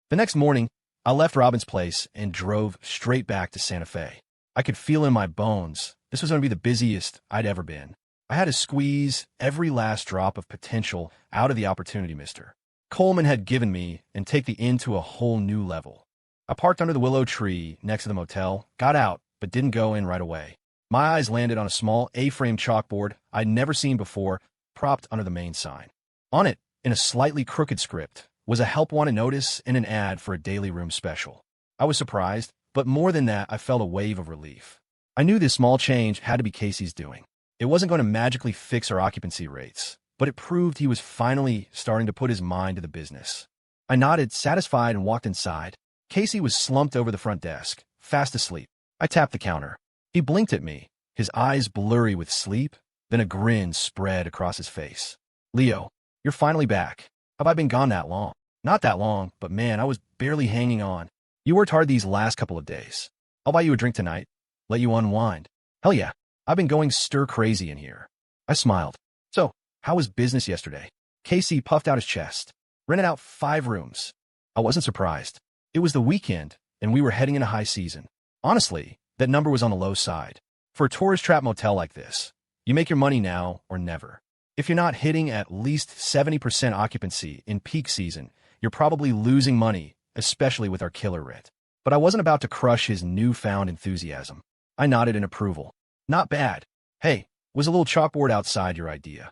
The next morning, I left Robin's place and drove straight back to Santa Fe. I could feel in my bones this was going to be the busiest I'd ever been. I had to squeeze every last drop of potential out of the opportunity Mr. Coleman had given me and take the inn to a whole new level. I parked under the willow tree next to the motel, got out, but didn't go in right away. My eyes landed on a small A-frame chalkboard I'd never seen before, propped under the main sign. On it, in a slightly crooked script, was a help wanted notice and an ad for a daily room special. I was surprised, but more than that, I felt a wave of relief. I knew this small change had to be Casey's doing. It wasn't going to magically fix our occupancy rates, but it proved he was finally starting to put his mind to the business. I nodded, satisfied, and walked inside. Casey was slumped over the front desk, fast asleep. I tapped the counter. He blinked at me, his eyes blurry with sleep, then a grin spread across his face. "Leo, you're finally back. Have I been gone that long?" "Not that long, but man, I was barely hanging on. You worked hard these last couple of days. I'll buy you a drink tonight. Let you unwind." "Hell yeah. I've been going stir-crazy in here." I smiled. "So, how was business yesterday?" Casey puffed out his chest. "Rented out 5 rooms." I wasn't surprised. It was the weekend, and we were heading into high season. Honestly, that number was on the low side. For a tourist trap motel like this, you make your money now or never. If you're not hitting at least 70% occupancy in peak season, you're probably losing money, especially with our killer rent. But I wasn't about to crush his newfound enthusiasm. I nodded in approval. "Not bad. Hey, was a little chalkboard outside your idea?"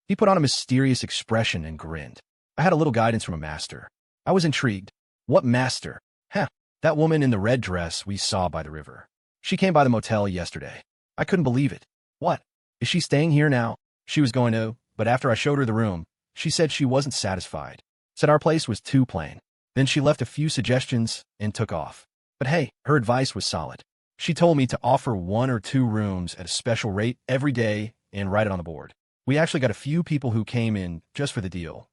He put on a mysterious expression and grinned. I had a little guidance from a master. I was intrigued. "What master?" "Heh, that woman in the red dress we saw by the river. She came by the motel yesterday." I couldn't believe it. "What? Is she staying here now?" "She was going to, but after I showed her the room, she said she wasn't satisfied. Said our place was too plain. Then she left a few suggestions and took off. But hey, her advice was solid. She told me to offer 1 or 2 rooms at a special rate every day and write it on the board. We actually got a few people who came in just for the deal.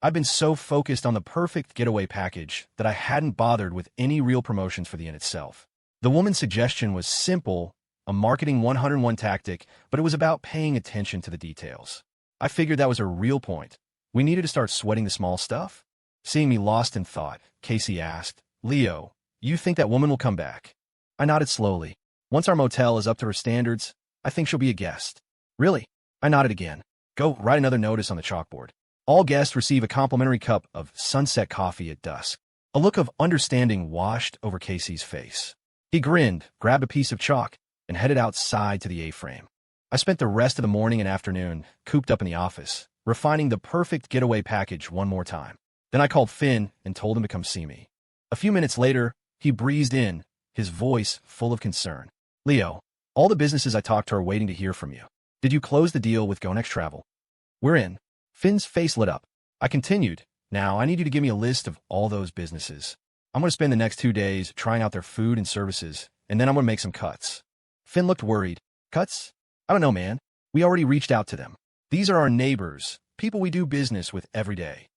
I'd been so focused on the perfect getaway package that I hadn't bothered with any real promotions for the inn itself. The woman's suggestion was simple, a marketing 101 tactic, but it was about paying attention to the details. I figured that was a real point. We needed to start sweating the small stuff. Seeing me lost in thought, Casey asked, "Leo, you think that woman will come back?" I nodded slowly. "Once our motel is up to her standards, I think she'll be a guest." "Really?" I nodded again. "Go write another notice on the chalkboard. All guests receive a complimentary cup of sunset coffee at dusk." A look of understanding washed over Casey's face. He grinned, grabbed a piece of chalk, and headed outside to the A-frame. I spent the rest of the morning and afternoon cooped up in the office, refining the perfect getaway package one more time. Then I called Finn and told him to come see me. A few minutes later, he breezed in, his voice full of concern. "Leo, all the businesses I talked to are waiting to hear from you. Did you close the deal with Go Next Travel?" "We're in." Finn's face lit up. I continued, "Now, I need you to give me a list of all those businesses. I'm going to spend the next 2 days trying out their food and services, and then I'm going to make some cuts." Finn looked worried. "Cuts? I don't know, man. We already reached out to them. These are our neighbors, people we do business with every day."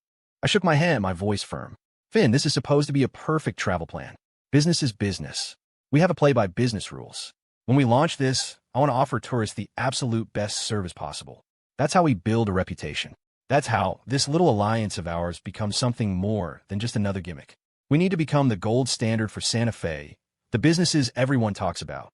I shook my head, my voice firm. "Finn, this is supposed to be a perfect travel plan. Business is business. We have to play by business rules. When we launch this, I want to offer tourists the absolute best service possible. That's how we build a reputation. That's how this little alliance of ours becomes something more than just another gimmick. We need to become the gold standard for Santa Fe, the businesses everyone talks about."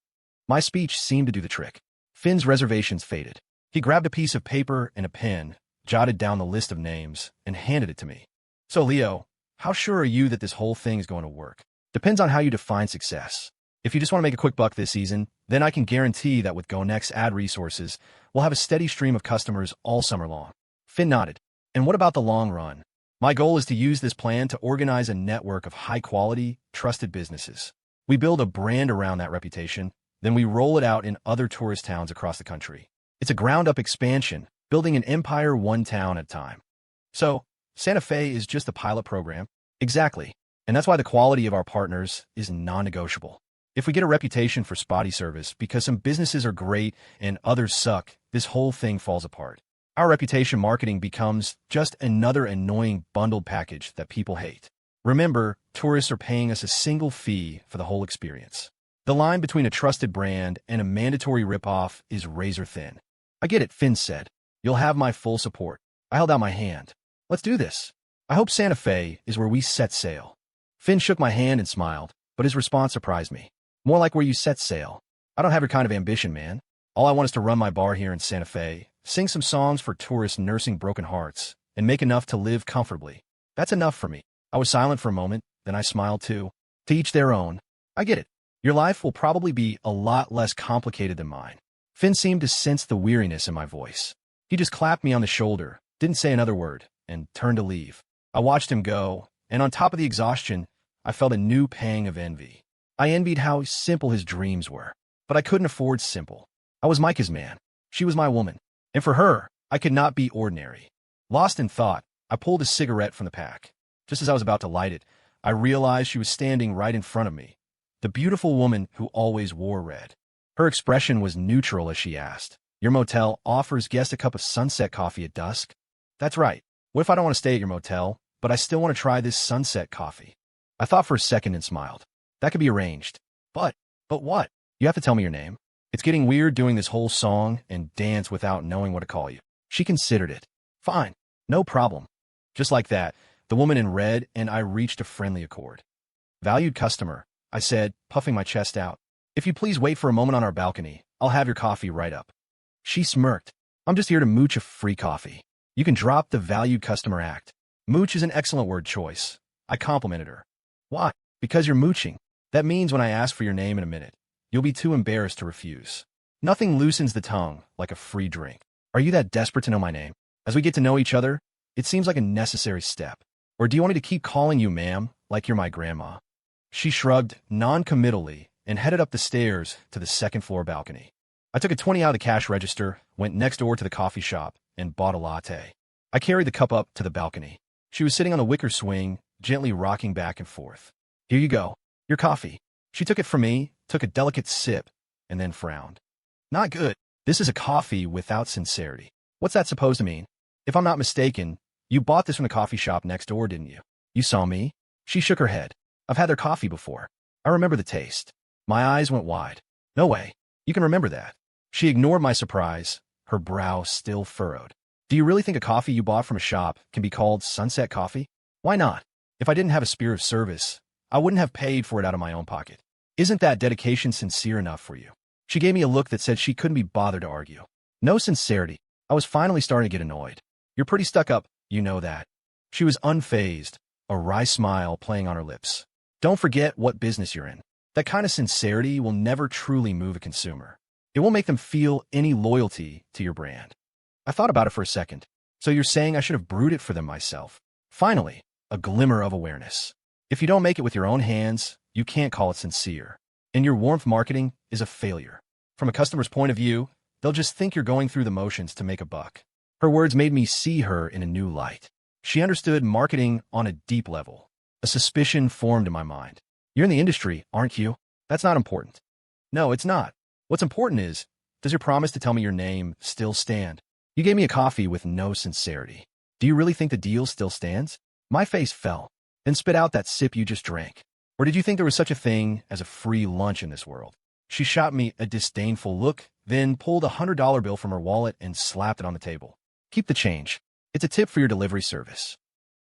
My speech seemed to do the trick. Finn's reservations faded. He grabbed a piece of paper and a pen, jotted down the list of names, and handed it to me. "So, Leo, how sure are you that this whole thing is going to work?" "Depends on how you define success. If you just want to make a quick buck this season, then I can guarantee that with GoNext ad resources, we'll have a steady stream of customers all summer long." Finn nodded. "And what about the long run?" "My goal is to use this plan to organize a network of high-quality, trusted businesses. We build a brand around that reputation, then we roll it out in other tourist towns across the country. It's a ground-up expansion, building an empire one town at a time." "So, Santa Fe is just a pilot program?" "Exactly. And that's why the quality of our partners is non-negotiable. If we get a reputation for spotty service because some businesses are great and others suck, this whole thing falls apart. Our reputation marketing becomes just another annoying bundled package that people hate. Remember, tourists are paying us a single fee for the whole experience. The line between a trusted brand and a mandatory ripoff is razor thin." "I get it," Finn said. "You'll have my full support." I held out my hand. "Let's do this. I hope Santa Fe is where we set sail." Finn shook my hand and smiled, but his response surprised me. More like where you set sail. I don't have your kind of ambition, man. All I want is to run my bar here in Santa Fe, sing some songs for tourists nursing broken hearts, and make enough to live comfortably. That's enough for me. I was silent for a moment, then I smiled too. To each their own. I get it. Your life will probably be a lot less complicated than mine. Finn seemed to sense the weariness in my voice. He just clapped me on the shoulder, didn't say another word, and turned to leave. I watched him go, and on top of the exhaustion, I felt a new pang of envy. I envied how simple his dreams were, but I couldn't afford simple. I was Micah's man. She was my woman. And for her, I could not be ordinary. Lost in thought, I pulled a cigarette from the pack. Just as I was about to light it, I realized she was standing right in front of me, the beautiful woman who always wore red. Her expression was neutral as she asked, "Your motel offers guests a cup of sunset coffee at dusk?" "That's right. What if I don't want to stay at your motel, but I still want to try this sunset coffee?" I thought for a second and smiled. "That could be arranged. But what? You have to tell me your name. It's getting weird doing this whole song and dance without knowing what to call you." She considered it. "Fine. No problem." Just like that, the woman in red and I reached a friendly accord. "Valued customer," I said, puffing my chest out. "If you please wait for a moment on our balcony, I'll have your coffee right up." She smirked. "I'm just here to mooch a free coffee. You can drop the valued customer act." "Mooch is an excellent word choice." I complimented her. "Why?" "Because you're mooching. That means when I ask for your name in a minute, you'll be too embarrassed to refuse. Nothing loosens the tongue like a free drink. Are you that desperate to know my name? As we get to know each other, it seems like a necessary step. Or do you want me to keep calling you ma'am, like you're my grandma?" She shrugged non-committally and headed up the stairs to the second-floor balcony. I took a 20 out of the cash register, went next door to the coffee shop, and bought a latte. I carried the cup up to the balcony. She was sitting on the wicker swing, gently rocking back and forth. "Here you go. Your coffee." She took it from me, took a delicate sip, and then frowned. "Not good. This is a coffee without sincerity." "What's that supposed to mean?" "If I'm not mistaken, you bought this from the coffee shop next door, didn't you?" "You saw me?" She shook her head. "I've had their coffee before. I remember the taste." My eyes went wide. "No way. You can remember that." She ignored my surprise, her brow still furrowed. "Do you really think a coffee you bought from a shop can be called sunset coffee?" "Why not? If I didn't have a spirit of service, I wouldn't have paid for it out of my own pocket. Isn't that dedication sincere enough for you?" She gave me a look that said she couldn't be bothered to argue. No sincerity. I was finally starting to get annoyed. "You're pretty stuck up, you know that." She was unfazed, a wry smile playing on her lips. "Don't forget what business you're in. That kind of sincerity will never truly move a consumer. It won't make them feel any loyalty to your brand." I thought about it for a second. "So you're saying I should have brewed it for them myself?" Finally, a glimmer of awareness. "If you don't make it with your own hands, you can't call it sincere. And your warmth marketing is a failure. From a customer's point of view, they'll just think you're going through the motions to make a buck." Her words made me see her in a new light. She understood marketing on a deep level. A suspicion formed in my mind. "You're in the industry, aren't you?" "That's not important." "No, it's not. What's important is, does your promise to tell me your name still stand?" "You gave me a coffee with no sincerity. Do you really think the deal still stands?" My face fell. "Then spit out that sip you just drank. Or did you think there was such a thing as a free lunch in this world?" She shot me a disdainful look, then pulled a $100 bill from her wallet and slapped it on the table. "Keep the change. It's a tip for your delivery service."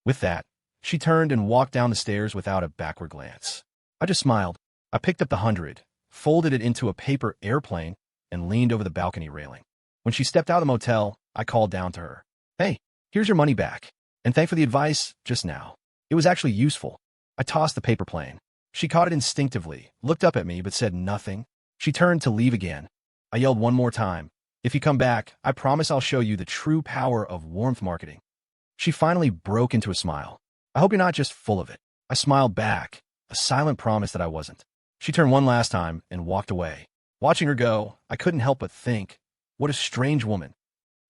With that, she turned and walked down the stairs without a backward glance. I just smiled. I picked up the 100, folded it into a paper airplane, and leaned over the balcony railing. When she stepped out of the motel, I called down to her. "Hey, here's your money back. And thanks for the advice just now. It was actually useful." I tossed the paper plane. She caught it instinctively, looked up at me, but said nothing. She turned to leave again. I yelled one more time. "If you come back, I promise I'll show you the true power of warmth marketing." She finally broke into a smile. "I hope you're not just full of it." I smiled back, a silent promise that I wasn't. She turned one last time and walked away. Watching her go, I couldn't help but think, what a strange woman.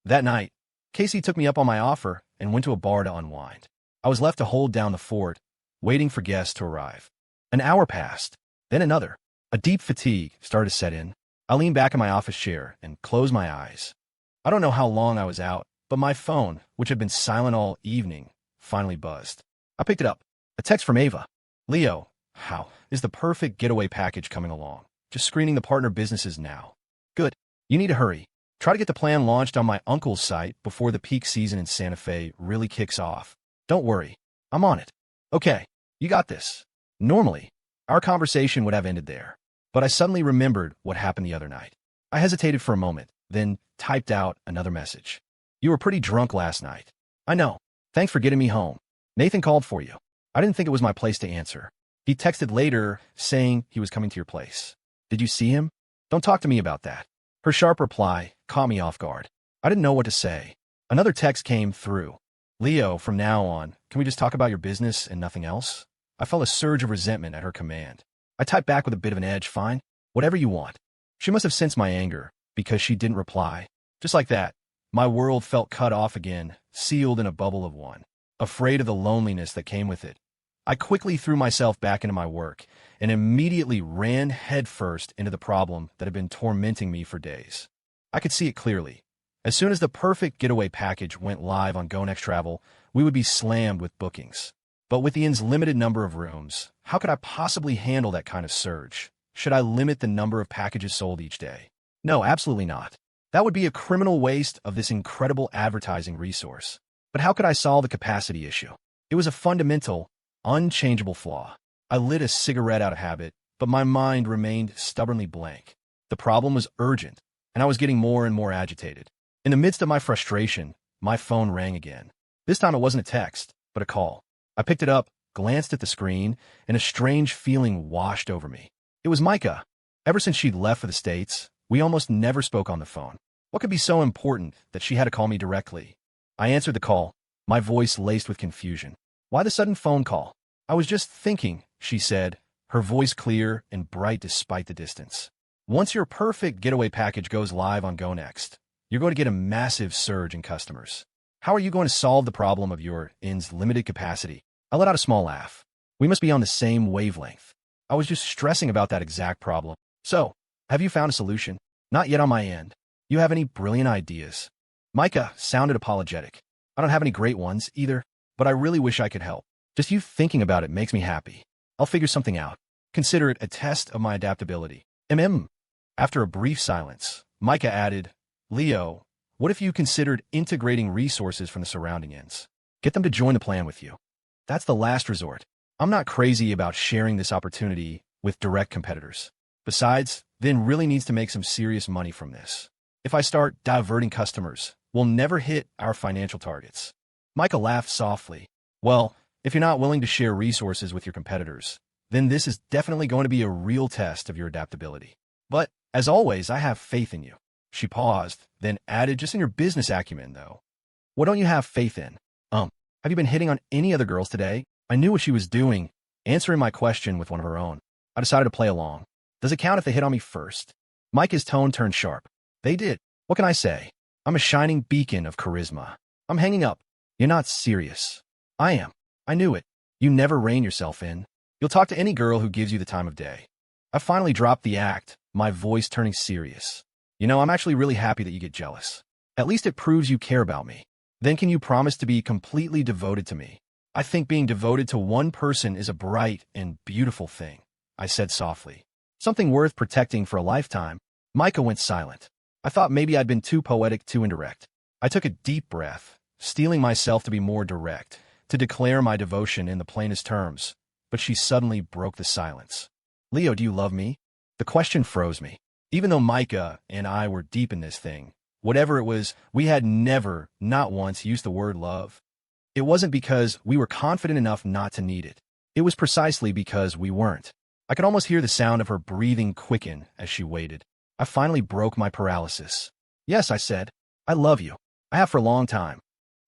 That night, Casey took me up on my offer and went to a bar to unwind. I was left to hold down the fort, waiting for guests to arrive. An hour passed, then another. A deep fatigue started to set in. I leaned back in my office chair and closed my eyes. I don't know how long I was out, but my phone, which had been silent all evening, finally buzzed. I picked it up. A text from Ava. "Leo, how is the perfect getaway package coming along? Just screening the partner businesses now." "Good. You need to hurry. Try to get the plan launched on my uncle's site before the peak season in Santa Fe really kicks off. Don't worry. I'm on it." "Okay. You got this." Normally, our conversation would have ended there, but I suddenly remembered what happened the other night. I hesitated for a moment, then typed out another message. You were pretty drunk last night. I know. Thanks for getting me home. Nathan called for you. I didn't think it was my place to answer. He texted later saying he was coming to your place. Did you see him? Don't talk to me about that. Her sharp reply caught me off guard. I didn't know what to say. Another text came through. Leo, from now on, can we just talk about your business and nothing else? I felt a surge of resentment at her command. I typed back with a bit of an edge, fine, whatever you want. She must have sensed my anger, because she didn't reply. Just like that, my world felt cut off again, sealed in a bubble of one. Afraid of the loneliness that came with it, I quickly threw myself back into my work and immediately ran headfirst into the problem that had been tormenting me for days. I could see it clearly. As soon as the perfect getaway package went live on Go Next Travel, we would be slammed with bookings. But with the inn's limited number of rooms, how could I possibly handle that kind of surge? Should I limit the number of packages sold each day? No, absolutely not. That would be a criminal waste of this incredible advertising resource. But how could I solve the capacity issue? It was a fundamental, unchangeable flaw. I lit a cigarette out of habit, but my mind remained stubbornly blank. The problem was urgent, and I was getting more and more agitated. In the midst of my frustration, my phone rang again. This time it wasn't a text, but a call. I picked it up, glanced at the screen, and a strange feeling washed over me. It was Micah. Ever since she'd left for the States, we almost never spoke on the phone. What could be so important that she had to call me directly? I answered the call, my voice laced with confusion. Why the sudden phone call? I was just thinking, she said, her voice clear and bright despite the distance. Once your perfect getaway package goes live on Go Next, you're going to get a massive surge in customers. How are you going to solve the problem of your inn's limited capacity? I let out a small laugh. We must be on the same wavelength. I was just stressing about that exact problem. So, have you found a solution? Not yet on my end. You have any brilliant ideas? Micah sounded apologetic. I don't have any great ones either, but I really wish I could help. Just you thinking about it makes me happy. I'll figure something out. Consider it a test of my adaptability. After a brief silence, Micah added, Leo, what if you considered integrating resources from the surrounding inns? Get them to join the plan with you. That's the last resort. I'm not crazy about sharing this opportunity with direct competitors. Besides, Vin really needs to make some serious money from this. If I start diverting customers, we'll never hit our financial targets. Micah laughed softly. Well, if you're not willing to share resources with your competitors, then this is definitely going to be a real test of your adaptability. But, as always, I have faith in you. She paused, then added, just in your business acumen, though. What don't you have faith in? Have you been hitting on any other girls today? I knew what she was doing, answering my question with one of her own. I decided to play along. Does it count if they hit on me first? Micah's tone turned sharp. They did. What can I say? I'm a shining beacon of charisma. I'm hanging up. You're not serious. I am. I knew it. You never rein yourself in. You'll talk to any girl who gives you the time of day. I finally dropped the act, my voice turning serious. You know, I'm actually really happy that you get jealous. At least it proves you care about me. Then can you promise to be completely devoted to me? I think being devoted to one person is a bright and beautiful thing, I said softly. Something worth protecting for a lifetime. Micah went silent. I thought maybe I'd been too poetic, too indirect. I took a deep breath, steeling myself to be more direct, to declare my devotion in the plainest terms, but she suddenly broke the silence. Leo, do you love me? The question froze me. Even though Micah and I were deep in this thing, whatever it was, we had never, not once, used the word love. It wasn't because we were confident enough not to need it. It was precisely because we weren't. I could almost hear the sound of her breathing quicken as she waited. I finally broke my paralysis. Yes, I said. I love you. I have for a long time.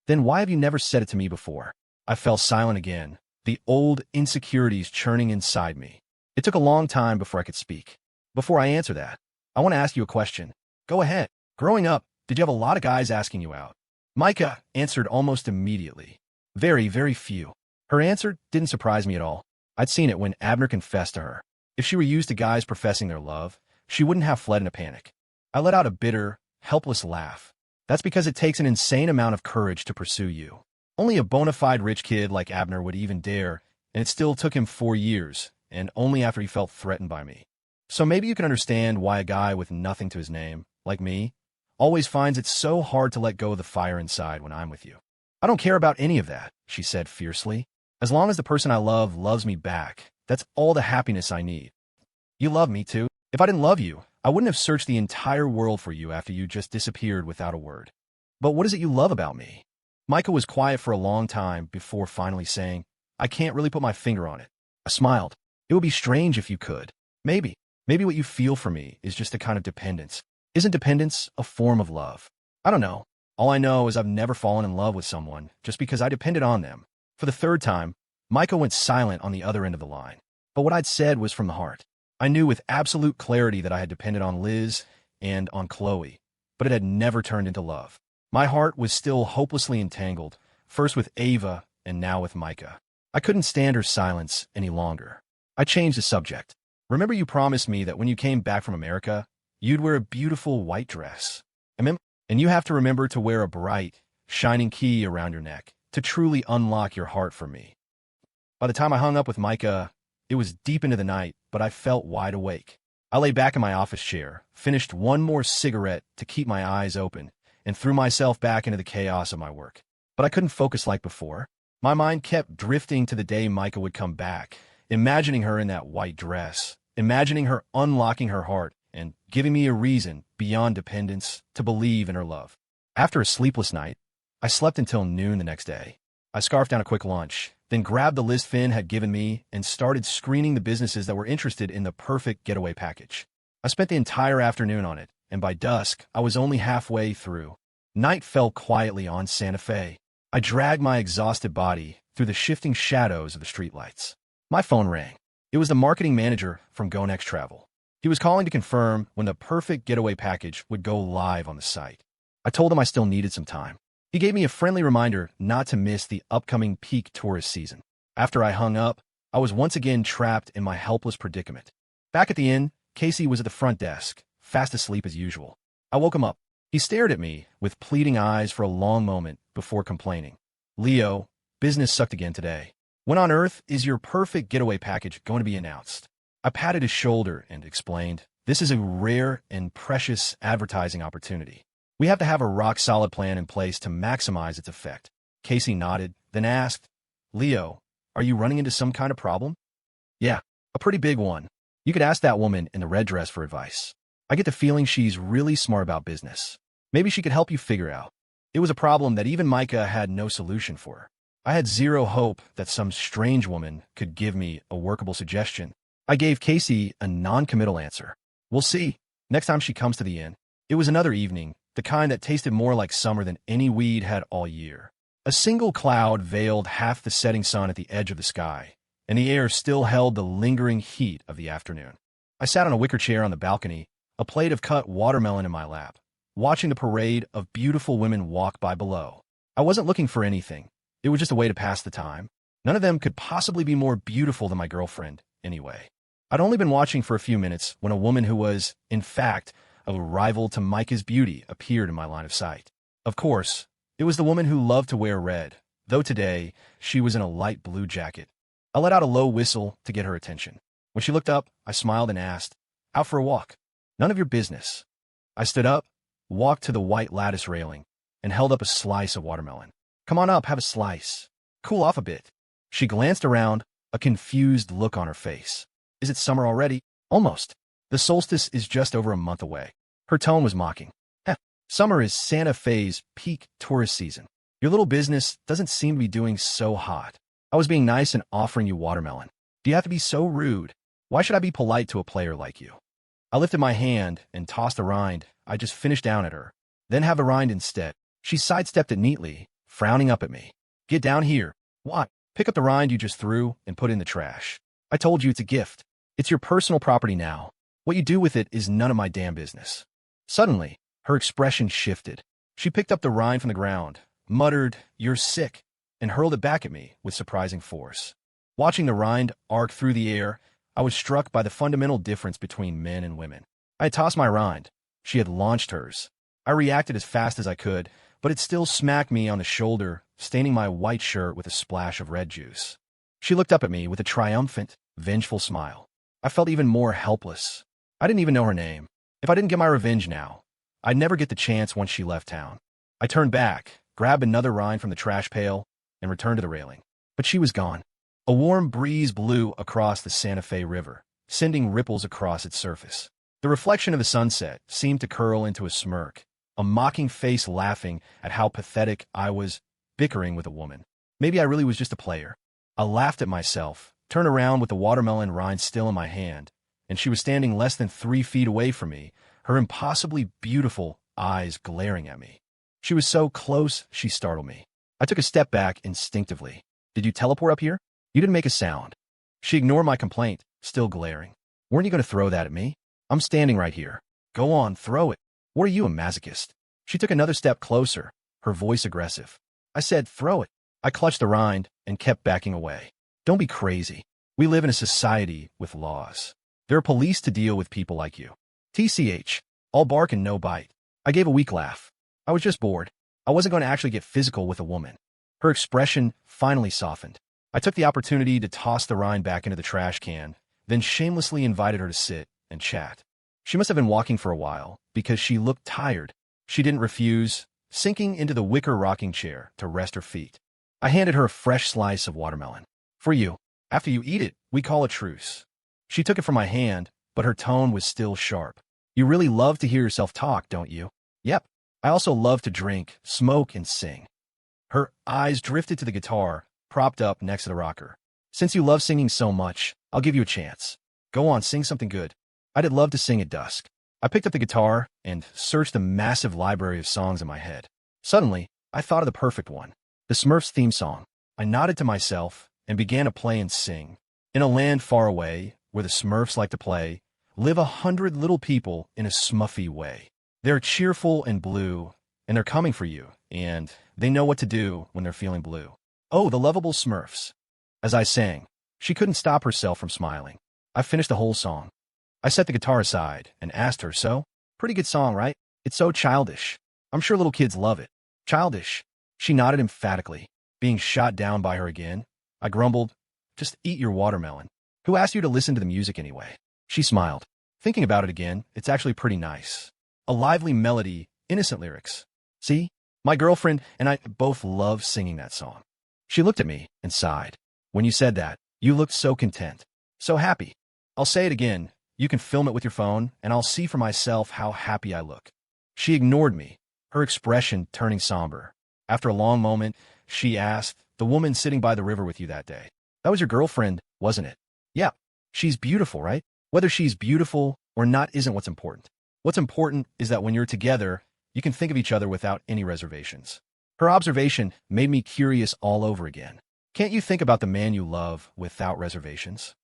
Then why have you never said it to me before? I fell silent again, the old insecurities churning inside me. It took a long time before I could speak. Before I answer that, I want to ask you a question. Go ahead. Growing up, did you have a lot of guys asking you out? Micah answered almost immediately. Very, very few. Her answer didn't surprise me at all. I'd seen it when Abner confessed to her. If she were used to guys professing their love, she wouldn't have fled in a panic. I let out a bitter, helpless laugh. That's because it takes an insane amount of courage to pursue you. Only a bona fide rich kid like Abner would even dare, and it still took him 4 years, and only after he felt threatened by me. So maybe you can understand why a guy with nothing to his name, like me, always finds it so hard to let go of the fire inside when I'm with you. I don't care about any of that, she said fiercely. As long as the person I love loves me back, That's all the happiness I need. You love me too. If I didn't love you, I wouldn't have searched the entire world for you after you just disappeared without a word. But what is it you love about me? Micah was quiet for a long time before finally saying, I can't really put my finger on it. I smiled. It would be strange if you could. Maybe. Maybe what you feel for me is just a kind of dependence. Isn't dependence a form of love? I don't know. All I know is I've never fallen in love with someone just because I depended on them. For the third time, Micah went silent on the other end of the line. But what I'd said was from the heart. I knew with absolute clarity that I had depended on Liz and on Chloe, but it had never turned into love. My heart was still hopelessly entangled, first with Ava and now with Micah. I couldn't stand her silence any longer. I changed the subject. Remember you promised me that when you came back from America, you'd wear a beautiful white dress. And you have to remember to wear a bright, shining key around your neck to truly unlock your heart for me. By the time I hung up with Micah, it was deep into the night, but I felt wide awake. I lay back in my office chair, finished one more cigarette to keep my eyes open, and threw myself back into the chaos of my work. But I couldn't focus like before. My mind kept drifting to the day Micah would come back, imagining her in that white dress, imagining her unlocking her heart and giving me a reason, beyond dependence, to believe in her love. After a sleepless night, I slept until noon the next day. I scarfed down a quick lunch, then grabbed the list Finn had given me and started screening the businesses that were interested in the perfect getaway package. I spent the entire afternoon on it, and by dusk, I was only halfway through. Night fell quietly on Santa Fe. I dragged my exhausted body through the shifting shadows of the streetlights. My phone rang. It was the marketing manager from Go Next Travel. He was calling to confirm when the perfect getaway package would go live on the site. I told him I still needed some time. He gave me a friendly reminder not to miss the upcoming peak tourist season. After I hung up, I was once again trapped in my helpless predicament. Back at the inn, Casey was at the front desk, fast asleep as usual. I woke him up. He stared at me with pleading eyes for a long moment before complaining. Leo, business sucked again today. When on earth is your perfect getaway package going to be announced? I patted his shoulder and explained, this is a rare and precious advertising opportunity. We have to have a rock-solid plan in place to maximize its effect. Casey nodded, then asked, Leo, are you running into some kind of problem? Yeah, a pretty big one. You could ask that woman in the red dress for advice. I get the feeling she's really smart about business. Maybe she could help you figure out. It was a problem that even Micah had no solution for. I had zero hope that some strange woman could give me a workable suggestion. I gave Casey a non-committal answer. We'll see. Next time she comes to the inn. It was another evening, the kind that tasted more like summer than any we'd had all year. A single cloud veiled half the setting sun at the edge of the sky, and the air still held the lingering heat of the afternoon. I sat on a wicker chair on the balcony, a plate of cut watermelon in my lap, watching the parade of beautiful women walk by below. I wasn't looking for anything. It was just a way to pass the time. None of them could possibly be more beautiful than my girlfriend, anyway. I'd only been watching for a few minutes when a woman who was, in fact, a rival to Micah's beauty appeared in my line of sight. Of course, it was the woman who loved to wear red, though today she was in a light blue jacket. I let out a low whistle to get her attention. When she looked up, I smiled and asked, out for a walk? None of your business. I stood up, walked to the white lattice railing, and held up a slice of watermelon. Come on up, have a slice. Cool off a bit. She glanced around, a confused look on her face. Is it summer already? Almost. The solstice is just over a month away. Her tone was mocking. Summer is Santa Fe's peak tourist season. Your little business doesn't seem to be doing so hot. I was being nice and offering you watermelon. Do you have to be so rude? Why should I be polite to a player like you? I lifted my hand and tossed a rind I just finished down at her. Then have the rind instead. She sidestepped it neatly, frowning up at me. Get down here. What? Pick up the rind you just threw and put it in the trash. I told you it's a gift. It's your personal property now. What you do with it is none of my damn business. Suddenly, her expression shifted. She picked up the rind from the ground, muttered, "You're sick," and hurled it back at me with surprising force. Watching the rind arc through the air, I was struck by the fundamental difference between men and women. I had tossed my rind. She had launched hers. I reacted as fast as I could, but it still smacked me on the shoulder, staining my white shirt with a splash of red juice. She looked up at me with a triumphant, vengeful smile. I felt even more helpless. I didn't even know her name. If I didn't get my revenge now, I'd never get the chance once she left town. I turned back, grabbed another rind from the trash pail, and returned to the railing. But she was gone. A warm breeze blew across the Santa Fe River, sending ripples across its surface. The reflection of the sunset seemed to curl into a smirk, a mocking face laughing at how pathetic I was bickering with a woman. Maybe I really was just a player. I laughed at myself, turned around with the watermelon rind still in my hand, and she was standing less than 3 feet away from me, her impossibly beautiful eyes glaring at me. She was so close, she startled me. I took a step back instinctively. "Did you teleport up here?" "You didn't make a sound." She ignored my complaint, still glaring. "Weren't you going to throw that at me? I'm standing right here. Go on, throw it. What are you, a masochist?" She took another step closer, her voice aggressive. I said, "Throw it." I clutched the rind and kept backing away. "Don't be crazy. We live in a society with laws. There are police to deal with people like you." TCH. All bark and no bite. I gave a weak laugh. I was just bored. I wasn't going to actually get physical with a woman. Her expression finally softened. I took the opportunity to toss the rind back into the trash can, then shamelessly invited her to sit and chat. She must have been walking for a while, because she looked tired. She didn't refuse, sinking into the wicker rocking chair to rest her feet. I handed her a fresh slice of watermelon. "For you. After you eat it, we call a truce." She took it from my hand, but her tone was still sharp. "You really love to hear yourself talk, don't you?" "Yep. I also love to drink, smoke, and sing." Her eyes drifted to the guitar, propped up next to the rocker. "Since you love singing so much, I'll give you a chance. Go on, sing something good." I did love to sing at dusk. I picked up the guitar and searched the massive library of songs in my head. Suddenly, I thought of the perfect one. The Smurfs theme song. I nodded to myself and began to play and sing. "In a land far away, where the Smurfs like to play, live 100 little people in a Smuffy way. They're cheerful and blue, and they're coming for you, and they know what to do when they're feeling blue. Oh, the lovable Smurfs." As I sang, she couldn't stop herself from smiling. I finished the whole song. I set the guitar aside and asked her, "So? Pretty good song, right? It's so childish. I'm sure little kids love it." "Childish." She nodded emphatically. Being shot down by her again, I grumbled, "Just eat your watermelon. Who asked you to listen to the music anyway?" She smiled. "Thinking about it again, it's actually pretty nice. A lively melody, innocent lyrics. See? My girlfriend and I both love singing that song." She looked at me and sighed. "When you said that, you looked so content, so happy." "I'll say it again. You can film it with your phone, and I'll see for myself how happy I look." She ignored me, her expression turning somber. After a long moment, she asked, "The woman sitting by the river with you that day, that was your girlfriend, wasn't it?" "Yeah. She's beautiful, right? Whether she's beautiful or not isn't what's important. What's important is that when you're together, you can think of each other without any reservations." Her observation made me curious all over again. Can't you think about the man you love without reservations?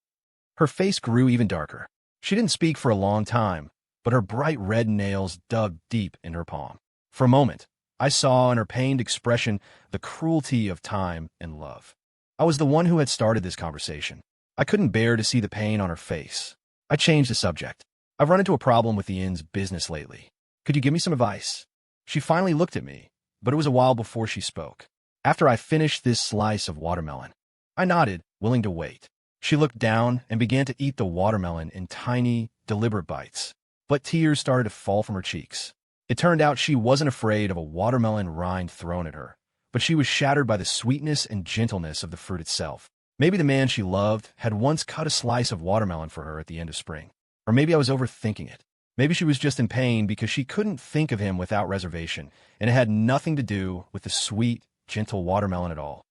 Her face grew even darker. She didn't speak for a long time, but her bright red nails dug deep in her palm. For a moment, I saw in her pained expression the cruelty of time and love. I was the one who had started this conversation. I couldn't bear to see the pain on her face. I changed the subject. "I've run into a problem with the inn's business lately. Could you give me some advice?" She finally looked at me, but it was a while before she spoke. After I finished this slice of watermelon, I nodded, willing to wait. She looked down and began to eat the watermelon in tiny, deliberate bites, but tears started to fall from her cheeks. It turned out she wasn't afraid of a watermelon rind thrown at her, but she was shattered by the sweetness and gentleness of the fruit itself. Maybe the man she loved had once cut a slice of watermelon for her at the end of spring. Or maybe I was overthinking it. Maybe she was just in pain because she couldn't think of him without reservation, and it had nothing to do with the sweet, gentle watermelon at all.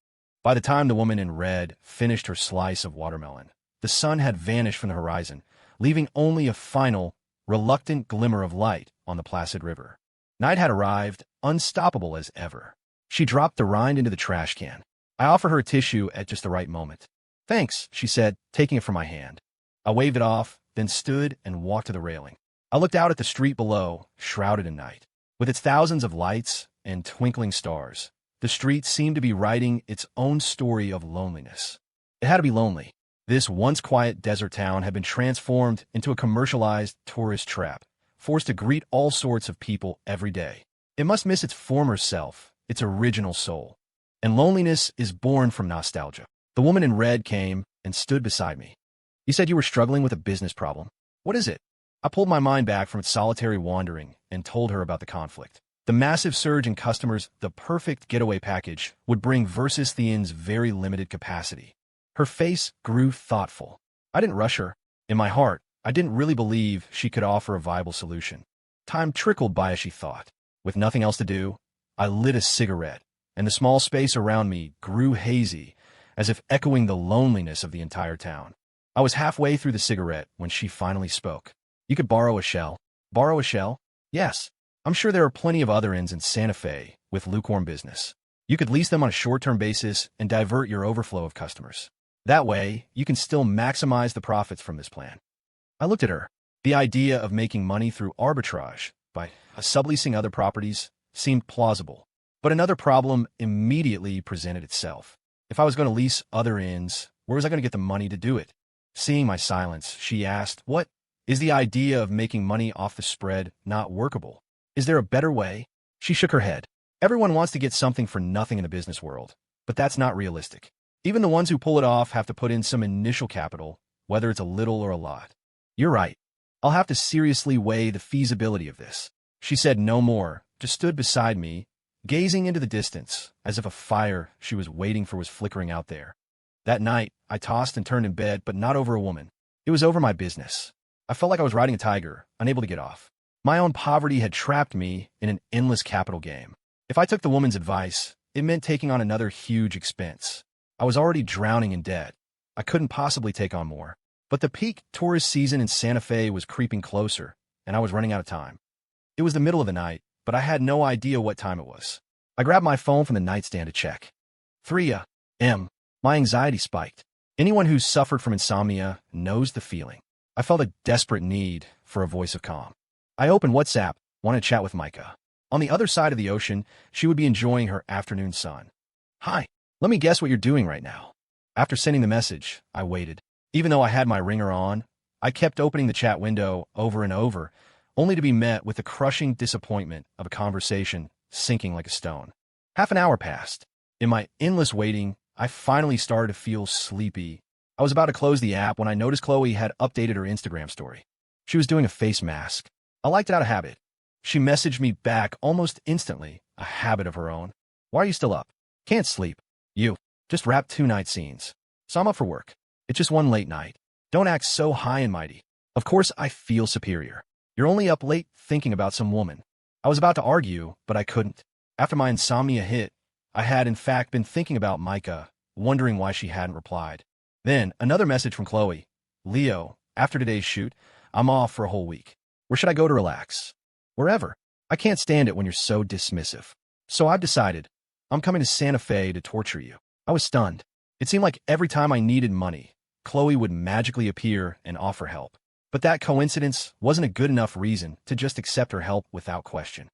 By the time the woman in red finished her slice of watermelon, the sun had vanished from the horizon, leaving only a final, reluctant glimmer of light on the placid river. Night had arrived, unstoppable as ever. She dropped the rind into the trash can. I offered her a tissue at just the right moment. "Thanks," she said, taking it from my hand. I waved it off, then stood and walked to the railing. I looked out at the street below, shrouded in night. With its thousands of lights and twinkling stars, the street seemed to be writing its own story of loneliness. It had to be lonely. This once quiet desert town had been transformed into a commercialized tourist trap, forced to greet all sorts of people every day. It must miss its former self, its original soul. And loneliness is born from nostalgia. The woman in red came and stood beside me. "You said you were struggling with a business problem. What is it?" I pulled my mind back from its solitary wandering and told her about the conflict. The massive surge in customers the perfect getaway package would bring versus the inn's very limited capacity. Her face grew thoughtful. I didn't rush her. In my heart, I didn't really believe she could offer a viable solution. Time trickled by as she thought. With nothing else to do, I lit a cigarette, and the small space around me grew hazy, as if echoing the loneliness of the entire town. I was halfway through the cigarette when she finally spoke. You could borrow a shell. Borrow a shell? Yes. I'm sure there are plenty of other inns in Santa Fe with lukewarm business. You could lease them on a short-term basis and divert your overflow of customers. That way, you can still maximize the profits from this plan. I looked at her. The idea of making money through arbitrage by subleasing other properties seemed plausible. But another problem immediately presented itself. If I was going to lease other inns, where was I going to get the money to do it? Seeing my silence, she asked, "What? Is the idea of making money off the spread not workable? Is there a better way?" She shook her head. Everyone wants to get something for nothing in the business world, but that's not realistic. Even the ones who pull it off have to put in some initial capital, whether it's a little or a lot. You're right. I'll have to seriously weigh the feasibility of this. She said no more, just stood beside me, gazing into the distance, as if a fire she was waiting for was flickering out there. That night, I tossed and turned in bed, but not over a woman. It was over my business. I felt like I was riding a tiger, unable to get off. My own poverty had trapped me in an endless capital game. If I took the woman's advice, it meant taking on another huge expense. I was already drowning in debt. I couldn't possibly take on more. But the peak tourist season in Santa Fe was creeping closer, and I was running out of time. It was the middle of the night, but I had no idea what time it was. I grabbed my phone from the nightstand to check. 3 a.m. My anxiety spiked. Anyone who's suffered from insomnia knows the feeling. I felt a desperate need for a voice of calm. I opened WhatsApp, wanted to chat with Micah. On the other side of the ocean, she would be enjoying her afternoon sun. "Hi, let me guess what you're doing right now." After sending the message, I waited. Even though I had my ringer on, I kept opening the chat window over and over, only to be met with the crushing disappointment of a conversation sinking like a stone. Half an hour passed. In my endless waiting, I finally started to feel sleepy. I was about to close the app when I noticed Chloe had updated her Instagram story. She was doing a face mask. I liked it out of habit. She messaged me back almost instantly, a habit of her own. "Why are you still up?" "Can't sleep." "You just wrapped 2 night scenes." "So I'm up for work." "It's just one late night." "Don't act so high and mighty." "Of course I feel superior. You're only up late thinking about some woman." I was about to argue, but I couldn't. After my insomnia hit, I had in fact been thinking about Micah, wondering why she hadn't replied. Then, another message from Chloe. "Leo, after today's shoot, I'm off for a whole week. Where should I go to relax?" "Wherever. I can't stand it when you're so dismissive." "So I've decided. I'm coming to Santa Fe to torture you." I was stunned. It seemed like every time I needed money, Chloe would magically appear and offer help. But that coincidence wasn't a good enough reason to just accept her help without question.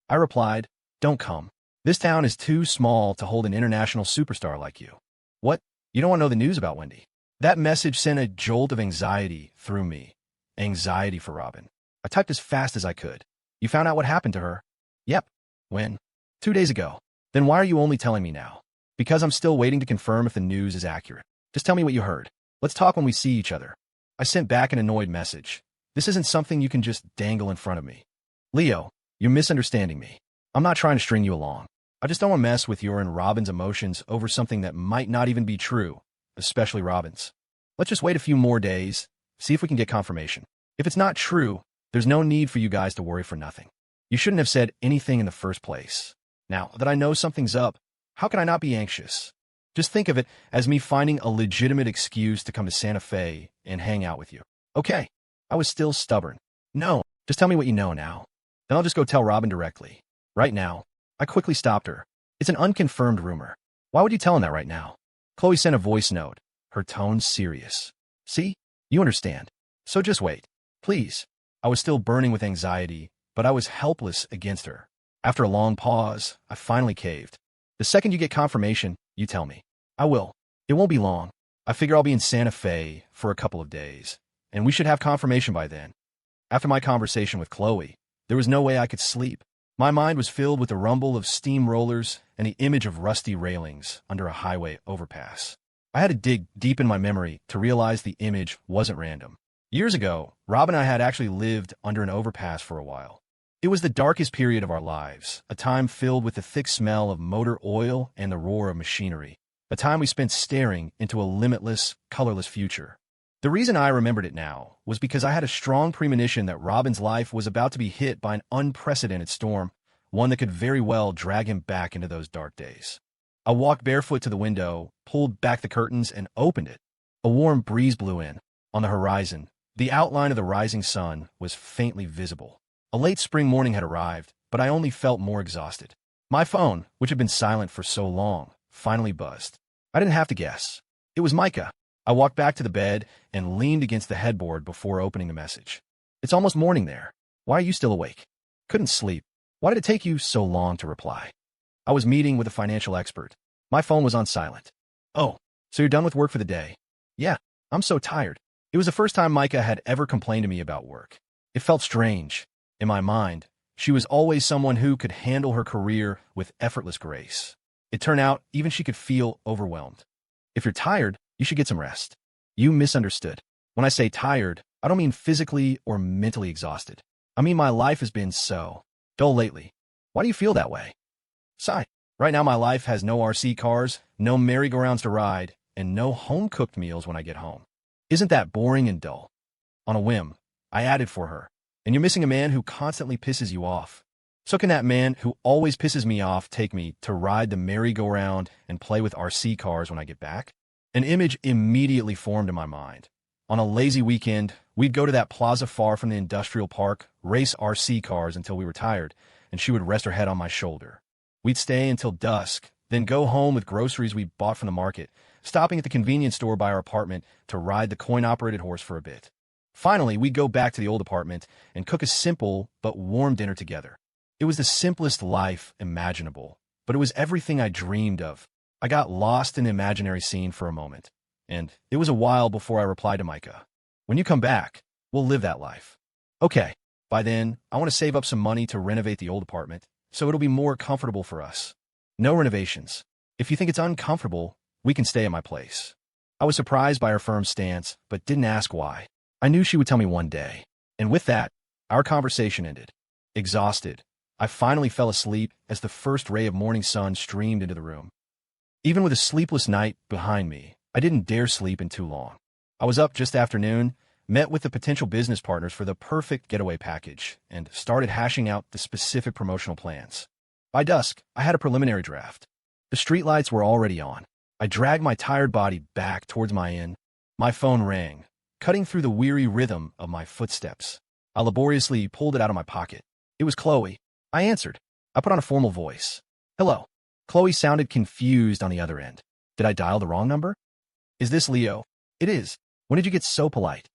I replied, "Don't come. This town is too small to hold an international superstar like you." "What? You don't want to know the news about Wendy?" That message sent a jolt of anxiety through me. Anxiety for Robin. I typed as fast as I could. "You found out what happened to her?" "Yep." "When?" "2 days ago." "Then why are you only telling me now?" "Because I'm still waiting to confirm if the news is accurate. Just tell me what you heard. Let's talk when we see each other." I sent back an annoyed message. "This isn't something you can just dangle in front of me." "Leo, you're misunderstanding me. I'm not trying to string you along. I just don't want to mess with your and Robin's emotions over something that might not even be true, especially Robin's. Let's just wait a few more days, see if we can get confirmation. If it's not true, there's no need for you guys to worry for nothing. You shouldn't have said anything in the first place. Now that I know something's up, how can I not be anxious? Just think of it as me finding a legitimate excuse to come to Santa Fe and hang out with you." "Okay." I was still stubborn. "No, just tell me what you know now. Then I'll just go tell Robin directly. Right now." I quickly stopped her. "It's an unconfirmed rumor." "Why would you tell him that right now?" Chloe sent a voice note, her tone serious. "See? You understand. So just wait. Please." I was still burning with anxiety, but I was helpless against her. After a long pause, I finally caved. "The second you get confirmation, you tell me." "I will. It won't be long. I figure I'll be in Santa Fe for a couple of days, and we should have confirmation by then." After my conversation with Chloe, there was no way I could sleep. My mind was filled with the rumble of steamrollers and the image of rusty railings under a highway overpass. I had to dig deep in my memory to realize the image wasn't random. Years ago, Rob and I had actually lived under an overpass for a while. It was the darkest period of our lives, a time filled with the thick smell of motor oil and the roar of machinery. a time we spent staring into a limitless, colorless future. The reason I remembered it now was because I had a strong premonition that Robin's life was about to be hit by an unprecedented storm, one that could very well drag him back into those dark days. I walked barefoot to the window, pulled back the curtains, and opened it. A warm breeze blew in. On the horizon, the outline of the rising sun was faintly visible. A late spring morning had arrived, but I only felt more exhausted. My phone, which had been silent for so long, finally buzzed. I didn't have to guess. It was Micah. I walked back to the bed and leaned against the headboard before opening the message. "It's almost morning there. Why are you still awake?" "Couldn't sleep." "Why did it take you so long to reply?" "I was meeting with a financial expert." My phone was on silent. "Oh, so you're done with work for the day?" "Yeah, I'm so tired." It was the first time Micah had ever complained to me about work. It felt strange. In my mind, she was always someone who could handle her career with effortless grace. It turned out even she could feel overwhelmed. "If you're tired, you should get some rest." "You misunderstood. When I say tired, I don't mean physically or mentally exhausted. I mean my life has been so dull lately." "Why do you feel that way?" Sigh. "Right now my life has no RC cars, no merry-go-rounds to ride, and no home-cooked meals when I get home. Isn't that boring and dull?" On a whim, I added for her, "And you're missing a man who constantly pisses you off." "So can that man who always pisses me off take me to ride the merry-go-round and play with RC cars when I get back?" An image immediately formed in my mind. On a lazy weekend, we'd go to that plaza far from the industrial park, race RC cars until we were tired, and she would rest her head on my shoulder. We'd stay until dusk, then go home with groceries we bought from the market, stopping at the convenience store by our apartment to ride the coin-operated horse for a bit. Finally, we'd go back to the old apartment and cook a simple but warm dinner together. It was the simplest life imaginable, but it was everything I dreamed of. I got lost in the imaginary scene for a moment, and it was a while before I replied to Micah. "When you come back, we'll live that life." "Okay. By then, I want to save up some money to renovate the old apartment, so it'll be more comfortable for us." "No renovations. If you think it's uncomfortable, we can stay at my place." I was surprised by her firm stance, but didn't ask why. I knew she would tell me one day. And with that, our conversation ended. Exhausted, I finally fell asleep as the first ray of morning sun streamed into the room. Even with a sleepless night behind me, I didn't dare sleep in too long. I was up just after noon, met with the potential business partners for the perfect getaway package, and started hashing out the specific promotional plans. By dusk, I had a preliminary draft. The streetlights were already on. I dragged my tired body back towards my inn. My phone rang, cutting through the weary rhythm of my footsteps. I laboriously pulled it out of my pocket. It was Chloe. I answered. I put on a formal voice. "Hello." Chloe sounded confused on the other end. "Did I dial the wrong number?" "Is this Leo?" "It is. When did you get so polite?"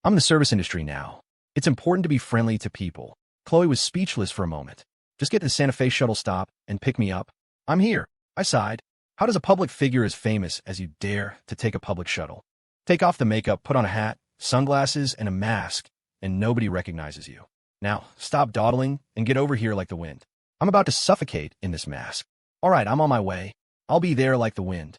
"I'm in the service industry now. It's important to be friendly to people." Chloe was speechless for a moment. "Just get to the Santa Fe shuttle stop and pick me up." "I'm here." I sighed. "How does a public figure as famous as you dare to take a public shuttle? Take off the makeup, put on a hat, sunglasses, and a mask, and nobody recognizes you. Now, stop dawdling and get over here like the wind. I'm about to suffocate in this mask." "All right, I'm on my way. I'll be there like the wind."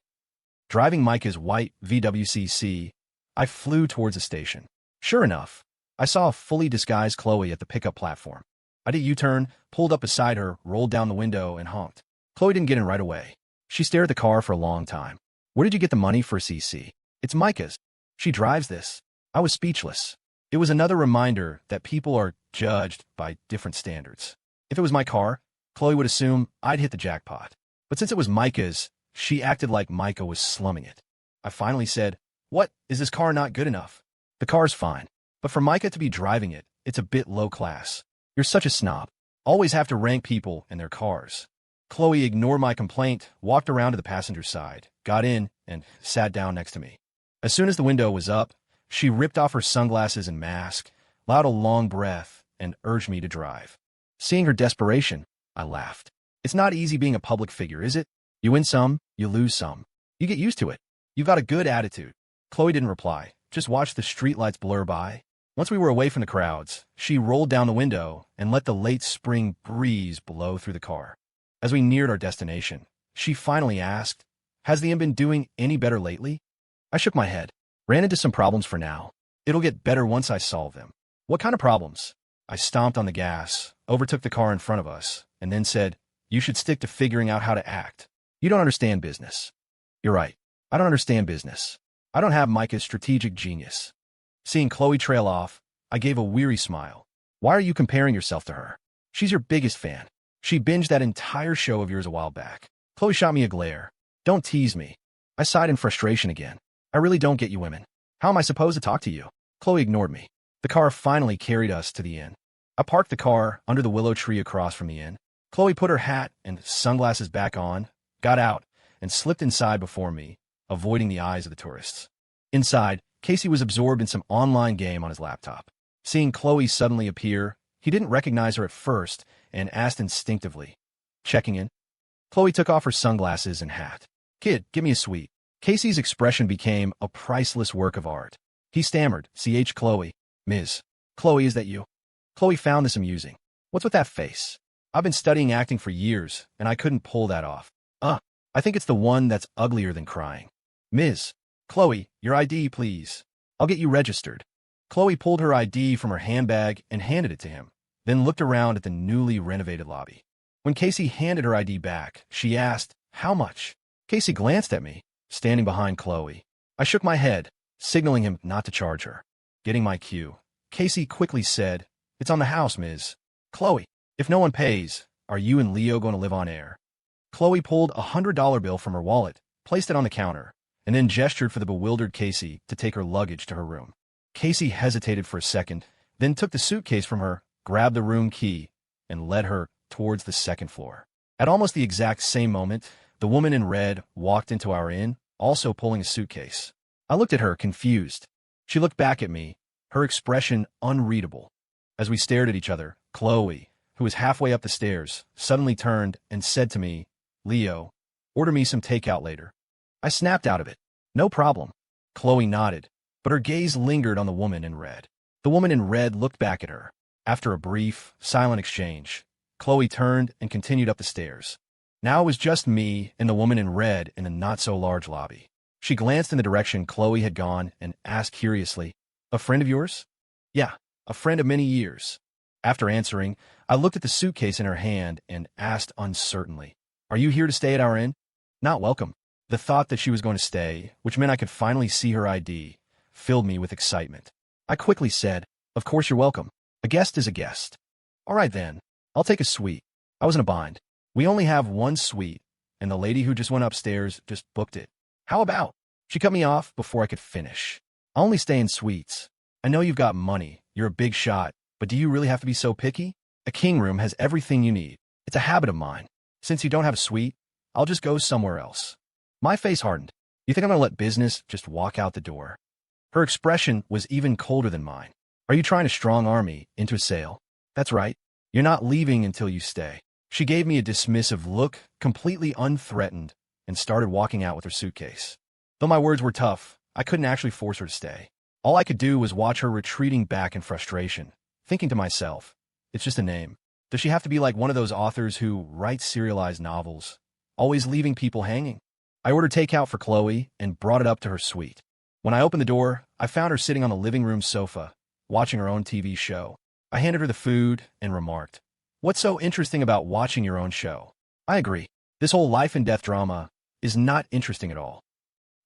Driving Micah's white VWCC, I flew towards the station. Sure enough, I saw a fully disguised Chloe at the pickup platform. I did a U-turn, pulled up beside her, rolled down the window, and honked. Chloe didn't get in right away. She stared at the car for a long time. "Where did you get the money for CC?" "It's Micah's. She drives this." I was speechless. It was another reminder that people are judged by different standards. If it was my car, Chloe would assume I'd hit the jackpot. But since it was Micah's, she acted like Micah was slumming it. I finally said, "What, is this car not good enough?" "The car's fine, but for Micah to be driving it, it's a bit low class. You're such a snob. Always have to rank people and their cars." Chloe ignored my complaint, walked around to the passenger side, got in, and sat down next to me. As soon as the window was up, she ripped off her sunglasses and mask, allowed a long breath, and urged me to drive. Seeing her desperation, I laughed. "It's not easy being a public figure, is it? You win some, you lose some. You get used to it. You've got a good attitude." Chloe didn't reply, just watched the streetlights blur by. Once we were away from the crowds, she rolled down the window and let the late spring breeze blow through the car. As we neared our destination, she finally asked, "Has the inn been doing any better lately?" I shook my head. "Ran into some problems for now. It'll get better once I solve them." "What kind of problems?" I stomped on the gas, overtook the car in front of us, and then said, "You should stick to figuring out how to act. You don't understand business." You're right. I don't understand business. I don't have Micah's strategic genius. Seeing Chloe trail off, I gave a weary smile. Why are you comparing yourself to her? She's your biggest fan. She binged that entire show of yours a while back. Chloe shot me a glare. Don't tease me. I sighed in frustration again. I really don't get you women. How am I supposed to talk to you? Chloe ignored me. The car finally carried us to the inn. I parked the car under the willow tree across from the inn. Chloe put her hat and sunglasses back on, got out, and slipped inside before me, avoiding the eyes of the tourists. Inside, Casey was absorbed in some online game on his laptop. Seeing Chloe suddenly appear, he didn't recognize her at first and asked instinctively, "Checking in?" Chloe took off her sunglasses and hat. "Kid, give me a sweet." Casey's expression became a priceless work of art. He stammered, Chloe. "Ms. Chloe, is that you?" Chloe found this amusing. "What's with that face?" "I've been studying acting for years, and I couldn't pull that off." I think it's the one that's uglier than crying." "Ms. Chloe, your ID, please. I'll get you registered." Chloe pulled her ID from her handbag and handed it to him, then looked around at the newly renovated lobby. When Casey handed her ID back, she asked, "How much?" Casey glanced at me, standing behind Chloe. I shook my head, signaling him not to charge her. Getting my cue, Casey quickly said, "It's on the house, Ms. Chloe. If no one pays, are you and Leo going to live on air?" Chloe pulled a $100 bill from her wallet, placed it on the counter, and then gestured for the bewildered Casey to take her luggage to her room. Casey hesitated for a second, then took the suitcase from her, grabbed the room key, and led her towards the second floor. At almost the exact same moment, the woman in red walked into our inn, also pulling a suitcase. I looked at her, confused. She looked back at me, her expression unreadable. As we stared at each other, Chloe, who was halfway up the stairs, suddenly turned and said to me, "Leo, order me some takeout later." I snapped out of it. "No problem." Chloe nodded, but her gaze lingered on the woman in red. The woman in red looked back at her. After a brief, silent exchange, Chloe turned and continued up the stairs. Now it was just me and the woman in red in the not-so-large lobby. She glanced in the direction Chloe had gone and asked curiously, "A friend of yours?" "Yeah, a friend of many years." After answering, I looked at the suitcase in her hand and asked uncertainly, "Are you here to stay at our inn?" "Not welcome." The thought that she was going to stay, which meant I could finally see her ID, filled me with excitement. I quickly said, "Of course you're welcome. A guest is a guest." "All right then, I'll take a suite." I was in a bind. We only have one suite, and the lady who just went upstairs just booked it. "How about?" She cut me off before I could finish. "I only stay in suites. I know you've got money, you're a big shot, but do you really have to be so picky? A king room has everything you need. It's a habit of mine. Since you don't have a suite, I'll just go somewhere else." My face hardened. "You think I'm going to let business just walk out the door?" Her expression was even colder than mine. "Are you trying to strong-arm me into a sale?" "That's right. You're not leaving until you stay." She gave me a dismissive look, completely unthreatened, and started walking out with her suitcase. Though my words were tough, I couldn't actually force her to stay. All I could do was watch her retreating back in frustration, thinking to myself, it's just a name. Does she have to be like one of those authors who write serialized novels, always leaving people hanging? I ordered takeout for Chloe and brought it up to her suite. When I opened the door, I found her sitting on the living room sofa, watching her own TV show. I handed her the food and remarked, "What's so interesting about watching your own show?" "I agree. This whole life and death drama is not interesting at all."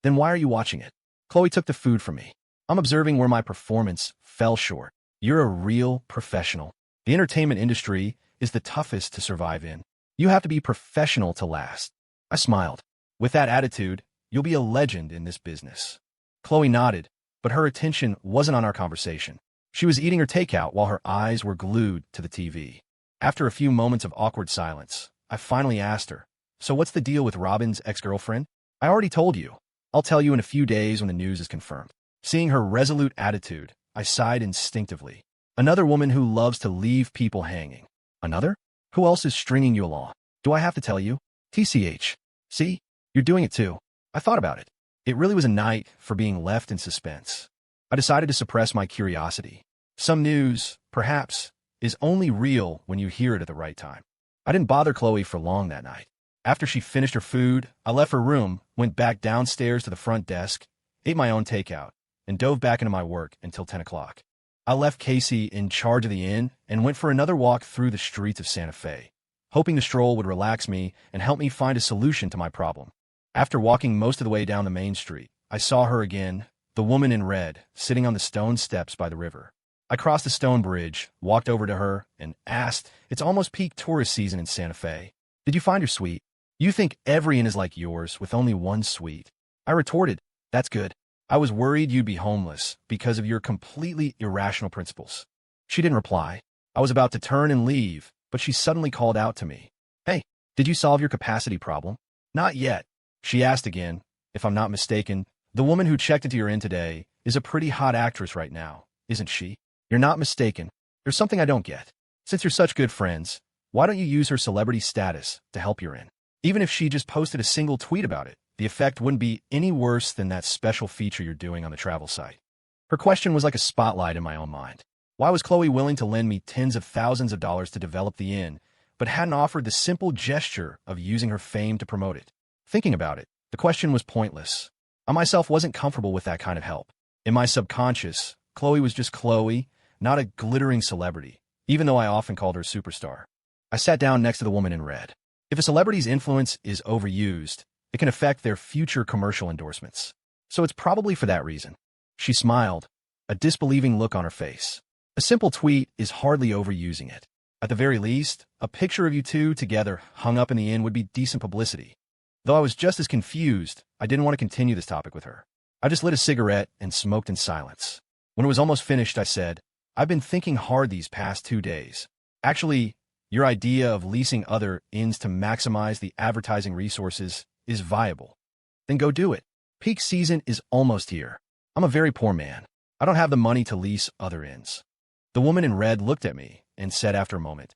"Then why are you watching it?" Chloe took the food from me. "I'm observing where my performance fell short." "You're a real professional. The entertainment industry is the toughest to survive in. You have to be professional to last." I smiled. "With that attitude, you'll be a legend in this business." Chloe nodded, but her attention wasn't on our conversation. She was eating her takeout while her eyes were glued to the TV. After a few moments of awkward silence, I finally asked her, "So what's the deal with Robin's ex-girlfriend?" "I already told you. I'll tell you in a few days when the news is confirmed." Seeing her resolute attitude, I sighed instinctively. Another woman who loves to leave people hanging. Another? Who else is stringing you along? Do I have to tell you? TCH. See? You're doing it too. I thought about it. It really was a night for being left in suspense. I decided to suppress my curiosity. Some news, perhaps, is only real when you hear it at the right time. I didn't bother Chloe for long that night. After she finished her food, I left her room, went back downstairs to the front desk, ate my own takeout, and dove back into my work until 10 o'clock. I left Casey in charge of the inn and went for another walk through the streets of Santa Fe, hoping the stroll would relax me and help me find a solution to my problem. After walking most of the way down the main street, I saw her again, the woman in red, sitting on the stone steps by the river. I crossed the stone bridge, walked over to her, and asked, "It's almost peak tourist season in Santa Fe. Did you find your suite? You think every inn is like yours, with only one suite." I retorted, "That's good. I was worried you'd be homeless because of your completely irrational principles." She didn't reply. I was about to turn and leave, but she suddenly called out to me. "Hey, did you solve your capacity problem?" "Not yet." She asked again. "If I'm not mistaken, the woman who checked into your inn today is a pretty hot actress right now, isn't she?" "You're not mistaken. There's something I don't get. Since you're such good friends, why don't you use her celebrity status to help your inn? Even if she just posted a single tweet about it, the effect wouldn't be any worse than that special feature you're doing on the travel site." Her question was like a spotlight in my own mind. Why was Chloe willing to lend me tens of thousands of dollars to develop the inn, but hadn't offered the simple gesture of using her fame to promote it? Thinking about it, the question was pointless. I myself wasn't comfortable with that kind of help. In my subconscious, Chloe was just Chloe, not a glittering celebrity, even though I often called her superstar. I sat down next to the woman in red. If a celebrity's influence is overused, it can affect their future commercial endorsements. So it's probably for that reason. She smiled, a disbelieving look on her face. A simple tweet is hardly overusing it. At the very least, a picture of you two together hung up in the inn would be decent publicity. Though I was just as confused, I didn't want to continue this topic with her. I just lit a cigarette and smoked in silence. When it was almost finished, I said, "I've been thinking hard these past 2 days. Actually, your idea of leasing other inns to maximize the advertising resources is viable. Then go do it. Peak season is almost here. I'm a very poor man. I don't have the money to lease other inns." The woman in red looked at me and said after a moment,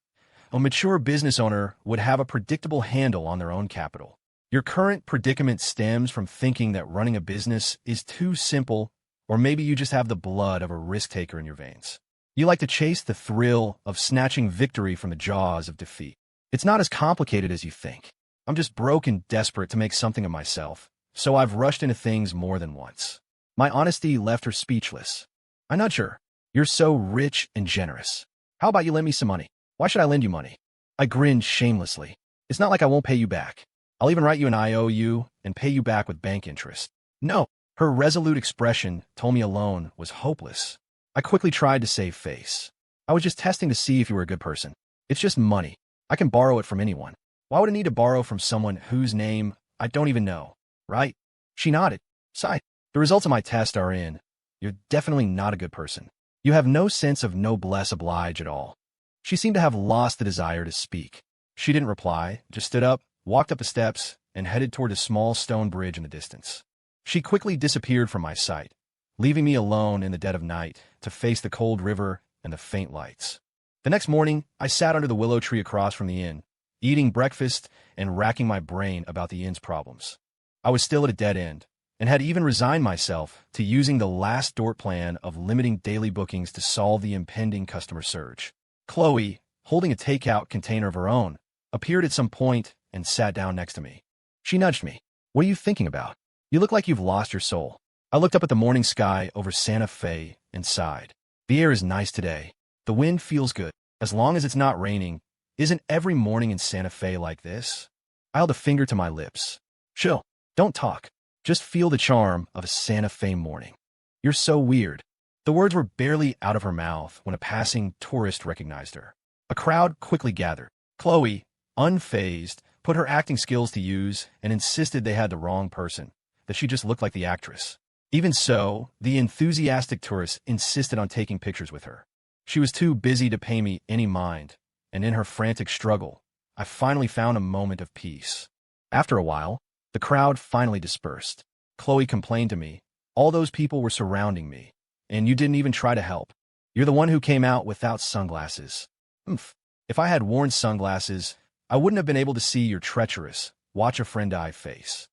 "A mature business owner would have a predictable handle on their own capital. Your current predicament stems from thinking that running a business is too simple, or maybe you just have the blood of a risk-taker in your veins. You like to chase the thrill of snatching victory from the jaws of defeat. It's not as complicated as you think. I'm just broke and desperate to make something of myself, so I've rushed into things more than once." My honesty left her speechless. I nudged her. "You're so rich and generous. How about you lend me some money?" "Why should I lend you money?" I grinned shamelessly. "It's not like I won't pay you back. I'll even write you an IOU and pay you back with bank interest." "No." Her resolute expression told me a loan was hopeless. I quickly tried to save face. "I was just testing to see if you were a good person. It's just money. I can borrow it from anyone. Why would I need to borrow from someone whose name I don't even know, right?" She nodded. Sighed. "The results of my test are in. You're definitely not a good person. You have no sense of noblesse oblige at all." She seemed to have lost the desire to speak. She didn't reply, just stood up, walked up the steps, and headed toward a small stone bridge in the distance. She quickly disappeared from my sight, leaving me alone in the dead of night to face the cold river and the faint lights. The next morning, I sat under the willow tree across from the inn, eating breakfast and racking my brain about the inn's problems. I was still at a dead end, and had even resigned myself to using the last Dort plan of limiting daily bookings to solve the impending customer surge. Chloe, holding a takeout container of her own, appeared at some point and sat down next to me. She nudged me. "What are you thinking about? You look like you've lost your soul." I looked up at the morning sky over Santa Fe and sighed. The air is nice today. The wind feels good. As long as it's not raining, isn't every morning in Santa Fe like this? I held a finger to my lips. "Chill. Don't talk. Just feel the charm of a Santa Fe morning. You're so weird." The words were barely out of her mouth when a passing tourist recognized her. A crowd quickly gathered. Chloe, unfazed, put her acting skills to use and insisted they had the wrong person, that she just looked like the actress. Even so, the enthusiastic tourist insisted on taking pictures with her. She was too busy to pay me any mind, and in her frantic struggle, I finally found a moment of peace. After a while, the crowd finally dispersed. Chloe complained to me, "All those people were surrounding me, and you didn't even try to help. You're the one who came out without sunglasses." Oomph. If I had worn sunglasses, I wouldn't have been able to see your treacherous, watch-a-friend-die face.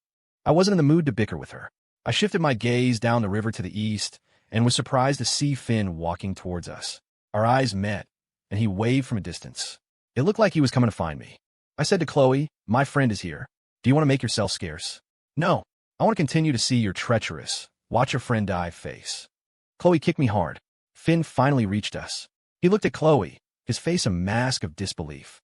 I wasn't in the mood to bicker with her. I shifted my gaze down the river to the east and was surprised to see Finn walking towards us. Our eyes met, and he waved from a distance. It looked like he was coming to find me. I said to Chloe, "My friend is here. Do you want to make yourself scarce?" "No. I want to continue to see your treacherous, watch-a-friend-die face." Chloe kicked me hard. Finn finally reached us. He looked at Chloe, his face a mask of disbelief.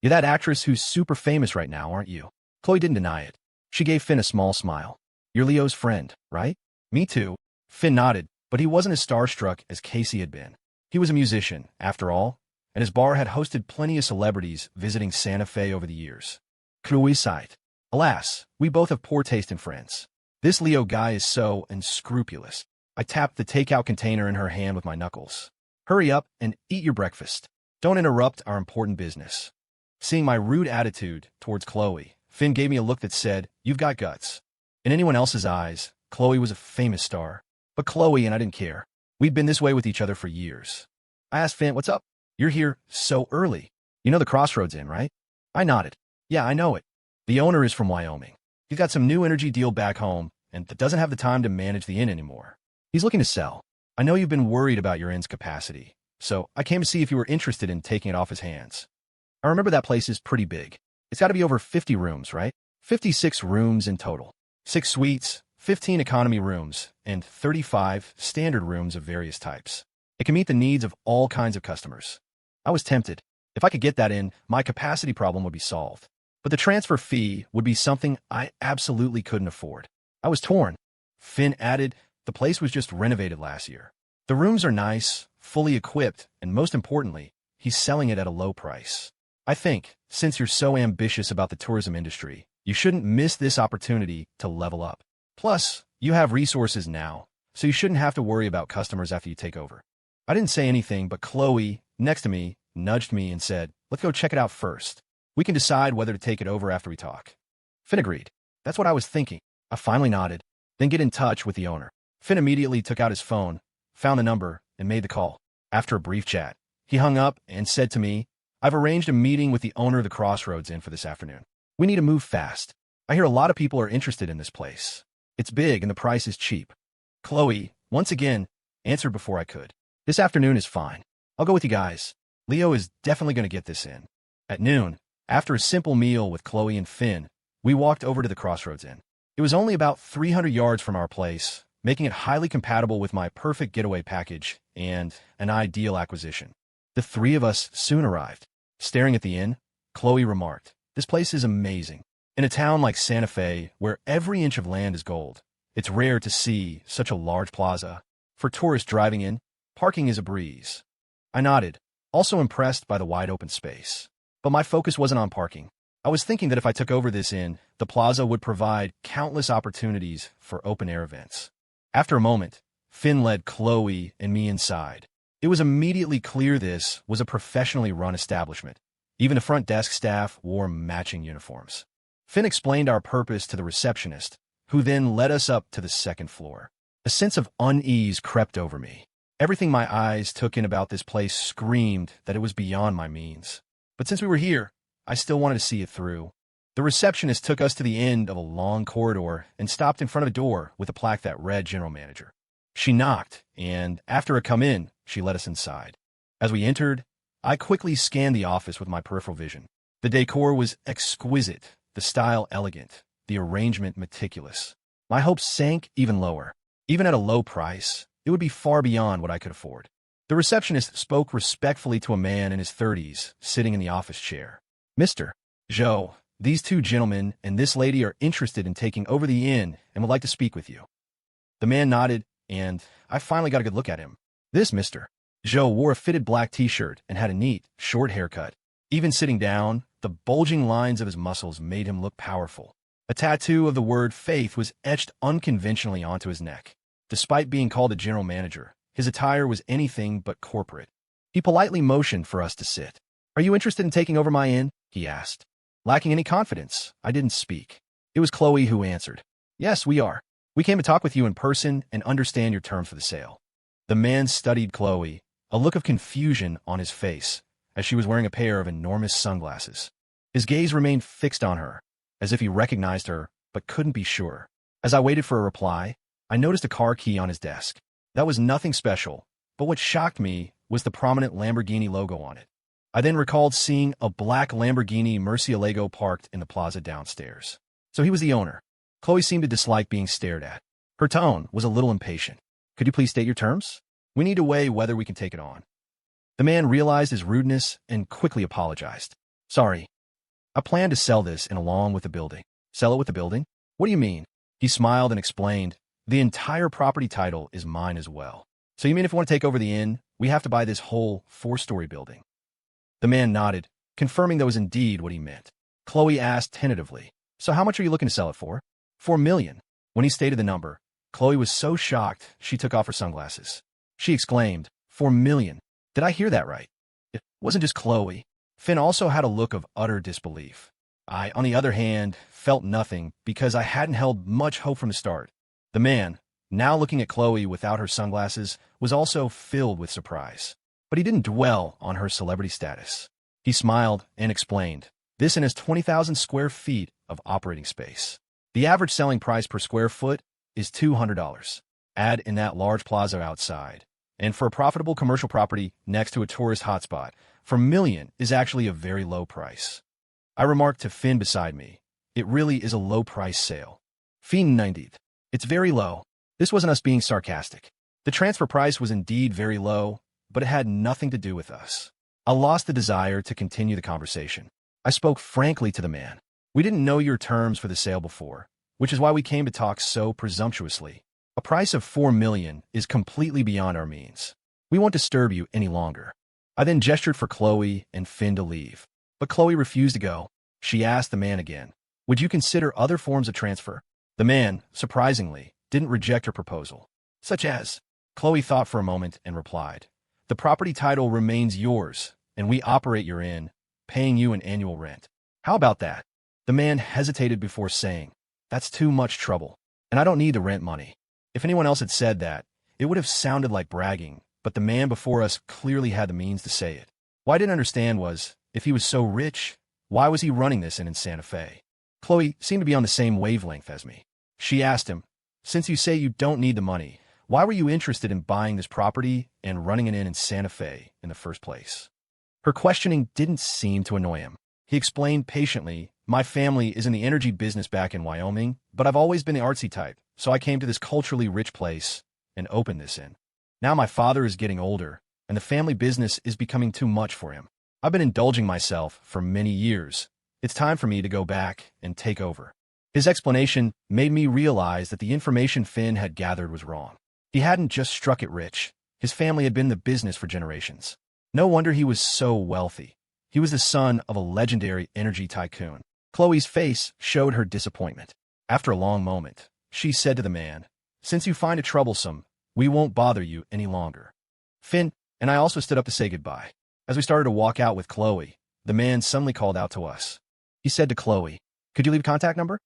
You're that actress who's super famous right now, aren't you?" Chloe didn't deny it. She gave Finn a small smile. You're Leo's friend, right? Me too. Finn nodded, but he wasn't as starstruck as Casey had been. He was a musician, after all, and his bar had hosted plenty of celebrities visiting Santa Fe over the years. Chloe sighed. Alas, we both have poor taste in friends. This Leo guy is so unscrupulous. I tapped the takeout container in her hand with my knuckles. Hurry up and eat your breakfast. Don't interrupt our important business. Seeing my rude attitude towards Chloe, Finn gave me a look that said, You've got guts. In anyone else's eyes, Chloe was a famous star. But Chloe and I didn't care. We'd been this way with each other for years. I asked Finn, What's up? You're here so early. You know the Crossroads Inn, right? I nodded. Yeah, I know it. The owner is from Wyoming. He's got some new energy deal back home and doesn't have the time to manage the inn anymore. He's looking to sell. I know you've been worried about your inn's capacity, so I came to see if you were interested in taking it off his hands. I remember that place is pretty big. It's got to be over 50 rooms, right? 56 rooms in total. 6 suites, 15 economy rooms, and 35 standard rooms of various types. It can meet the needs of all kinds of customers. I was tempted. If I could get that in, my capacity problem would be solved. But the transfer fee would be something I absolutely couldn't afford. I was torn. Finn added, the place was just renovated last year. The rooms are nice, fully equipped, and most importantly, he's selling it at a low price. I think, since you're so ambitious about the tourism industry, you shouldn't miss this opportunity to level up. Plus, you have resources now, so you shouldn't have to worry about customers after you take over. I didn't say anything, but Chloe, next to me, nudged me and said, Let's go check it out first. We can decide whether to take it over after we talk. Finn agreed. That's what I was thinking. I finally nodded. Then get in touch with the owner. Finn immediately took out his phone, found the number, and made the call. After a brief chat, he hung up and said to me, I've arranged a meeting with the owner of the Crossroads Inn for this afternoon. We need to move fast. I hear a lot of people are interested in this place. It's big and the price is cheap. Chloe, once again, answered before I could. This afternoon is fine. I'll go with you guys. Leo is definitely going to get this in. At noon, after a simple meal with Chloe and Finn, we walked over to the Crossroads Inn. It was only about 300 yards from our place, making it highly compatible with my perfect getaway package and an ideal acquisition. The three of us soon arrived. Staring at the inn, Chloe remarked, This place is amazing. In a town like Santa Fe, where every inch of land is gold, it's rare to see such a large plaza. For tourists driving in, parking is a breeze. I nodded, also impressed by the wide-open space. But my focus wasn't on parking. I was thinking that if I took over this inn, the plaza would provide countless opportunities for open-air events. After a moment, Finn led Chloe and me inside. It was immediately clear this was a professionally run establishment. Even the front desk staff wore matching uniforms. Finn explained our purpose to the receptionist, who then led us up to the second floor. A sense of unease crept over me. Everything my eyes took in about this place screamed that it was beyond my means. But since we were here, I still wanted to see it through. The receptionist took us to the end of a long corridor and stopped in front of a door with a plaque that read General Manager. She knocked, and after a come in, she let us inside. As we entered, I quickly scanned the office with my peripheral vision. The decor was exquisite, the style elegant, the arrangement meticulous. My hopes sank even lower. Even at a low price, it would be far beyond what I could afford. The receptionist spoke respectfully to a man in his 30s, sitting in the office chair. Mr. Joe, these two gentlemen and this lady are interested in taking over the inn and would like to speak with you. The man nodded, and I finally got a good look at him. This Mr. Joe wore a fitted black t-shirt and had a neat, short haircut. Even sitting down, the bulging lines of his muscles made him look powerful. A tattoo of the word faith was etched unconventionally onto his neck. Despite being called a general manager, his attire was anything but corporate. He politely motioned for us to sit. Are you interested in taking over my inn? He asked. Lacking any confidence, I didn't speak. It was Chloe who answered. Yes, we are. We came to talk with you in person and understand your terms for the sale. The man studied Chloe, a look of confusion on his face, as she was wearing a pair of enormous sunglasses. His gaze remained fixed on her, as if he recognized her, but couldn't be sure. As I waited for a reply, I noticed a car key on his desk. That was nothing special, but what shocked me was the prominent Lamborghini logo on it. I then recalled seeing a black Lamborghini Murcielago parked in the plaza downstairs. So he was the owner. Chloe seemed to dislike being stared at. Her tone was a little impatient. Could you please state your terms? We need to weigh whether we can take it on. The man realized his rudeness and quickly apologized. Sorry. I plan to sell this and along with the building. Sell it with the building? What do you mean? He smiled and explained, the entire property title is mine as well. So you mean if we want to take over the inn, we have to buy this whole 4-story building? The man nodded, confirming that was indeed what he meant. Chloe asked tentatively, so how much are you looking to sell it for? 4 million. When he stated the number, Chloe was so shocked she took off her sunglasses. She exclaimed, 4 million. Did I hear that right? It wasn't just Chloe. Finn also had a look of utter disbelief. I, on the other hand, felt nothing because I hadn't held much hope from the start. The man, now looking at Chloe without her sunglasses, was also filled with surprise. But he didn't dwell on her celebrity status. He smiled and explained, this inn has 20,000 square feet of operating space. The average selling price per square foot is $200. Add in that large plaza outside. And for a profitable commercial property next to a tourist hotspot, $4 million is actually a very low price. I remarked to Finn beside me, it really is a low-price sale. Finn nodded. It's very low. This wasn't us being sarcastic. The transfer price was indeed very low, but it had nothing to do with us. I lost the desire to continue the conversation. I spoke frankly to the man. We didn't know your terms for the sale before, which is why we came to talk so presumptuously. A price of 4 million is completely beyond our means. We won't disturb you any longer. I then gestured for Chloe and Finn to leave. But Chloe refused to go. She asked the man again, would you consider other forms of transfer? The man, surprisingly, didn't reject her proposal. Such as? Chloe thought for a moment and replied, the property title remains yours, and we operate your inn, paying you an annual rent. How about that? The man hesitated before saying, that's too much trouble, and I don't need the rent money. If anyone else had said that, it would have sounded like bragging, but the man before us clearly had the means to say it. What I didn't understand was, if he was so rich, why was he running this inn in Santa Fe? Chloe seemed to be on the same wavelength as me. She asked him, since you say you don't need the money, why were you interested in buying this property and running an inn in Santa Fe in the first place? Her questioning didn't seem to annoy him. He explained patiently, my family is in the energy business back in Wyoming, but I've always been the artsy type, so I came to this culturally rich place and opened this inn. Now my father is getting older, and the family business is becoming too much for him. I've been indulging myself for many years. It's time for me to go back and take over. His explanation made me realize that the information Finn had gathered was wrong. He hadn't just struck it rich. His family had been in the business for generations. No wonder he was so wealthy. He was the son of a legendary energy tycoon. Chloe's face showed her disappointment. After a long moment, she said to the man, since you find it troublesome, we won't bother you any longer. Finn and I also stood up to say goodbye. As we started to walk out with Chloe, the man suddenly called out to us. He said to Chloe, could you leave a contact number?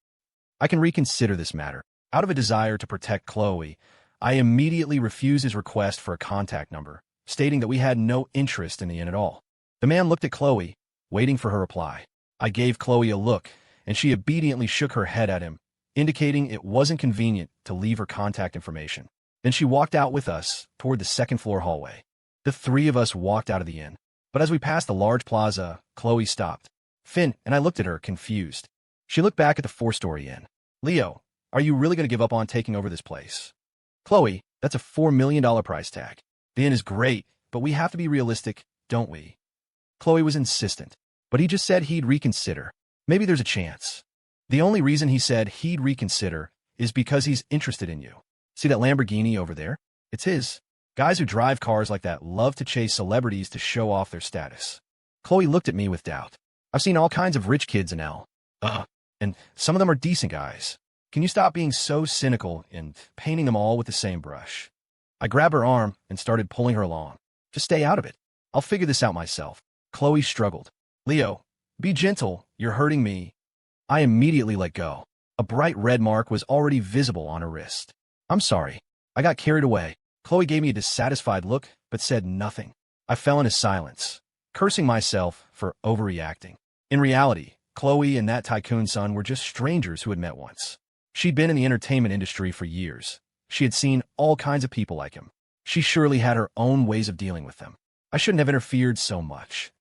I can reconsider this matter. Out of a desire to protect Chloe, I immediately refused his request for a contact number, stating that we had no interest in the inn at all. The man looked at Chloe, waiting for her reply. I gave Chloe a look, and she obediently shook her head at him, indicating it wasn't convenient to leave her contact information. Then she walked out with us toward the second-floor hallway. The three of us walked out of the inn. But as we passed the large plaza, Chloe stopped. Finn and I looked at her, confused. She looked back at the 4-story inn. Leo, are you really going to give up on taking over this place? Chloe, that's a $4 million price tag. The inn is great, but we have to be realistic, don't we? Chloe was insistent, but he just said he'd reconsider. Maybe there's a chance. The only reason he said he'd reconsider is because he's interested in you. See that Lamborghini over there? It's his. Guys who drive cars like that love to chase celebrities to show off their status. Chloe looked at me with doubt. I've seen all kinds of rich kids in L. And some of them are decent guys. Can you stop being so cynical and painting them all with the same brush? I grabbed her arm and started pulling her along. Just stay out of it. I'll figure this out myself. Chloe struggled. Leo, be gentle. You're hurting me. I immediately let go. A bright red mark was already visible on her wrist. I'm sorry. I got carried away. Chloe gave me a dissatisfied look, but said nothing. I fell into silence, cursing myself for overreacting. In reality, Chloe and that tycoon's son were just strangers who had met once. She'd been in the entertainment industry for years. She had seen all kinds of people like him. She surely had her own ways of dealing with them. I shouldn't have interfered so much.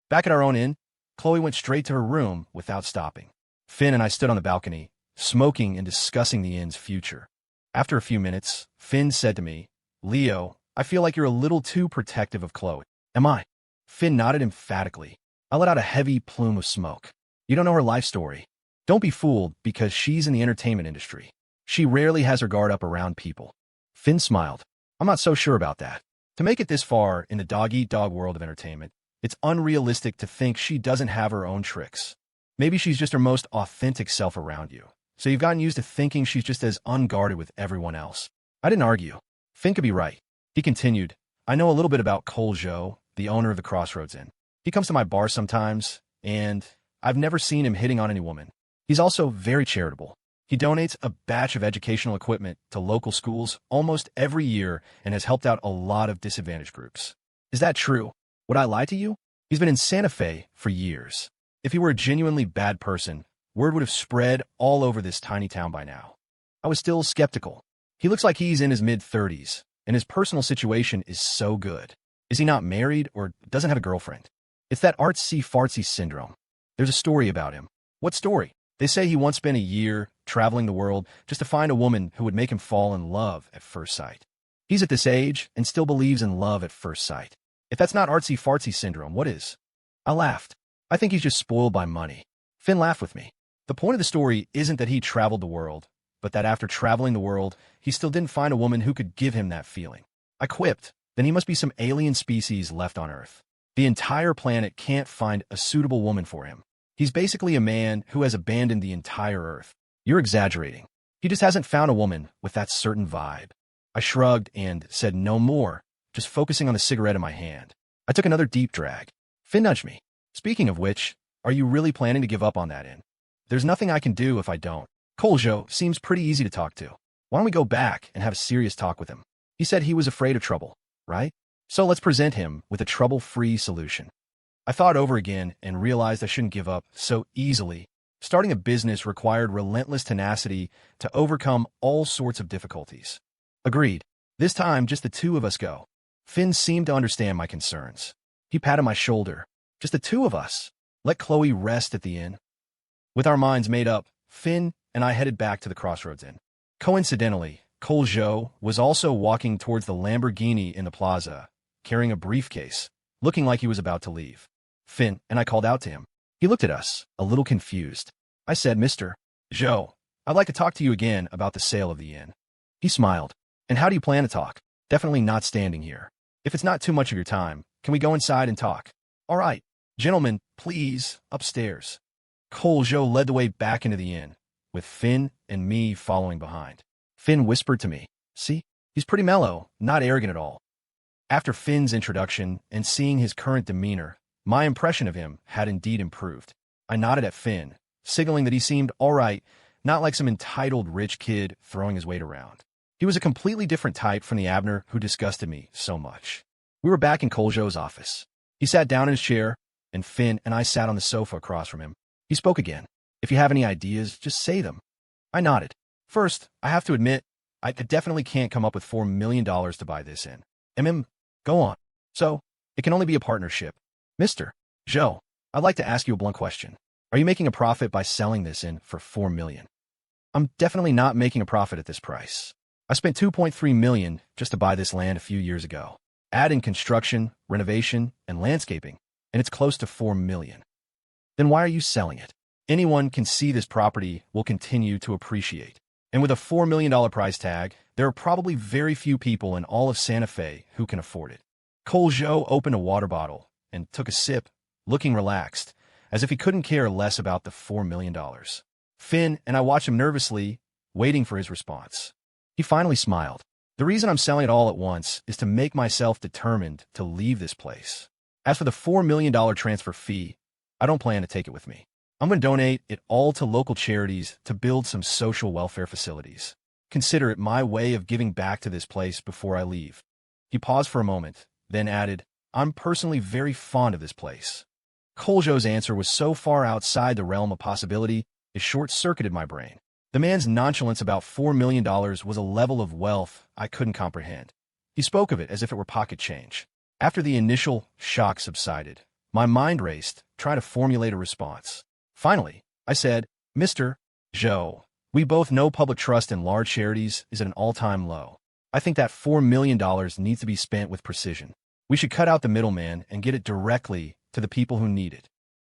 Back at our own inn, Chloe went straight to her room without stopping. Finn and I stood on the balcony, smoking and discussing the inn's future. After a few minutes, Finn said to me, Leo, I feel like you're a little too protective of Chloe. Am I? Finn nodded emphatically. I let out a heavy plume of smoke. You don't know her life story. Don't be fooled because she's in the entertainment industry. She rarely has her guard up around people. Finn smiled. I'm not so sure about that. To make it this far in the dog-eat-dog world of entertainment, it's unrealistic to think she doesn't have her own tricks. Maybe she's just her most authentic self around you, so you've gotten used to thinking she's just as unguarded with everyone else. I didn't argue. Finn could be right. He continued, I know a little bit about Coleho, the owner of the Crossroads Inn. He comes to my bar sometimes, and I've never seen him hitting on any woman. He's also very charitable. He donates a batch of educational equipment to local schools almost every year and has helped out a lot of disadvantaged groups. Is that true? Would I lie to you? He's been in Santa Fe for years. If he were a genuinely bad person, word would have spread all over this tiny town by now. I was still skeptical. He looks like he's in his mid-30s, and his personal situation is so good. Is he not married or doesn't have a girlfriend? It's that artsy-fartsy syndrome. There's a story about him. What story? They say he once spent a year traveling the world just to find a woman who would make him fall in love at first sight. He's at this age and still believes in love at first sight. If that's not artsy-fartsy syndrome, what is? I laughed. I think he's just spoiled by money. Finn laughed with me. The point of the story isn't that he traveled the world, but that after traveling the world, he still didn't find a woman who could give him that feeling. I quipped. Then he must be some alien species left on Earth. The entire planet can't find a suitable woman for him. He's basically a man who has abandoned the entire Earth. You're exaggerating. He just hasn't found a woman with that certain vibe. I shrugged and said no more, just focusing on the cigarette in my hand. I took another deep drag. Finn nudged me. Speaking of which, are you really planning to give up on that inn? There's nothing I can do if I don't. Coleho seems pretty easy to talk to. Why don't we go back and have a serious talk with him? He said he was afraid of trouble, right? So let's present him with a trouble-free solution. I thought over again and realized I shouldn't give up so easily. Starting a business required relentless tenacity to overcome all sorts of difficulties. Agreed. This time, just the two of us go. Finn seemed to understand my concerns. He patted my shoulder. Just the two of us. Let Chloe rest at the inn. With our minds made up, Finn and I headed back to the Crossroads Inn. Coincidentally, Coleho was also walking towards the Lamborghini in the plaza, carrying a briefcase, looking like he was about to leave. Finn and I called out to him. He looked at us, a little confused. I said, Mr. Joe, I'd like to talk to you again about the sale of the inn. He smiled. And how do you plan to talk? Definitely not standing here. If it's not too much of your time, can we go inside and talk? All right. Gentlemen, please, upstairs. Coleho led the way back into the inn, with Finn and me following behind. Finn whispered to me, see, he's pretty mellow, not arrogant at all. After Finn's introduction and seeing his current demeanor, my impression of him had indeed improved. I nodded at Finn, signaling that he seemed all right, not like some entitled rich kid throwing his weight around. He was a completely different type from the Abner who disgusted me so much. We were back in Coleho's office. He sat down in his chair, and Finn and I sat on the sofa across from him. He spoke again. If you have any ideas, just say them. I nodded. First, I have to admit, I definitely can't come up with $4 million to buy this in. Go on. So, it can only be a partnership. Mr. Joe, I'd like to ask you a blunt question. Are you making a profit by selling this in for $4 million? I'm definitely not making a profit at this price. I spent $2.3 million just to buy this land a few years ago. Add in construction, renovation, and landscaping, and it's close to $4 million. Then why are you selling it? Anyone can see this property will continue to appreciate. And with a $4 million price tag, there are probably very few people in all of Santa Fe who can afford it. Coleho opened a water bottle and took a sip, looking relaxed, as if he couldn't care less about the $4 million. Finn and I watched him nervously, waiting for his response. He finally smiled. The reason I'm selling it all at once is to make myself determined to leave this place. As for the $4 million transfer fee, I don't plan to take it with me. I'm going to donate it all to local charities to build some social welfare facilities. Consider it my way of giving back to this place before I leave. He paused for a moment, then added, I'm personally very fond of this place. Coleho's answer was so far outside the realm of possibility, it short-circuited my brain. The man's nonchalance about $4 million was a level of wealth I couldn't comprehend. He spoke of it as if it were pocket change. After the initial shock subsided, my mind raced, trying to formulate a response. Finally, I said, Mr. Joe, we both know public trust in large charities is at an all-time low. I think that $4 million needs to be spent with precision. We should cut out the middleman and get it directly to the people who need it.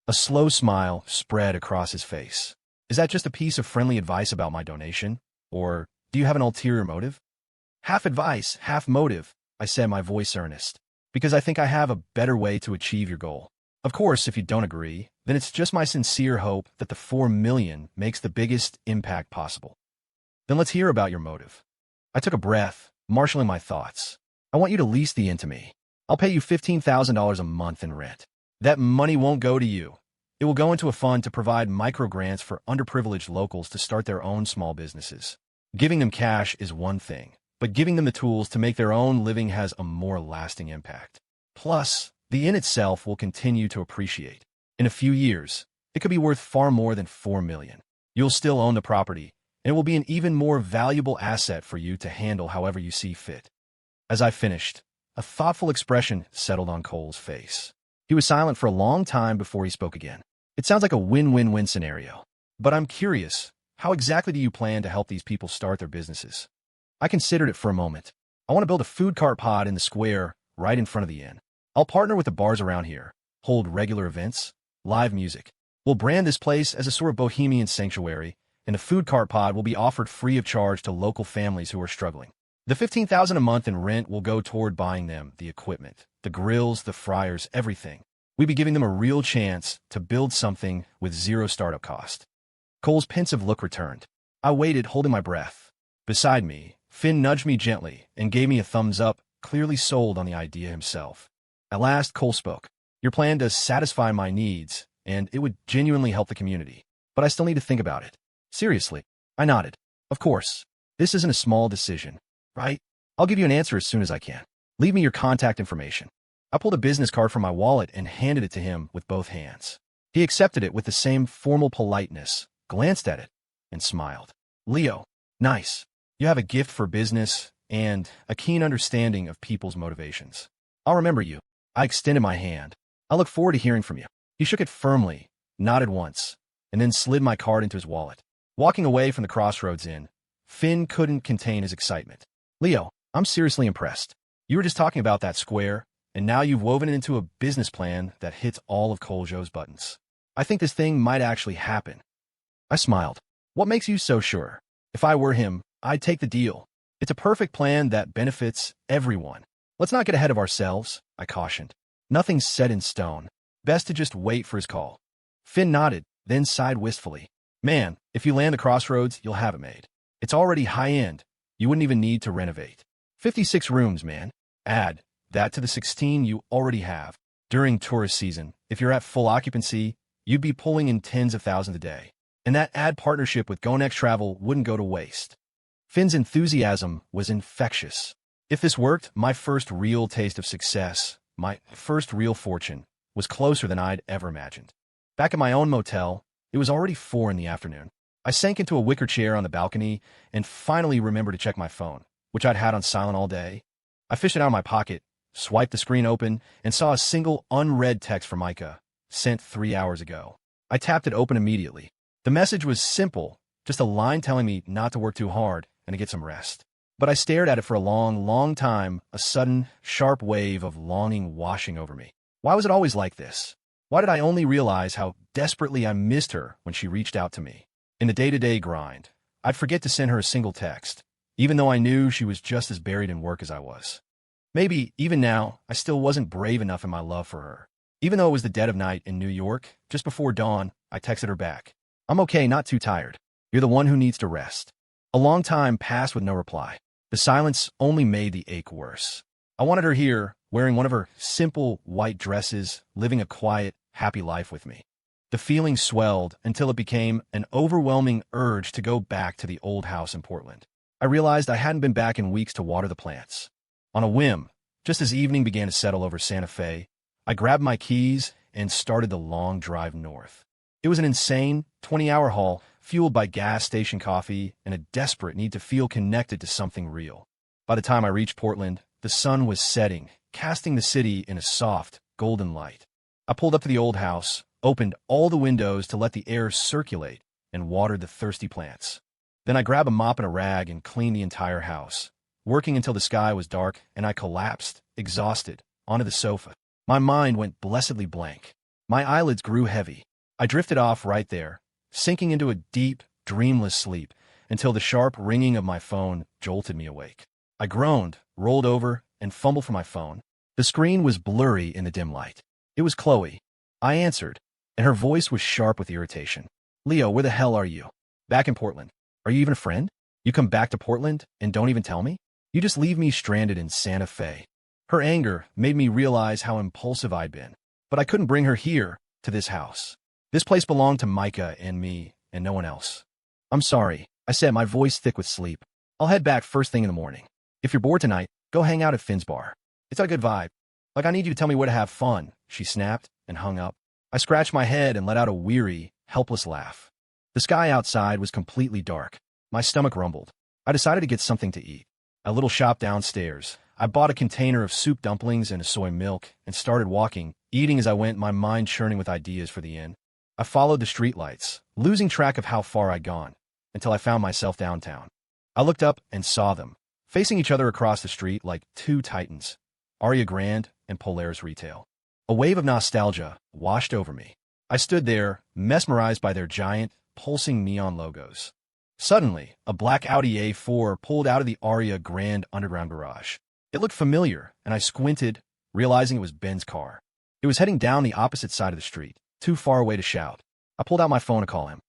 A slow smile spread across his face. Is that just a piece of friendly advice about my donation? Or do you have an ulterior motive? Half advice, half motive, I said, my voice earnest, because I think I have a better way to achieve your goal. Of course, if you don't agree, then it's just my sincere hope that the 4 million makes the biggest impact possible. Then let's hear about your motive. I took a breath, marshaling my thoughts. I want you to lease the inn to me. I'll pay you $15,000 a month in rent. That money won't go to you. It will go into a fund to provide micro-grants for underprivileged locals to start their own small businesses. Giving them cash is one thing, but giving them the tools to make their own living has a more lasting impact. Plus, the inn itself will continue to appreciate. In a few years, it could be worth far more than 4 million. You'll still own the property, and it will be an even more valuable asset for you to handle however you see fit. As I finished, a thoughtful expression settled on Cole's face. He was silent for a long time before he spoke again. It sounds like a win-win-win scenario. But I'm curious, how exactly do you plan to help these people start their businesses? I considered it for a moment. I want to build a food cart pod in the square right in front of the inn. I'll partner with the bars around here, hold regular events, live music. We'll brand this place as a sort of bohemian sanctuary, and the food cart pod will be offered free of charge to local families who are struggling. The $15,000 a month in rent will go toward buying them the equipment, the grills, the fryers, everything. We'd be giving them a real chance to build something with zero startup cost. Cole's pensive look returned. I waited, holding my breath. Beside me, Finn nudged me gently and gave me a thumbs up, clearly sold on the idea himself. At last, Cole spoke. Your plan does satisfy my needs, and it would genuinely help the community. But I still need to think about it. Seriously. I nodded. Of course. This isn't a small decision, right? I'll give you an answer as soon as I can. Leave me your contact information. I pulled a business card from my wallet and handed it to him with both hands. He accepted it with the same formal politeness, glanced at it, and smiled. Leo, nice. You have a gift for business and a keen understanding of people's motivations. I'll remember you. I extended my hand. I look forward to hearing from you. He shook it firmly, nodded once, and then slid my card into his wallet. Walking away from the Crossroads Inn, Finn couldn't contain his excitement. Leo, I'm seriously impressed. You were just talking about that square, and now you've woven it into a business plan that hits all of Coleho's buttons. I think this thing might actually happen. I smiled. What makes you so sure? If I were him, I'd take the deal. It's a perfect plan that benefits everyone. Let's not get ahead of ourselves, I cautioned. Nothing's set in stone. Best to just wait for his call. Finn nodded, then sighed wistfully. Man, if you land the Crossroads, you'll have it made. It's already high-end. You wouldn't even need to renovate. 56 rooms, man. Add that to the 16 you already have. During tourist season, if you're at full occupancy, you'd be pulling in tens of thousands a day. And that ad partnership with GoNext Travel wouldn't go to waste. Finn's enthusiasm was infectious. If this worked, my first real taste of success, my first real fortune, was closer than I'd ever imagined. Back at my own motel, it was already 4 in the afternoon. I sank into a wicker chair on the balcony and finally remembered to check my phone, which I'd had on silent all day. I fished it out of my pocket, swiped the screen open, and saw a single unread text from Micah, sent 3 hours ago. I tapped it open immediately. The message was simple, just a line telling me not to work too hard and to get some rest. But I stared at it for a long, long time, a sudden, sharp wave of longing washing over me. Why was it always like this? Why did I only realize how desperately I missed her when she reached out to me? In the day-to-day grind, I'd forget to send her a single text, even though I knew she was just as buried in work as I was. Maybe, even now, I still wasn't brave enough in my love for her. Even though it was the dead of night in New York, just before dawn, I texted her back. I'm okay, not too tired. You're the one who needs to rest. A long time passed with no reply. The silence only made the ache worse. I wanted her here, wearing one of her simple white dresses, living a quiet, happy life with me. The feeling swelled until it became an overwhelming urge to go back to the old house in Portland. I realized I hadn't been back in weeks to water the plants. On a whim, just as evening began to settle over Santa Fe, I grabbed my keys and started the long drive north. It was an insane 20-hour haul, fueled by gas station coffee and a desperate need to feel connected to something real. By the time I reached Portland, the sun was setting, casting the city in a soft, golden light. I pulled up to the old house, opened all the windows to let the air circulate, and watered the thirsty plants. Then I grabbed a mop and a rag and cleaned the entire house, working until the sky was dark and I collapsed, exhausted, onto the sofa. My mind went blessedly blank. My eyelids grew heavy. I drifted off right there, sinking into a deep, dreamless sleep until the sharp ringing of my phone jolted me awake. I groaned, rolled over, and fumbled for my phone. The screen was blurry in the dim light. It was Chloe. I answered, and her voice was sharp with irritation. Leo, where the hell are you? Back in Portland. Are you even a friend? You come back to Portland and don't even tell me? You just leave me stranded in Santa Fe. Her anger made me realize how impulsive I'd been. But I couldn't bring her here, to this house. This place belonged to Micah and me, and no one else. I'm sorry, I said, my voice thick with sleep. I'll head back first thing in the morning. If you're bored tonight, go hang out at Finn's bar. It's got a good vibe. Like, I need you to tell me where to have fun, she snapped and hung up. I scratched my head and let out a weary, helpless laugh. The sky outside was completely dark. My stomach rumbled. I decided to get something to eat. A little shop downstairs. I bought a container of soup dumplings and a soy milk and started walking, eating as I went, my mind churning with ideas for the inn. I followed the streetlights, losing track of how far I'd gone, until I found myself downtown. I looked up and saw them, facing each other across the street like two titans, Aria Grande and Polaris Retail. A wave of nostalgia washed over me. I stood there, mesmerized by their giant, pulsing neon logos. Suddenly, a black Audi A4 pulled out of the Aria Grande underground garage. It looked familiar, and I squinted, realizing it was Ben's car. It was heading down the opposite side of the street, too far away to shout. I pulled out my phone to call him.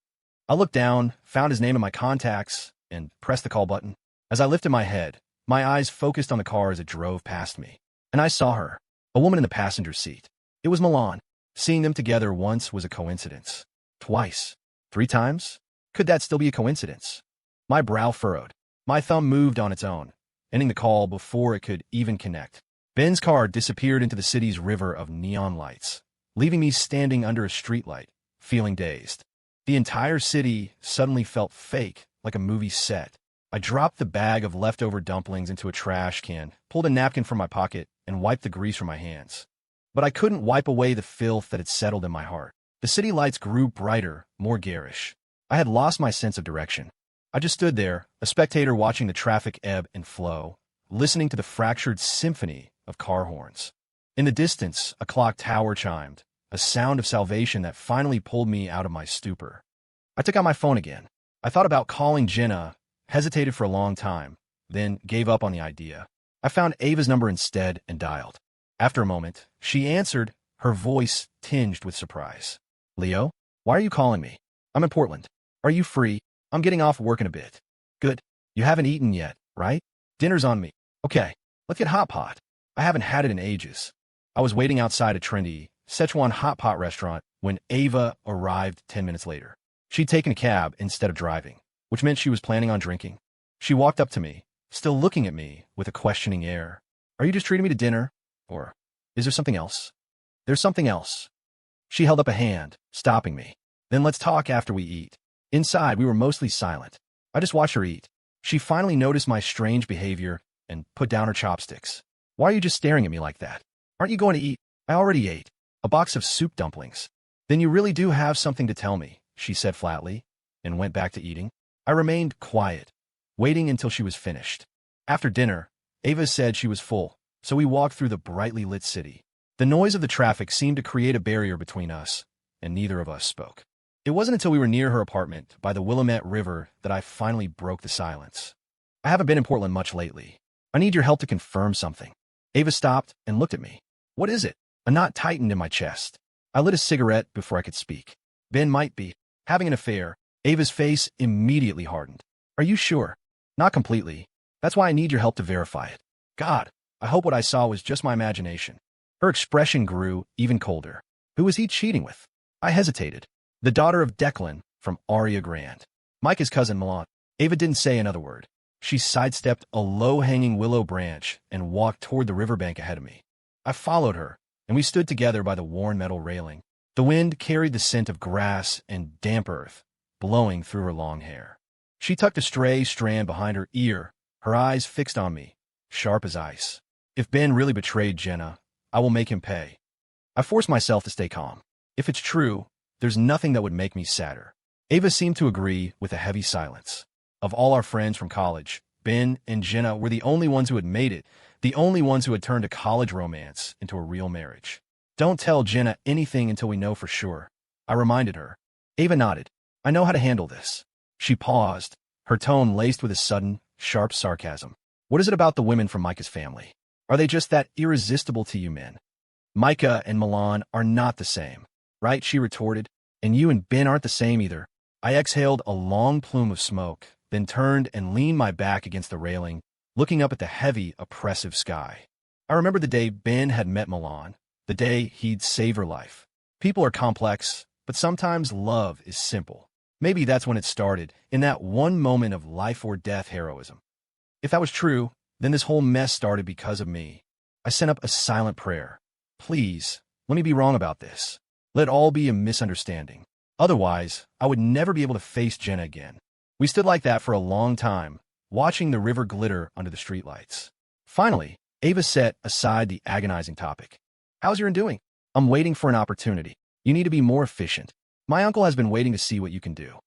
I looked down, found his name in my contacts, and pressed the call button. As I lifted my head, my eyes focused on the car as it drove past me. And I saw her, a woman in the passenger seat. It was Milan. Seeing them together once was a coincidence. Twice. 3 times? Could that still be a coincidence? My brow furrowed. My thumb moved on its own, ending the call before it could even connect. Ben's car disappeared into the city's river of neon lights, leaving me standing under a streetlight, feeling dazed. The entire city suddenly felt fake, like a movie set. I dropped the bag of leftover dumplings into a trash can, pulled a napkin from my pocket, and wiped the grease from my hands. But I couldn't wipe away the filth that had settled in my heart. The city lights grew brighter, more garish. I had lost my sense of direction. I just stood there, a spectator watching the traffic ebb and flow, listening to the fractured symphony of car horns. In the distance, a clock tower chimed, a sound of salvation that finally pulled me out of my stupor. I took out my phone again. I thought about calling Jenna, hesitated for a long time, then gave up on the idea. I found Ava's number instead and dialed. After a moment, she answered, her voice tinged with surprise. Leo, why are you calling me? I'm in Portland. Are you free? I'm getting off work in a bit. Good. You haven't eaten yet, right? Dinner's on me. Okay, let's get hot pot. I haven't had it in ages. I was waiting outside a trendy Szechuan hot pot restaurant when Ava arrived 10 minutes later. She'd taken a cab instead of driving, which meant she was planning on drinking. She walked up to me, still looking at me with a questioning air. Are you just treating me to dinner? Or is there something else? There's something else. She held up a hand, stopping me. Then let's talk after we eat. Inside, we were mostly silent. I just watched her eat. She finally noticed my strange behavior and put down her chopsticks. Why are you just staring at me like that? Aren't you going to eat? I already ate. A box of soup dumplings. Then you really do have something to tell me, she said flatly, and went back to eating. I remained quiet, waiting until she was finished. After dinner, Ava said she was full, so we walked through the brightly lit city. The noise of the traffic seemed to create a barrier between us, and neither of us spoke. It wasn't until we were near her apartment by the Willamette River that I finally broke the silence. I haven't been in Portland much lately. I need your help to confirm something. Ava stopped and looked at me. What is it? A knot tightened in my chest. I lit a cigarette before I could speak. Ben might be having an affair. Ava's face immediately hardened. Are you sure? Not completely. That's why I need your help to verify it. God, I hope what I saw was just my imagination. Her expression grew even colder. Who was he cheating with? I hesitated. The daughter of Declan from Aria Grande. Micah's cousin Milan. Ava didn't say another word. She sidestepped a low-hanging willow branch and walked toward the riverbank ahead of me. I followed her, and we stood together by the worn metal railing. The wind carried the scent of grass and damp earth, blowing through her long hair. She tucked a stray strand behind her ear, her eyes fixed on me, sharp as ice. If Ben really betrayed Jenna, I will make him pay. I forced myself to stay calm. If it's true, there's nothing that would make me sadder. Ava seemed to agree with a heavy silence. Of all our friends from college, Ben and Jenna were the only ones who had made it, the only ones who had turned a college romance into a real marriage. Don't tell Jenna anything until we know for sure, I reminded her. Ava nodded. I know how to handle this. She paused, her tone laced with a sudden, sharp sarcasm. What is it about the women from Micah's family? Are they just that irresistible to you men? Micah and Milan are not the same, right? She retorted. And you and Ben aren't the same either. I exhaled a long plume of smoke, then turned and leaned my back against the railing, looking up at the heavy, oppressive sky. I remember the day Ben had met Milan, the day he'd save her life. People are complex, but sometimes love is simple. Maybe that's when it started, in that one moment of life-or-death heroism. If that was true, then this whole mess started because of me. I sent up a silent prayer. Please, let me be wrong about this. Let it all be a misunderstanding. Otherwise, I would never be able to face Jenna again. We stood like that for a long time, watching the river glitter under the streetlights. Finally, Ava set aside the agonizing topic. How's your doing? I'm waiting for an opportunity. You need to be more efficient. My uncle has been waiting to see what you can do.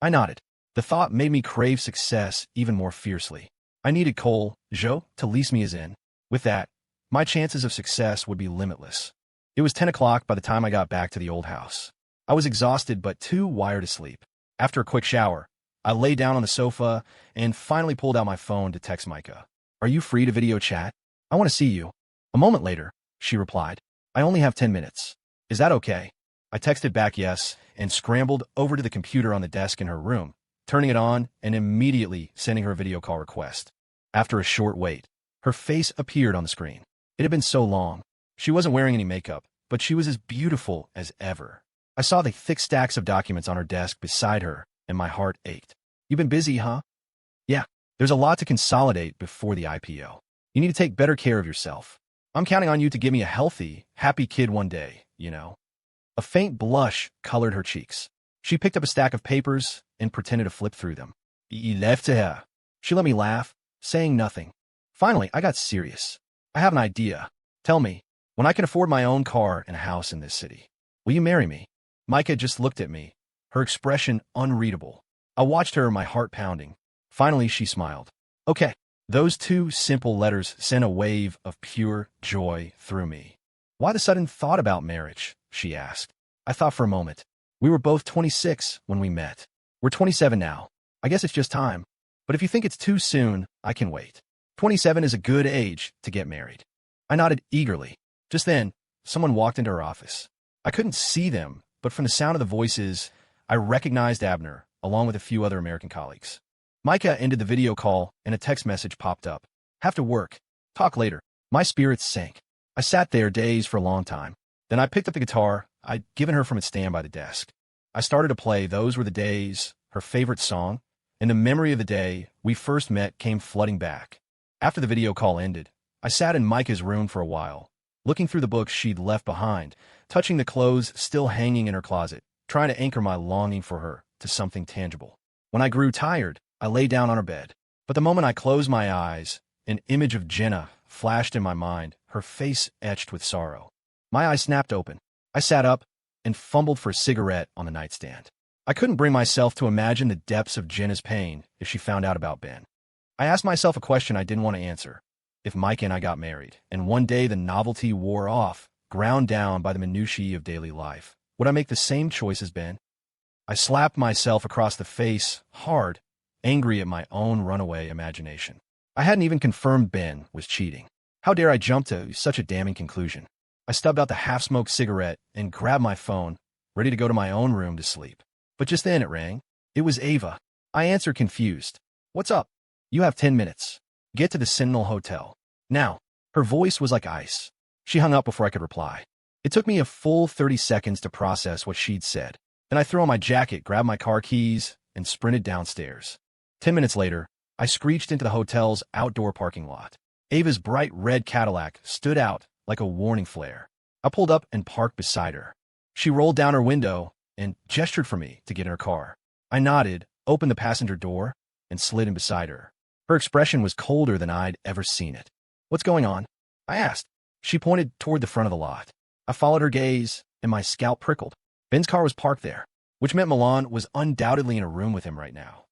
I nodded. The thought made me crave success even more fiercely. I needed Coleho to lease me as in. With that, my chances of success would be limitless. It was 10 o'clock by the time I got back to the old house. I was exhausted but too wired to sleep. After a quick shower, I lay down on the sofa and finally pulled out my phone to text Micah. Are you free to video chat? I want to see you. A moment later, she replied. I only have 10 minutes. Is that okay? I texted back yes and scrambled over to the computer on the desk in her room, turning it on and immediately sending her a video call request. After a short wait, her face appeared on the screen. It had been so long. She wasn't wearing any makeup, but she was as beautiful as ever. I saw the thick stacks of documents on her desk beside her, and my heart ached. You've been busy, huh? Yeah, there's a lot to consolidate before the IPO. You need to take better care of yourself. I'm counting on you to give me a healthy, happy kid one day, you know. A faint blush colored her cheeks. She picked up a stack of papers and pretended to flip through them. He left to her. She let me laugh, saying nothing. Finally, I got serious. I have an idea. Tell me, when I can afford my own car and a house in this city, will you marry me? Micah just looked at me, her expression unreadable. I watched her, my heart pounding. Finally, she smiled. Okay. Those two simple letters sent a wave of pure joy through me. Why the sudden thought about marriage? She asked. I thought for a moment. We were both 26 when we met. We're 27 now. I guess it's just time. But if you think it's too soon, I can wait. 27 is a good age to get married. I nodded eagerly. Just then, someone walked into her office. I couldn't see them, but from the sound of the voices, I recognized Abner, along with a few other American colleagues. Micah ended the video call, and a text message popped up. Have to work. Talk later. My spirits sank. I sat there dazed for a long time. Then I picked up the guitar I'd given her from its stand by the desk. I started to play Those Were the Days, her favorite song, and the memory of the day we first met came flooding back. After the video call ended, I sat in Micah's room for a while, looking through the books she'd left behind, touching the clothes still hanging in her closet, trying to anchor my longing for her to something tangible. When I grew tired, I lay down on her bed. But the moment I closed my eyes, an image of Jenna flashed in my mind, her face etched with sorrow. My eyes snapped open. I sat up and fumbled for a cigarette on the nightstand. I couldn't bring myself to imagine the depths of Jenna's pain if she found out about Ben. I asked myself a question I didn't want to answer. If Micah and I got married, and one day the novelty wore off, ground down by the minutiae of daily life, would I make the same choice as Ben? I slapped myself across the face, hard, angry at my own runaway imagination. I hadn't even confirmed Ben was cheating. How dare I jump to such a damning conclusion? I stubbed out the half-smoked cigarette and grabbed my phone, ready to go to my own room to sleep. But just then it rang. It was Ava. I answered confused. What's up? You have 10 minutes. Get to the Sentinel Hotel. Now. Her voice was like ice. She hung up before I could reply. It took me a full 30 seconds to process what she'd said. Then I threw on my jacket, grabbed my car keys, and sprinted downstairs. 10 minutes later, I screeched into the hotel's outdoor parking lot. Ava's bright red Cadillac stood out like a warning flare. I pulled up and parked beside her. She rolled down her window and gestured for me to get in her car. I nodded, opened the passenger door, and slid in beside her. Her expression was colder than I'd ever seen it. What's going on? I asked. She pointed toward the front of the lot. I followed her gaze, and my scalp prickled. Ben's car was parked there, which meant Milan was undoubtedly in a room with him right now.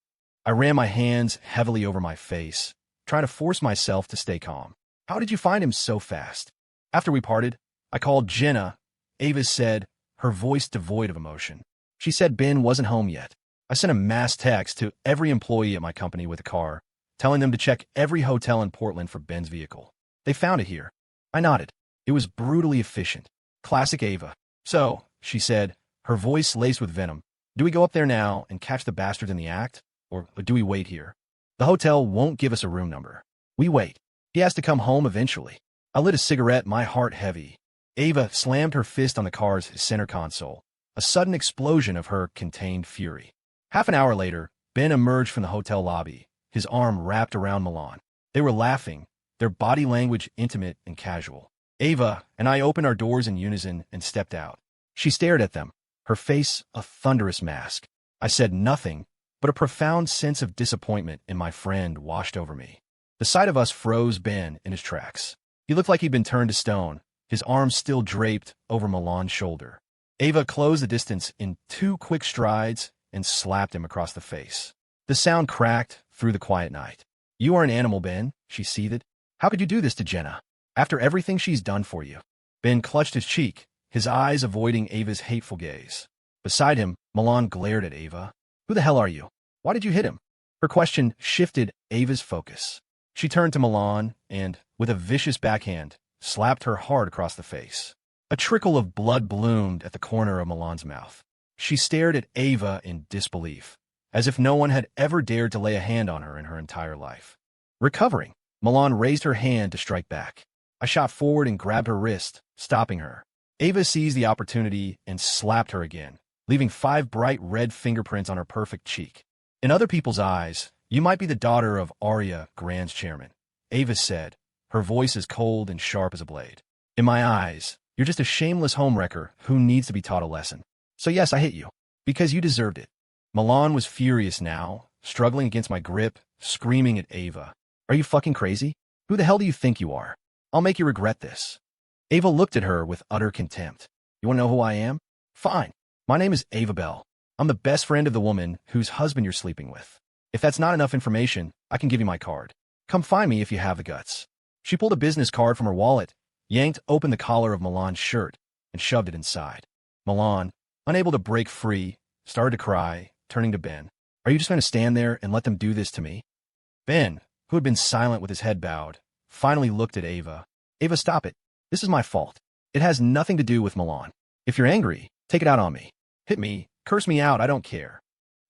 I ran my hands heavily over my face, trying to force myself to stay calm. How did you find him so fast? After we parted, I called Jenna. Ava said, her voice devoid of emotion. She said Ben wasn't home yet. I sent a mass text to every employee at my company with a car, telling them to check every hotel in Portland for Ben's vehicle. They found it here. I nodded. It was brutally efficient. Classic Ava. So, she said, her voice laced with venom, do we go up there now and catch the bastard in the act? Or do we wait here? The hotel won't give us a room number. We wait. He has to come home eventually. I lit a cigarette, my heart heavy. Ava slammed her fist on the car's center console, a sudden explosion of her contained fury. Half an hour later, Ben emerged from the hotel lobby, his arm wrapped around Milan. They were laughing, their body language intimate and casual. Ava and I opened our doors in unison and stepped out. She stared at them, her face a thunderous mask. I said nothing, but a profound sense of disappointment in my friend washed over me. The sight of us froze Ben in his tracks. He looked like he'd been turned to stone, his arms still draped over Milan's shoulder. Ava closed the distance in 2 quick strides and slapped him across the face. The sound cracked through the quiet night. You are an animal, Ben, she seethed. How could you do this to Jenna? After everything she's done for you. Ben clutched his cheek, his eyes avoiding Ava's hateful gaze. Beside him, Milan glared at Ava. Who the hell are you? Why did you hit him? Her question shifted Ava's focus. She turned to Milan and, with a vicious backhand, slapped her hard across the face. A trickle of blood bloomed at the corner of Milan's mouth. She stared at Ava in disbelief, as if no one had ever dared to lay a hand on her in her entire life. Recovering, Milan raised her hand to strike back. I shot forward and grabbed her wrist, stopping her. Ava seized the opportunity and slapped her again, leaving 5 bright red fingerprints on her perfect cheek. In other people's eyes, you might be the daughter of Arya, Grand's chairman, Ava said, her voice as cold and sharp as a blade. In my eyes, you're just a shameless homewrecker who needs to be taught a lesson. So yes, I hit you, because you deserved it. Milan was furious now, struggling against my grip, screaming at Ava. Are you fucking crazy? Who the hell do you think you are? I'll make you regret this. Ava looked at her with utter contempt. You want to know who I am? Fine. My name is Ava Bell. I'm the best friend of the woman whose husband you're sleeping with. If that's not enough information, I can give you my card. Come find me if you have the guts. She pulled a business card from her wallet, yanked open the collar of Milan's shirt, and shoved it inside. Milan, unable to break free, started to cry, turning to Ben. Are you just going to stand there and let them do this to me? Ben, who had been silent with his head bowed, finally looked at Ava. Ava, stop it. This is my fault. It has nothing to do with Milan. If you're angry, take it out on me. Hit me, curse me out, I don't care.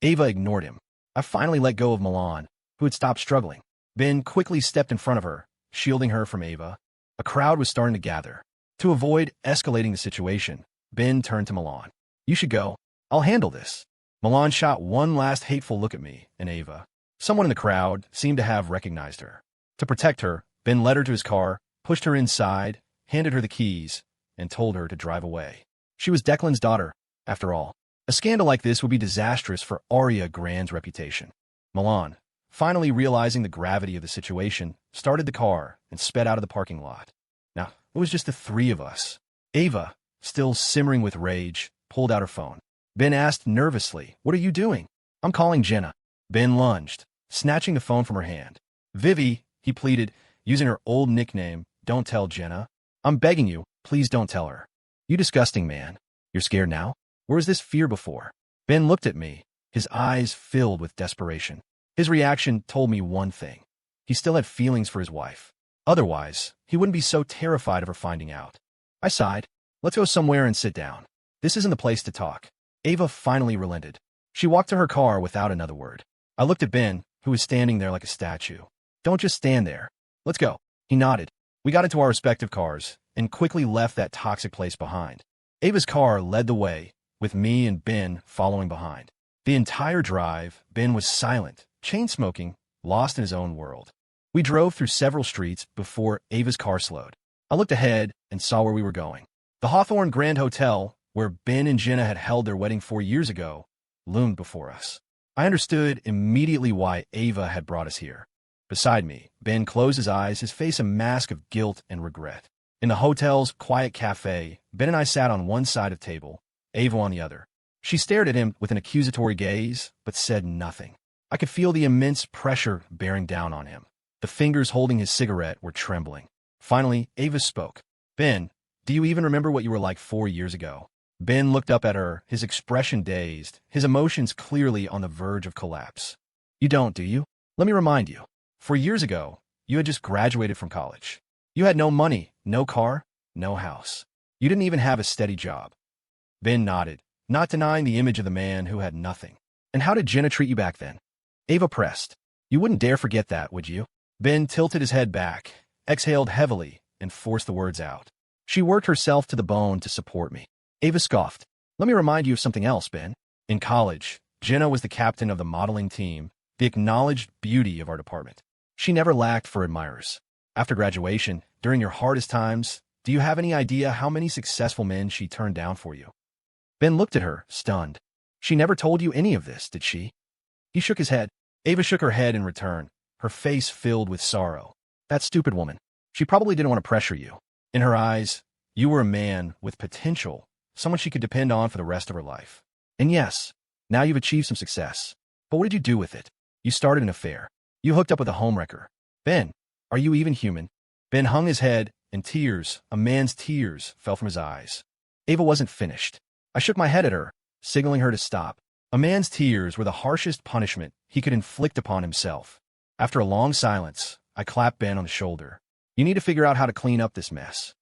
Ava ignored him. I finally let go of Milan, who had stopped struggling. Ben quickly stepped in front of her, shielding her from Ava. A crowd was starting to gather. To avoid escalating the situation, Ben turned to Milan. You should go. I'll handle this. Milan shot one last hateful look at me and Ava. Someone in the crowd seemed to have recognized her. To protect her, Ben led her to his car, pushed her inside, handed her the keys, and told her to drive away. She was Declan's daughter, after all. A scandal like this would be disastrous for Arya Grand's reputation. Milan, finally realizing the gravity of the situation, started the car and sped out of the parking lot. Now, it was just the 3 of us. Ava, still simmering with rage, pulled out her phone. Ben asked nervously, "What are you doing?" "I'm calling Jenna." Ben lunged, snatching the phone from her hand. "Vivi," he pleaded, using her old nickname, "Don't tell Jenna. I'm begging you, please don't tell her." "You disgusting man. You're scared now? Where was this fear before?" Ben looked at me, his eyes filled with desperation. His reaction told me one thing. He still had feelings for his wife. Otherwise, he wouldn't be so terrified of her finding out. I sighed. Let's go somewhere and sit down. This isn't the place to talk. Ava finally relented. She walked to her car without another word. I looked at Ben, who was standing there like a statue. Don't just stand there. Let's go. He nodded. We got into our respective cars and quickly left that toxic place behind. Ava's car led the way, with me and Ben following behind. The entire drive, Ben was silent, chain-smoking, lost in his own world. We drove through several streets before Ava's car slowed. I looked ahead and saw where we were going. The Hawthorne Grand Hotel, where Ben and Jenna had held their wedding 4 years ago, loomed before us. I understood immediately why Ava had brought us here. Beside me, Ben closed his eyes, his face a mask of guilt and regret. In the hotel's quiet cafe, Ben and I sat on one side of the table, Ava on the other. She stared at him with an accusatory gaze, but said nothing. I could feel the immense pressure bearing down on him. The fingers holding his cigarette were trembling. Finally, Ava spoke. Ben, do you even remember what you were like 4 years ago? Ben looked up at her, his expression dazed, his emotions clearly on the verge of collapse. You don't, do you? Let me remind you. 4 years ago, you had just graduated from college. You had no money, no car, no house. You didn't even have a steady job. Ben nodded, not denying the image of the man who had nothing. And how did Jenna treat you back then? Ava pressed. You wouldn't dare forget that, would you? Ben tilted his head back, exhaled heavily, and forced the words out. She worked herself to the bone to support me. Ava scoffed. Let me remind you of something else, Ben. In college, Jenna was the captain of the modeling team, the acknowledged beauty of our department. She never lacked for admirers. After graduation, during your hardest times, do you have any idea how many successful men she turned down for you? Ben looked at her, stunned. She never told you any of this, did she? He shook his head. Ava shook her head in return, her face filled with sorrow. That stupid woman. She probably didn't want to pressure you. In her eyes, you were a man with potential, someone she could depend on for the rest of her life. And yes, now you've achieved some success. But what did you do with it? You started an affair. You hooked up with a homewrecker. Ben, are you even human? Ben hung his head, and tears, a man's tears, fell from his eyes. Ava wasn't finished. I shook my head at her, signaling her to stop. A man's tears were the harshest punishment he could inflict upon himself. After a long silence, I clapped Ben on the shoulder. You need to figure out how to clean up this mess.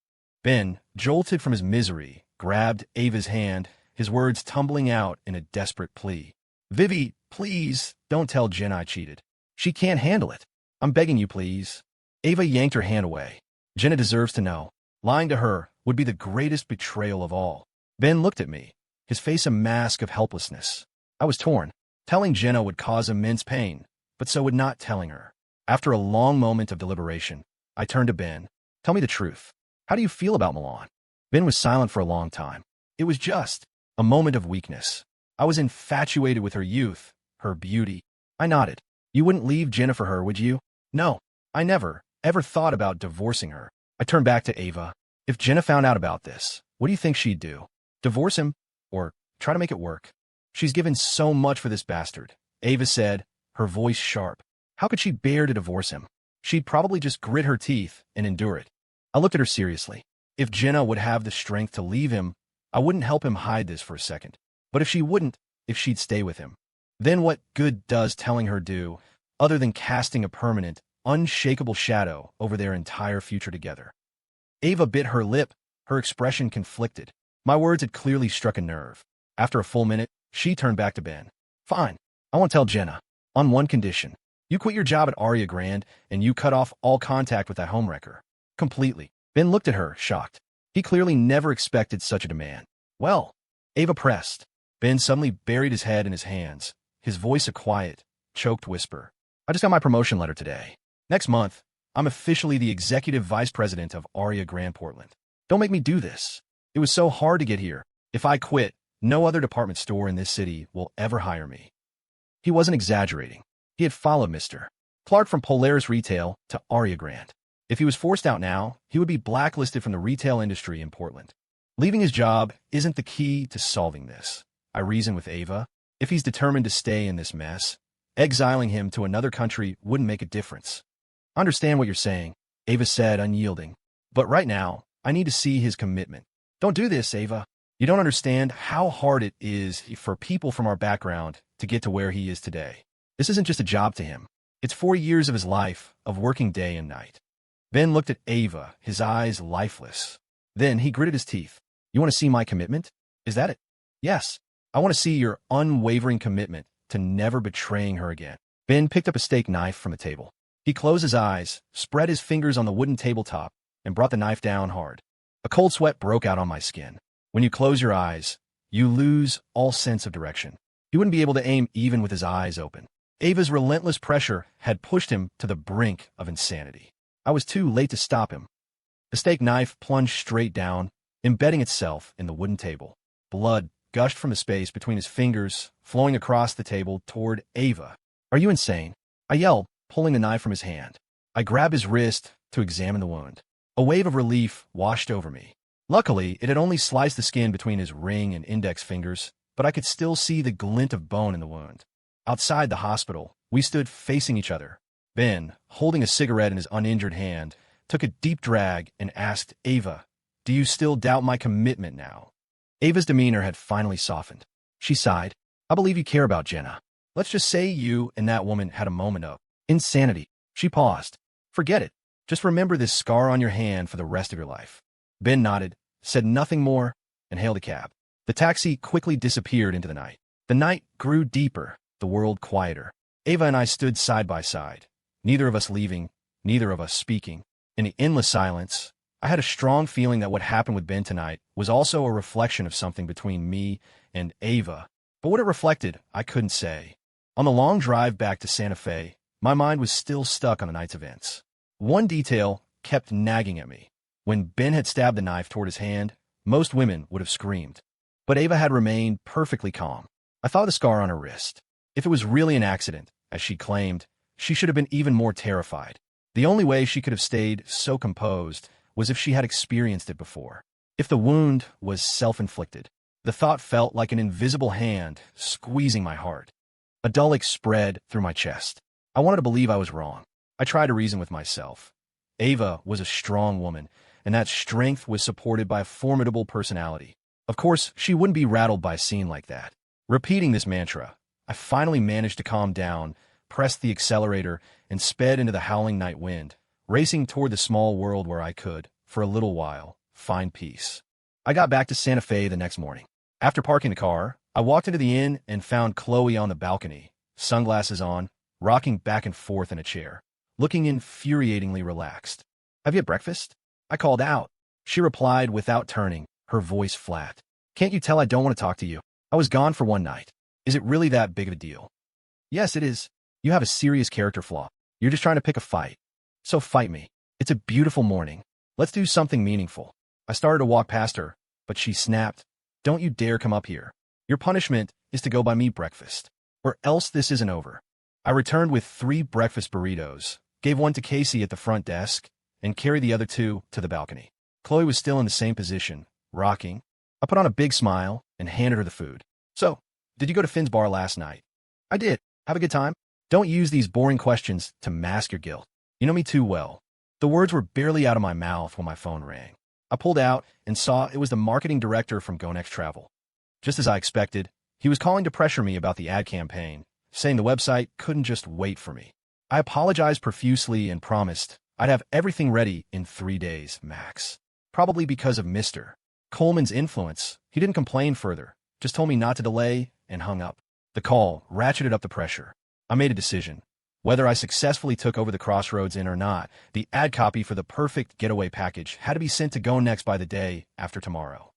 Ben, jolted from his misery, grabbed Ava's hand, his words tumbling out in a desperate plea. Vivi, please, don't tell Jen I cheated. She can't handle it. I'm begging you, please. Ava yanked her hand away. Jenna deserves to know. Lying to her would be the greatest betrayal of all. Ben looked at me, his face a mask of helplessness. I was torn. Telling Jenna would cause immense pain, but so would not telling her. After a long moment of deliberation, I turned to Ben. Tell me the truth. How do you feel about Milan? Ben was silent for a long time. It was just a moment of weakness. I was infatuated with her youth, her beauty. I nodded. You wouldn't leave Jenna for her, would you? No, I never, ever thought about divorcing her. I turned back to Ava. If Jenna found out about this, what do you think she'd do? Divorce him? Or try to make it work? She's given so much for this bastard, Ava said, her voice sharp. How could she bear to divorce him? She'd probably just grit her teeth and endure it. I looked at her seriously. If Jenna would have the strength to leave him, I wouldn't help him hide this for a second. But if she wouldn't, if she'd stay with him, then what good does telling her do, other than casting a permanent, unshakable shadow over their entire future together? Ava bit her lip, her expression conflicted. My words had clearly struck a nerve. After a full minute, she turned back to Ben. Fine, I won't tell Jenna. On one condition. You quit your job at Aria Grande, and you cut off all contact with that homewrecker. Completely. Ben looked at her, shocked. He clearly never expected such a demand. Well, Ava pressed. Ben suddenly buried his head in his hands, his voice a quiet, choked whisper. I just got my promotion letter today. Next month, I'm officially the executive vice president of Aria Grande Portland. Don't make me do this. It was so hard to get here. If I quit, no other department store in this city will ever hire me. He wasn't exaggerating. He had followed Mr. Clark from Polaris Retail to Aria Grande. If he was forced out now, he would be blacklisted from the retail industry in Portland. Leaving his job isn't the key to solving this. I reasoned with Ava. If he's determined to stay in this mess, exiling him to another country wouldn't make a difference. I understand what you're saying, Ava said, unyielding. But right now, I need to see his commitment. Don't do this, Ava. You don't understand how hard it is for people from our background to get to where he is today. This isn't just a job to him. It's 4 years of his life, of working day and night. Ben looked at Ava, his eyes lifeless. Then he gritted his teeth. You want to see my commitment? Is that it? Yes. I want to see your unwavering commitment to never betraying her again. Ben picked up a steak knife from the table. He closed his eyes, spread his fingers on the wooden tabletop, and brought the knife down hard. A cold sweat broke out on my skin. When you close your eyes, you lose all sense of direction. He wouldn't be able to aim even with his eyes open. Ava's relentless pressure had pushed him to the brink of insanity. I was too late to stop him. The steak knife plunged straight down, embedding itself in the wooden table. Blood gushed from the space between his fingers, flowing across the table toward Ava. Are you insane? I yelled, pulling the knife from his hand. I grabbed his wrist to examine the wound. A wave of relief washed over me. Luckily, it had only sliced the skin between his ring and index fingers, but I could still see the glint of bone in the wound. Outside the hospital, we stood facing each other. Ben, holding a cigarette in his uninjured hand, took a deep drag and asked Ava, "Do you still doubt my commitment now?" Ava's demeanor had finally softened. She sighed. I believe you care about Jenna. Let's just say you and that woman had a moment of insanity. She paused. Forget it. Just remember this scar on your hand for the rest of your life. Ben nodded, said nothing more, and hailed a cab. The taxi quickly disappeared into the night. The night grew deeper, the world quieter. Ava and I stood side by side, neither of us leaving, neither of us speaking. In the endless silence, I had a strong feeling that what happened with Ben tonight was also a reflection of something between me and Ava. But what it reflected, I couldn't say. On the long drive back to Santa Fe, my mind was still stuck on the night's events. One detail kept nagging at me. When Ben had stabbed the knife toward his hand, most women would have screamed. But Ava had remained perfectly calm. I thought of the scar on her wrist. If it was really an accident, as she claimed, she should have been even more terrified. The only way she could have stayed so composed was if she had experienced it before. If the wound was self-inflicted. The thought felt like an invisible hand squeezing my heart. A dull ache spread through my chest. I wanted to believe I was wrong. I tried to reason with myself. Ava was a strong woman, and that strength was supported by a formidable personality. Of course, she wouldn't be rattled by a scene like that. Repeating this mantra, I finally managed to calm down, pressed the accelerator, and sped into the howling night wind, racing toward the small world where I could, for a little while, find peace. I got back to Santa Fe the next morning. After parking the car, I walked into the inn and found Chloe on the balcony, sunglasses on, rocking back and forth in a chair, looking infuriatingly relaxed. Have you had breakfast? I called out. She replied without turning, her voice flat. Can't you tell I don't want to talk to you? I was gone for one night. Is it really that big of a deal? Yes, it is. You have a serious character flaw. You're just trying to pick a fight. So fight me. It's a beautiful morning. Let's do something meaningful. I started to walk past her, but she snapped. Don't you dare come up here. Your punishment is to go buy me breakfast, or else this isn't over. I returned with 3 breakfast burritos, gave one to Casey at the front desk, and carried the other 2 to the balcony. Chloe was still in the same position, rocking. I put on a big smile and handed her the food. So, did you go to Finn's bar last night? I did. Have a good time? Don't use these boring questions to mask your guilt. You know me too well. The words were barely out of my mouth when my phone rang. I pulled out and saw it was the marketing director from Go Next Travel. Just as I expected, he was calling to pressure me about the ad campaign, saying the website couldn't just wait for me. I apologized profusely and promised I'd have everything ready in 3 days, max. Probably because of Mr. Coleman's influence, he didn't complain further, just told me not to delay and hung up. The call ratcheted up the pressure. I made a decision. Whether I successfully took over the Crossroads Inn or not, the ad copy for the perfect getaway package had to be sent to Go Next by the day after tomorrow.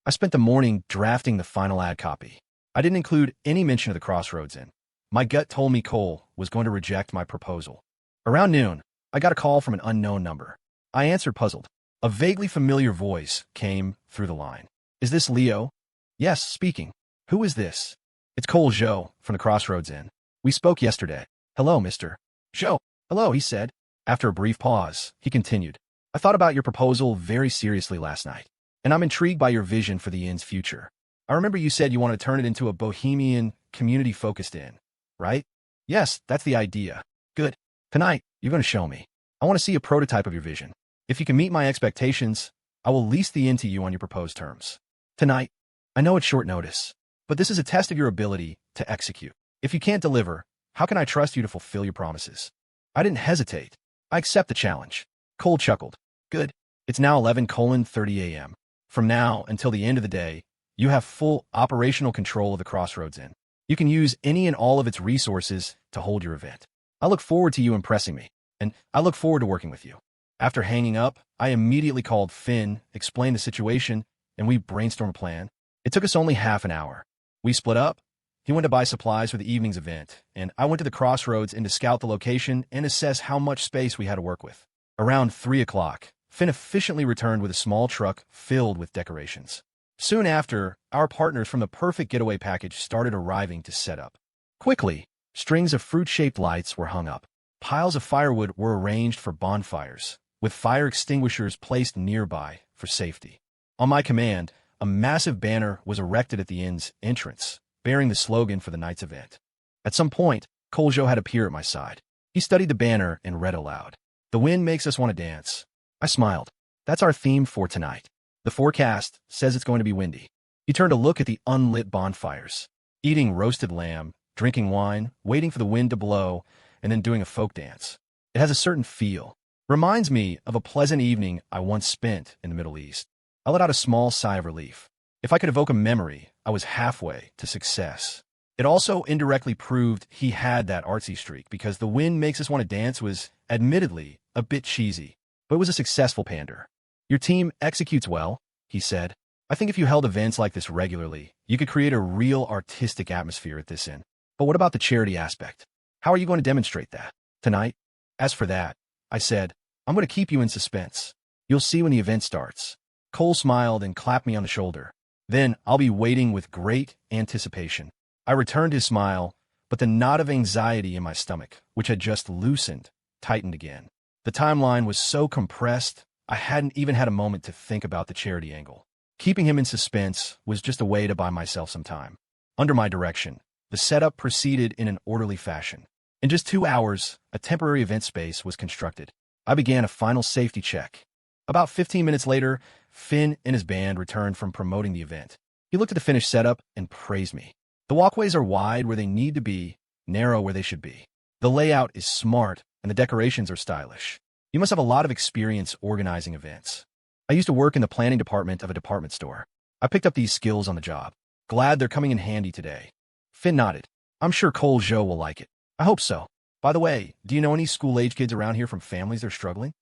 I spent the morning drafting the final ad copy. I didn't include any mention of the Crossroads Inn. My gut told me Cole was going to reject my proposal. Around noon, I got a call from an unknown number. I answered puzzled. A vaguely familiar voice came through the line. Is this Leo? Yes, speaking. Who is this? It's Coleho from the Crossroads Inn. We spoke yesterday. Hello, Mr. Joe. Hello, he said. After a brief pause, he continued. I thought about your proposal very seriously last night, and I'm intrigued by your vision for the inn's future. I remember you said you want to turn it into a bohemian, community-focused inn, right? Yes, that's the idea. Good. Tonight, you're going to show me. I want to see a prototype of your vision. If you can meet my expectations, I will lease the inn to you on your proposed terms. Tonight, I know it's short notice, but this is a test of your ability to execute. If you can't deliver, how can I trust you to fulfill your promises? I didn't hesitate. I accept the challenge. Cole chuckled. Good. It's now 11:30 a.m. From now until the end of the day, you have full operational control of the Crossroads Inn. You can use any and all of its resources to hold your event. I look forward to you impressing me, and I look forward to working with you. After hanging up, I immediately called Finn, explained the situation, and we brainstormed a plan. It took us only half an hour. We split up. He went to buy supplies for the evening's event, and I went to the Crossroads Inn to scout the location and assess how much space we had to work with. Around 3 o'clock, Finn efficiently returned with a small truck filled with decorations. Soon after, our partners from the perfect getaway package started arriving to set up. Quickly, strings of fruit-shaped lights were hung up. Piles of firewood were arranged for bonfires, with fire extinguishers placed nearby for safety. On my command, a massive banner was erected at the inn's entrance, bearing the slogan for the night's event. At some point, Coleho had appeared at my side. He studied the banner and read aloud. The wind makes us want to dance. I smiled. That's our theme for tonight. The forecast says it's going to be windy. He turned to look at the unlit bonfires, eating roasted lamb, drinking wine, waiting for the wind to blow, and then doing a folk dance. It has a certain feel. Reminds me of a pleasant evening I once spent in the Middle East. I let out a small sigh of relief. If I could evoke a memory, I was halfway to success. It also indirectly proved he had that artsy streak because The Wind Makes Us Want to Dance was, admittedly, a bit cheesy, but it was a successful pander. Your team executes well, he said. I think if you held events like this regularly, you could create a real artistic atmosphere at this inn. But what about the charity aspect? How are you going to demonstrate that? Tonight? As for that, I said, I'm going to keep you in suspense. You'll see when the event starts. Cole smiled and clapped me on the shoulder. Then I'll be waiting with great anticipation. I returned his smile, but the knot of anxiety in my stomach, which had just loosened, tightened again. The timeline was so compressed, I hadn't even had a moment to think about the charity angle. Keeping him in suspense was just a way to buy myself some time. Under my direction, the setup proceeded in an orderly fashion. In just 2 hours, a temporary event space was constructed. I began a final safety check. About 15 minutes later, Finn and his band returned from promoting the event. He looked at the finished setup and praised me. The walkways are wide where they need to be, narrow where they should be. The layout is smart, and the decorations are stylish. You must have a lot of experience organizing events. I used to work in the planning department of a department store. I picked up these skills on the job. Glad they're coming in handy today. Finn nodded. I'm sure Coleho will like it. I hope so. By the way, do you know any school-age kids around here from families that are struggling?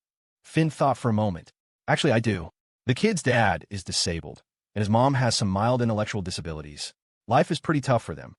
Finn thought for a moment. Actually, I do. The kid's dad is disabled, and his mom has some mild intellectual disabilities. Life is pretty tough for them.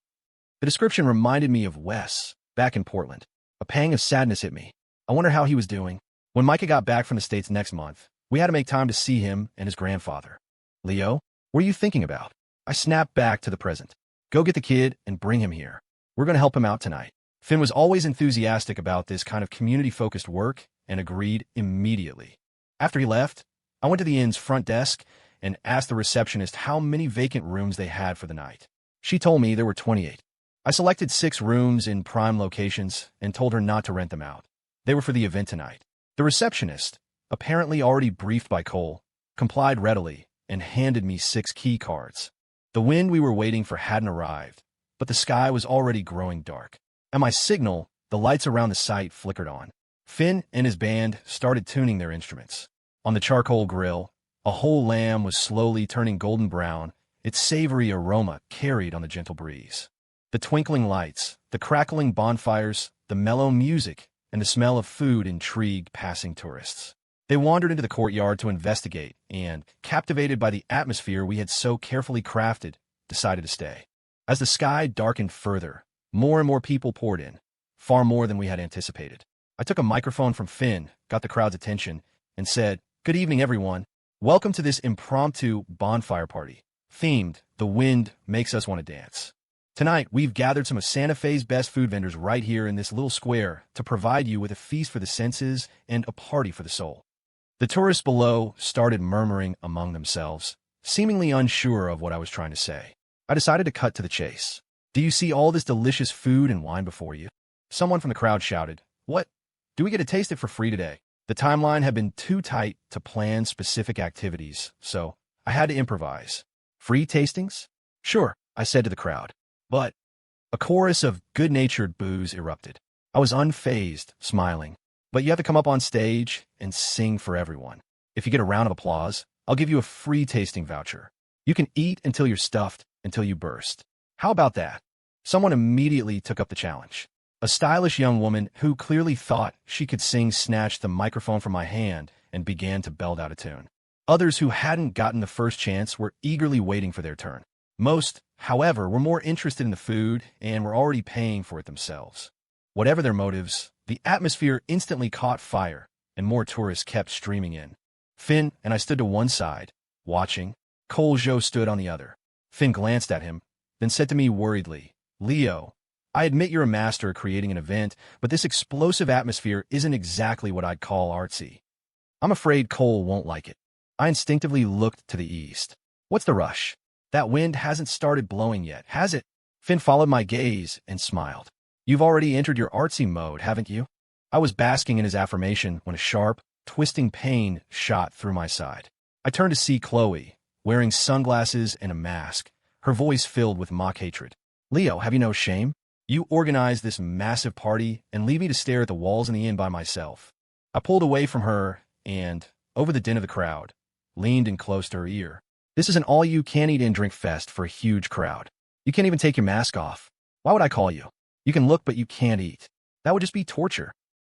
The description reminded me of Wes, back in Portland. A pang of sadness hit me. I wonder how he was doing. When Micah got back from the States next month, we had to make time to see him and his grandfather. Leo, what are you thinking about? I snapped back to the present. Go get the kid and bring him here. We're going to help him out tonight. Finn was always enthusiastic about this kind of community-focused work and agreed immediately. After he left, I went to the inn's front desk and asked the receptionist how many vacant rooms they had for the night. She told me there were 28. I selected 6 rooms in prime locations and told her not to rent them out. They were for the event tonight. The receptionist, apparently already briefed by Cole, complied readily and handed me 6 key cards. The wind we were waiting for hadn't arrived, but the sky was already growing dark. At my signal, the lights around the site flickered on. Finn and his band started tuning their instruments. On the charcoal grill, a whole lamb was slowly turning golden brown, its savory aroma carried on the gentle breeze. The twinkling lights, the crackling bonfires, the mellow music, and the smell of food intrigued passing tourists. They wandered into the courtyard to investigate and, captivated by the atmosphere we had so carefully crafted, decided to stay. As the sky darkened further, more and more people poured in, far more than we had anticipated. I took a microphone from Finn, got the crowd's attention, and said, "Good evening, everyone. Welcome to this impromptu bonfire party, themed The Wind Makes Us Want to Dance. Tonight, we've gathered some of Santa Fe's best food vendors right here in this little square to provide you with a feast for the senses and a party for the soul." The tourists below started murmuring among themselves, seemingly unsure of what I was trying to say. I decided to cut to the chase. "Do you see all this delicious food and wine before you?" Someone from the crowd shouted, "What? Do we get to taste it for free today?" The timeline had been too tight to plan specific activities, so I had to improvise. "Free tastings?" "Sure," I said to the crowd. But a chorus of good-natured boos erupted. I was unfazed, smiling. "But you have to come up on stage and sing for everyone. If you get a round of applause, I'll give you a free tasting voucher. You can eat until you're stuffed, until you burst. How about that?" Someone immediately took up the challenge. A stylish young woman who clearly thought she could sing snatched the microphone from my hand and began to belt out a tune. Others who hadn't gotten the first chance were eagerly waiting for their turn. Most, however, were more interested in the food and were already paying for it themselves. Whatever their motives, the atmosphere instantly caught fire, and more tourists kept streaming in. Finn and I stood to one side, watching. Coleho stood on the other. Finn glanced at him, then said to me worriedly, "Leo, I admit you're a master at creating an event, but this explosive atmosphere isn't exactly what I'd call artsy. I'm afraid Cole won't like it." I instinctively looked to the east. "What's the rush? That wind hasn't started blowing yet, has it?" Finn followed my gaze and smiled. "You've already entered your artsy mode, haven't you?" I was basking in his affirmation when a sharp, twisting pain shot through my side. I turned to see Chloe, wearing sunglasses and a mask, her voice filled with mock hatred. "Leo, have you no shame? You organized this massive party and leave me to stare at the walls in the inn by myself." I pulled away from her and, over the din of the crowd, leaned in close to her ear. "This is an all-you-can-eat-and-drink fest for a huge crowd. You can't even take your mask off. Why would I call you? You can look, but you can't eat. That would just be torture."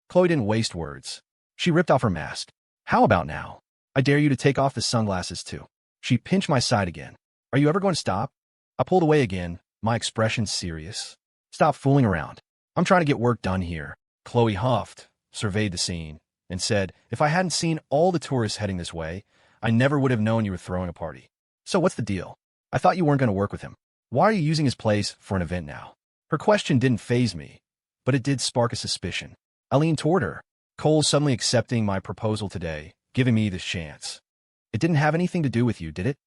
Chloe didn't waste words. She ripped off her mask. "How about now? I dare you to take off the sunglasses, too." She pinched my side again. "Are you ever going to stop?" I pulled away again, my expression serious. "Stop fooling around. I'm trying to get work done here." Chloe huffed, surveyed the scene, and said, "If I hadn't seen all the tourists heading this way, I never would have known you were throwing a party. So what's the deal? I thought you weren't going to work with him. Why are you using his place for an event now?" Her question didn't faze me, but it did spark a suspicion. I leaned toward her, Cole suddenly accepting my proposal today, giving me this chance. "It didn't have anything to do with you, did it?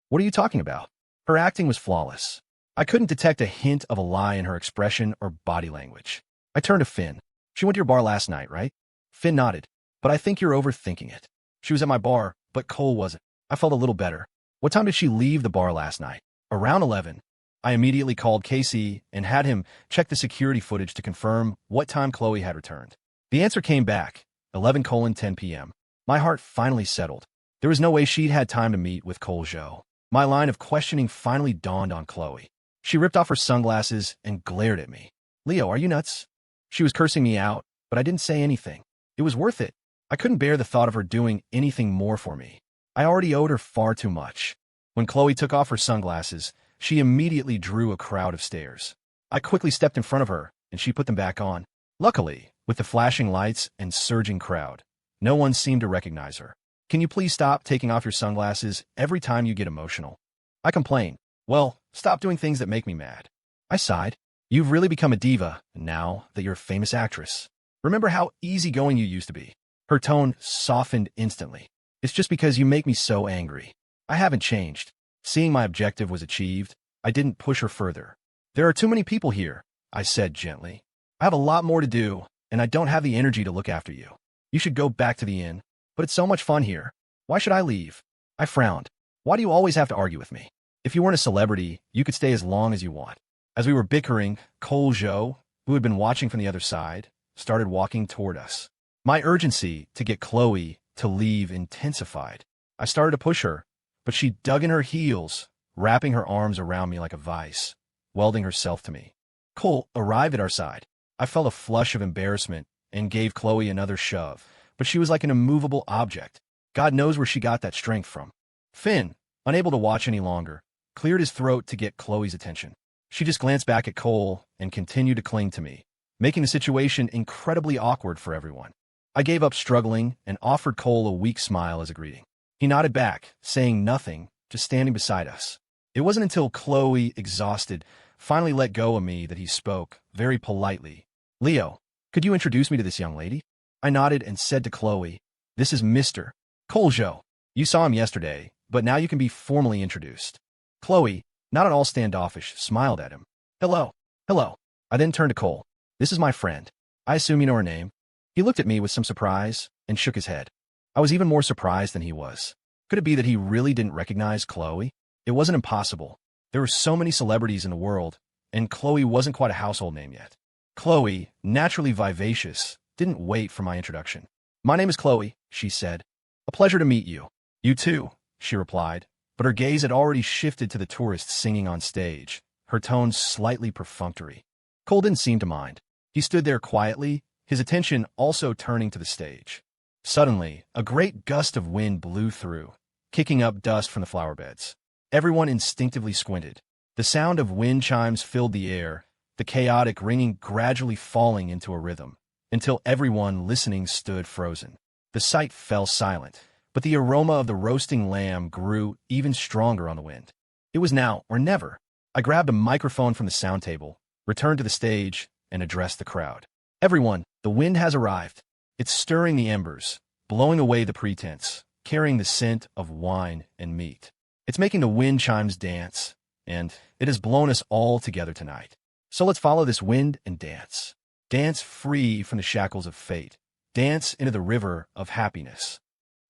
What are you talking about?" Her acting was flawless. I couldn't detect a hint of a lie in her expression or body language. I turned to Finn. "She went to your bar last night, right?" Finn nodded. "But I think you're overthinking it. She was at my bar, but Cole wasn't." I felt a little better. "What time did she leave the bar last night?" "Around 11. I immediately called Casey and had him check the security footage to confirm what time Chloe had returned. The answer came back, 11:10 p.m. My heart finally settled. There was no way she'd had time to meet with Coleho. My line of questioning finally dawned on Chloe. She ripped off her sunglasses and glared at me. "Leo, are you nuts?" She was cursing me out, but I didn't say anything. It was worth it. I couldn't bear the thought of her doing anything more for me. I already owed her far too much. When Chloe took off her sunglasses, she immediately drew a crowd of stares. I quickly stepped in front of her, and she put them back on. Luckily, with the flashing lights and surging crowd, no one seemed to recognize her. "Can you please stop taking off your sunglasses every time you get emotional?" I complained. "Well, stop doing things that make me mad." I sighed. "You've really become a diva now that you're a famous actress. Remember how easygoing you used to be?" Her tone softened instantly. "It's just because you make me so angry." I haven't changed. Seeing my objective was achieved, I didn't push her further. "There are too many people here," I said gently. "I have a lot more to do, and I don't have the energy to look after you. You should go back to the inn. But it's so much fun here. Why should I leave?" I frowned. "Why do you always have to argue with me? If you weren't a celebrity, you could stay as long as you want." As we were bickering, Coleho, who had been watching from the other side, started walking toward us. My urgency to get Chloe to leave intensified. I started to push her, but she dug in her heels, wrapping her arms around me like a vice, welding herself to me. Cole arrived at our side. I felt a flush of embarrassment and gave Chloe another shove, but she was like an immovable object. God knows where she got that strength from. Finn, unable to watch any longer, cleared his throat to get Chloe's attention. She just glanced back at Cole and continued to cling to me, making the situation incredibly awkward for everyone. I gave up struggling and offered Cole a weak smile as a greeting. He nodded back, saying nothing, just standing beside us. It wasn't until Chloe, exhausted, finally let go of me that he spoke, very politely. "Leo, could you introduce me to this young lady?" I nodded and said to Chloe, "This is Mr. Coleho. You saw him yesterday, but now you can be formally introduced." Chloe, not at all standoffish, smiled at him. "Hello. Hello." I then turned to Cole. "This is my friend. I assume you know her name?" He looked at me with some surprise and shook his head. I was even more surprised than he was. Could it be that he really didn't recognize Chloe? It wasn't impossible. There were so many celebrities in the world, and Chloe wasn't quite a household name yet. Chloe, naturally vivacious, didn't wait for my introduction. "My name is Chloe," she said. "A pleasure to meet you." "You too," she replied, but her gaze had already shifted to the tourists singing on stage, her tone slightly perfunctory. Cole didn't seem to mind. He stood there quietly, his attention also turning to the stage. Suddenly, a great gust of wind blew through, kicking up dust from the flower beds. Everyone instinctively squinted. The sound of wind chimes filled the air, the chaotic ringing gradually falling into a rhythm, until everyone listening stood frozen. The sight fell silent, but the aroma of the roasting lamb grew even stronger on the wind. It was now or never. I grabbed a microphone from the sound table, returned to the stage, and addressed the crowd. "Everyone, the wind has arrived. It's stirring the embers, blowing away the pretense, carrying the scent of wine and meat. It's making the wind chimes dance, and it has blown us all together tonight. So let's follow this wind and dance. Dance free from the shackles of fate. Dance into the river of happiness."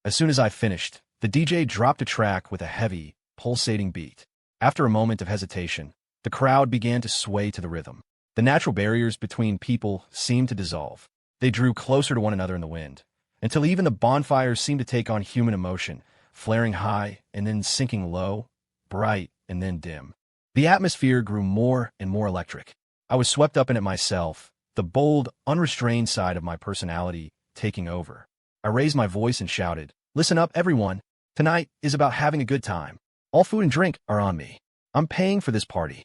As soon as I finished, the DJ dropped a track with a heavy, pulsating beat. After a moment of hesitation, the crowd began to sway to the rhythm. The natural barriers between people seemed to dissolve. They drew closer to one another in the wind, until even the bonfires seemed to take on human emotion, flaring high and then sinking low, bright and then dim. The atmosphere grew more and more electric. I was swept up in it myself, the bold, unrestrained side of my personality taking over. I raised my voice and shouted, "Listen up, everyone. Tonight is about having a good time. All food and drink are on me. I'm paying for this party."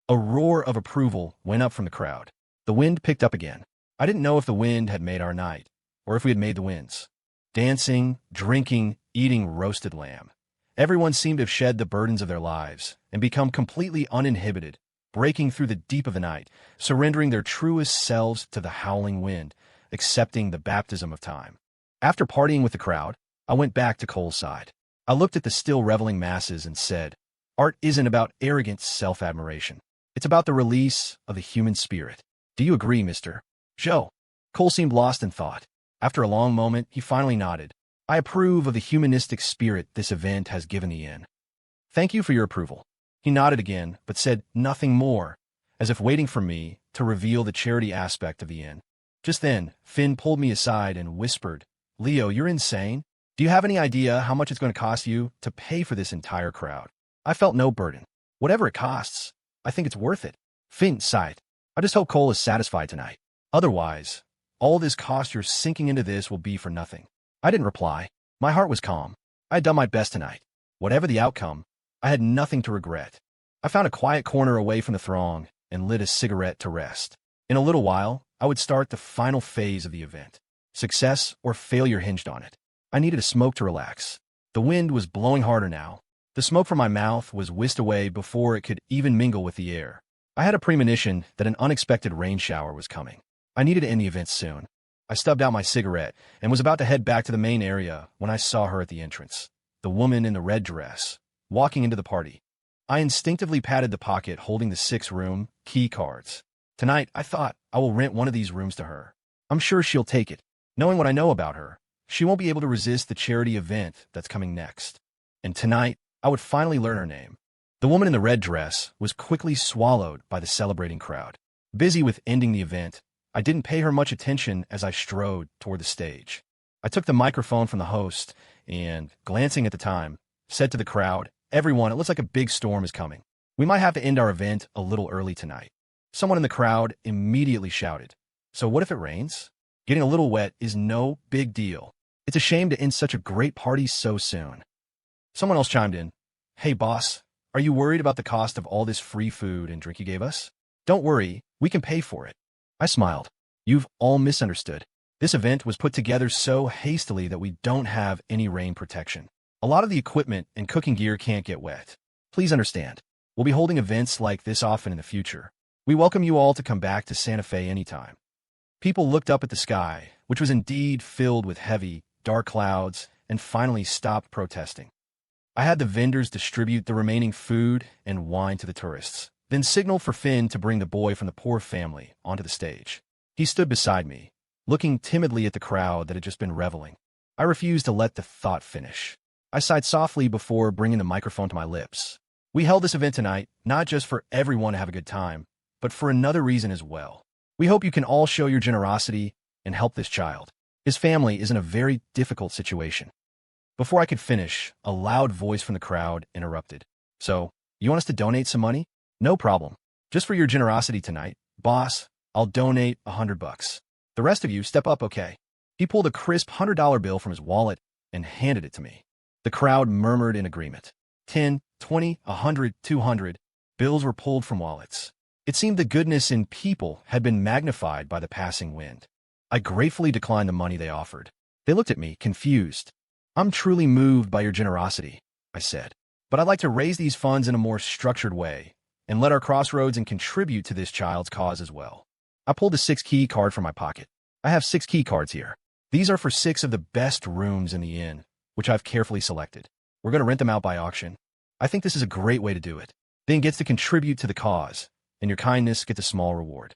A roar of approval went up from the crowd. The wind picked up again. I didn't know if the wind had made our night, or if we had made the winds. Dancing, drinking, eating roasted lamb. Everyone seemed to have shed the burdens of their lives and become completely uninhibited, breaking through the deep of the night, surrendering their truest selves to the howling wind, accepting the baptism of time. After partying with the crowd, I went back to Cole's side. I looked at the still reveling masses and said, "Art isn't about arrogant self-admiration. It's about the release of the human spirit. Do you agree, Mr. Joe?" Cole seemed lost in thought. After a long moment, he finally nodded. "I approve of the humanistic spirit this event has given the inn." "Thank you for your approval." He nodded again, but said nothing more, as if waiting for me to reveal the charity aspect of the inn. Just then, Finn pulled me aside and whispered, "Leo, you're insane. Do you have any idea how much it's going to cost you to pay for this entire crowd?" I felt no burden. Whatever it costs, I think it's worth it. Finn sighed. "I just hope Cole is satisfied tonight. Otherwise, all this cost you're sinking into this will be for nothing." I didn't reply. My heart was calm. I had done my best tonight. Whatever the outcome, I had nothing to regret. I found a quiet corner away from the throng and lit a cigarette to rest. In a little while, I would start the final phase of the event. Success or failure hinged on it. I needed a smoke to relax. The wind was blowing harder now. The smoke from my mouth was whisked away before it could even mingle with the air. I had a premonition that an unexpected rain shower was coming. I needed to end the event soon. I stubbed out my cigarette and was about to head back to the main area when I saw her at the entrance, the woman in the red dress, walking into the party. I instinctively patted the pocket holding the 6-room key cards. Tonight, I thought, I will rent one of these rooms to her. I'm sure she'll take it. Knowing what I know about her, she won't be able to resist the charity event that's coming next. And tonight, I would finally learn her name. The woman in the red dress was quickly swallowed by the celebrating crowd. Busy with ending the event, I didn't pay her much attention as I strode toward the stage. I took the microphone from the host and, glancing at the time, said to the crowd, "Everyone, it looks like a big storm is coming. We might have to end our event a little early tonight." Someone in the crowd immediately shouted, "So what if it rains? Getting a little wet is no big deal. It's a shame to end such a great party so soon." Someone else chimed in, "Hey boss, are you worried about the cost of all this free food and drink you gave us? Don't worry, we can pay for it." I smiled. "You've all misunderstood. This event was put together so hastily that we don't have any rain protection. A lot of the equipment and cooking gear can't get wet. Please understand. We'll be holding events like this often in the future. We welcome you all to come back to Santa Fe anytime." People looked up at the sky, which was indeed filled with heavy, dark clouds, and finally stopped protesting. I had the vendors distribute the remaining food and wine to the tourists, then signaled for Finn to bring the boy from the poor family onto the stage. He stood beside me, looking timidly at the crowd that had just been reveling. I refused to let the thought finish. I sighed softly before bringing the microphone to my lips. "We held this event tonight, not just for everyone to have a good time, but for another reason as well. We hope you can all show your generosity and help this child. His family is in a very difficult situation." Before I could finish, a loud voice from the crowd interrupted. "So, you want us to donate some money? No problem. Just for your generosity tonight, boss, I'll donate $100. The rest of you step up, okay?" He pulled a crisp $100 bill from his wallet and handed it to me. The crowd murmured in agreement. 10, 20, 100, 200. Bills were pulled from wallets. It seemed the goodness in people had been magnified by the passing wind. I gratefully declined the money they offered. They looked at me, confused. "I'm truly moved by your generosity," I said. "But I'd like to raise these funds in a more structured way and let our crossroads and contribute to this child's cause as well." I pulled a 6-key card from my pocket. "I have 6 key cards here. These are for 6 of the best rooms in the inn, which I've carefully selected. We're going to rent them out by auction. I think this is a great way to do it. The inn gets to contribute to the cause, and your kindness gets a small reward."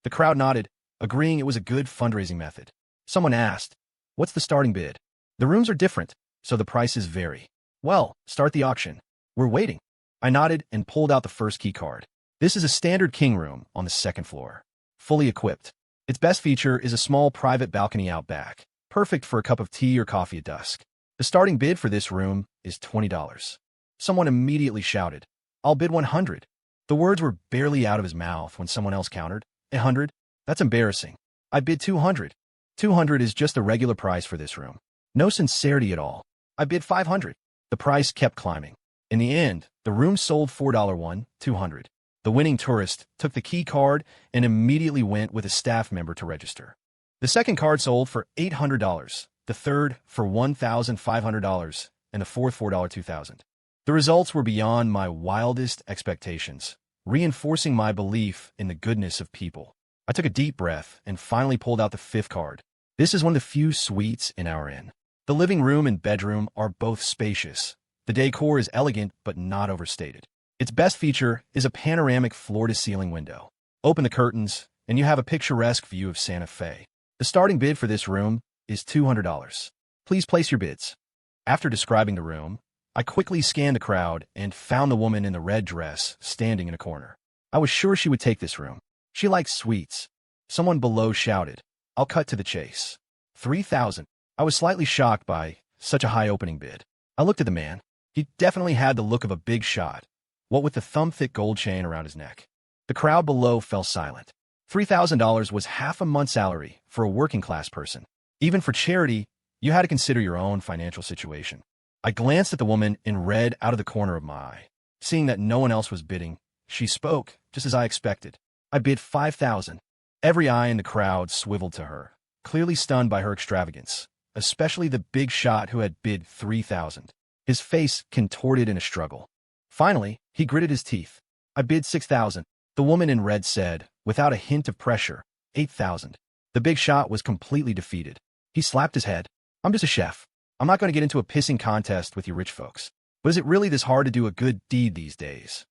The crowd nodded, agreeing it was a good fundraising method. Someone asked, "What's the starting bid?" "The rooms are different, so the prices vary." "Well, start the auction." We're waiting. I nodded and pulled out the first key card. This is a standard king room on the second floor. Fully equipped. Its best feature is a small private balcony out back, perfect for a cup of tea or coffee at dusk. The starting bid for this room is $20. Someone immediately shouted, "I'll bid 100." The words were barely out of his mouth when someone else countered, "100? That's embarrassing. I bid 200. 200 is just the regular price for this room." No sincerity at all. I bid 500. The price kept climbing. In the end, the room sold for $200. The winning tourist took the key card and immediately went with a staff member to register. The second card sold for $800, the third for $1,500, and the fourth for $2,000. The results were beyond my wildest expectations, reinforcing my belief in the goodness of people. I took a deep breath and finally pulled out the fifth card. This is one of the few suites in our inn. The living room and bedroom are both spacious. The decor is elegant but not overstated. Its best feature is a panoramic floor-to-ceiling window. Open the curtains, and you have a picturesque view of Santa Fe. The starting bid for this room is $200. Please place your bids. After describing the room, I quickly scanned the crowd and found the woman in the red dress standing in a corner. I was sure she would take this room. She likes sweets. Someone below shouted, "I'll cut to the chase. 3,000. I was slightly shocked by such a high opening bid. I looked at the man. He definitely had the look of a big shot, what with the thumb-thick gold chain around his neck. The crowd below fell silent. $3,000 was half a month's salary for a working-class person. Even for charity, you had to consider your own financial situation. I glanced at the woman in red out of the corner of my eye. Seeing that no one else was bidding, she spoke, just as I expected. I bid 5,000. Every eye in the crowd swiveled to her, clearly stunned by her extravagance, especially the big shot who had bid 3,000. His face contorted in a struggle. Finally, he gritted his teeth. I bid 6,000. The woman in red said, without a hint of pressure, 8,000. The big shot was completely defeated. He slapped his head. "I'm just a chef. I'm not going to get into a pissing contest with you rich folks. But is it really this hard to do a good deed these days?"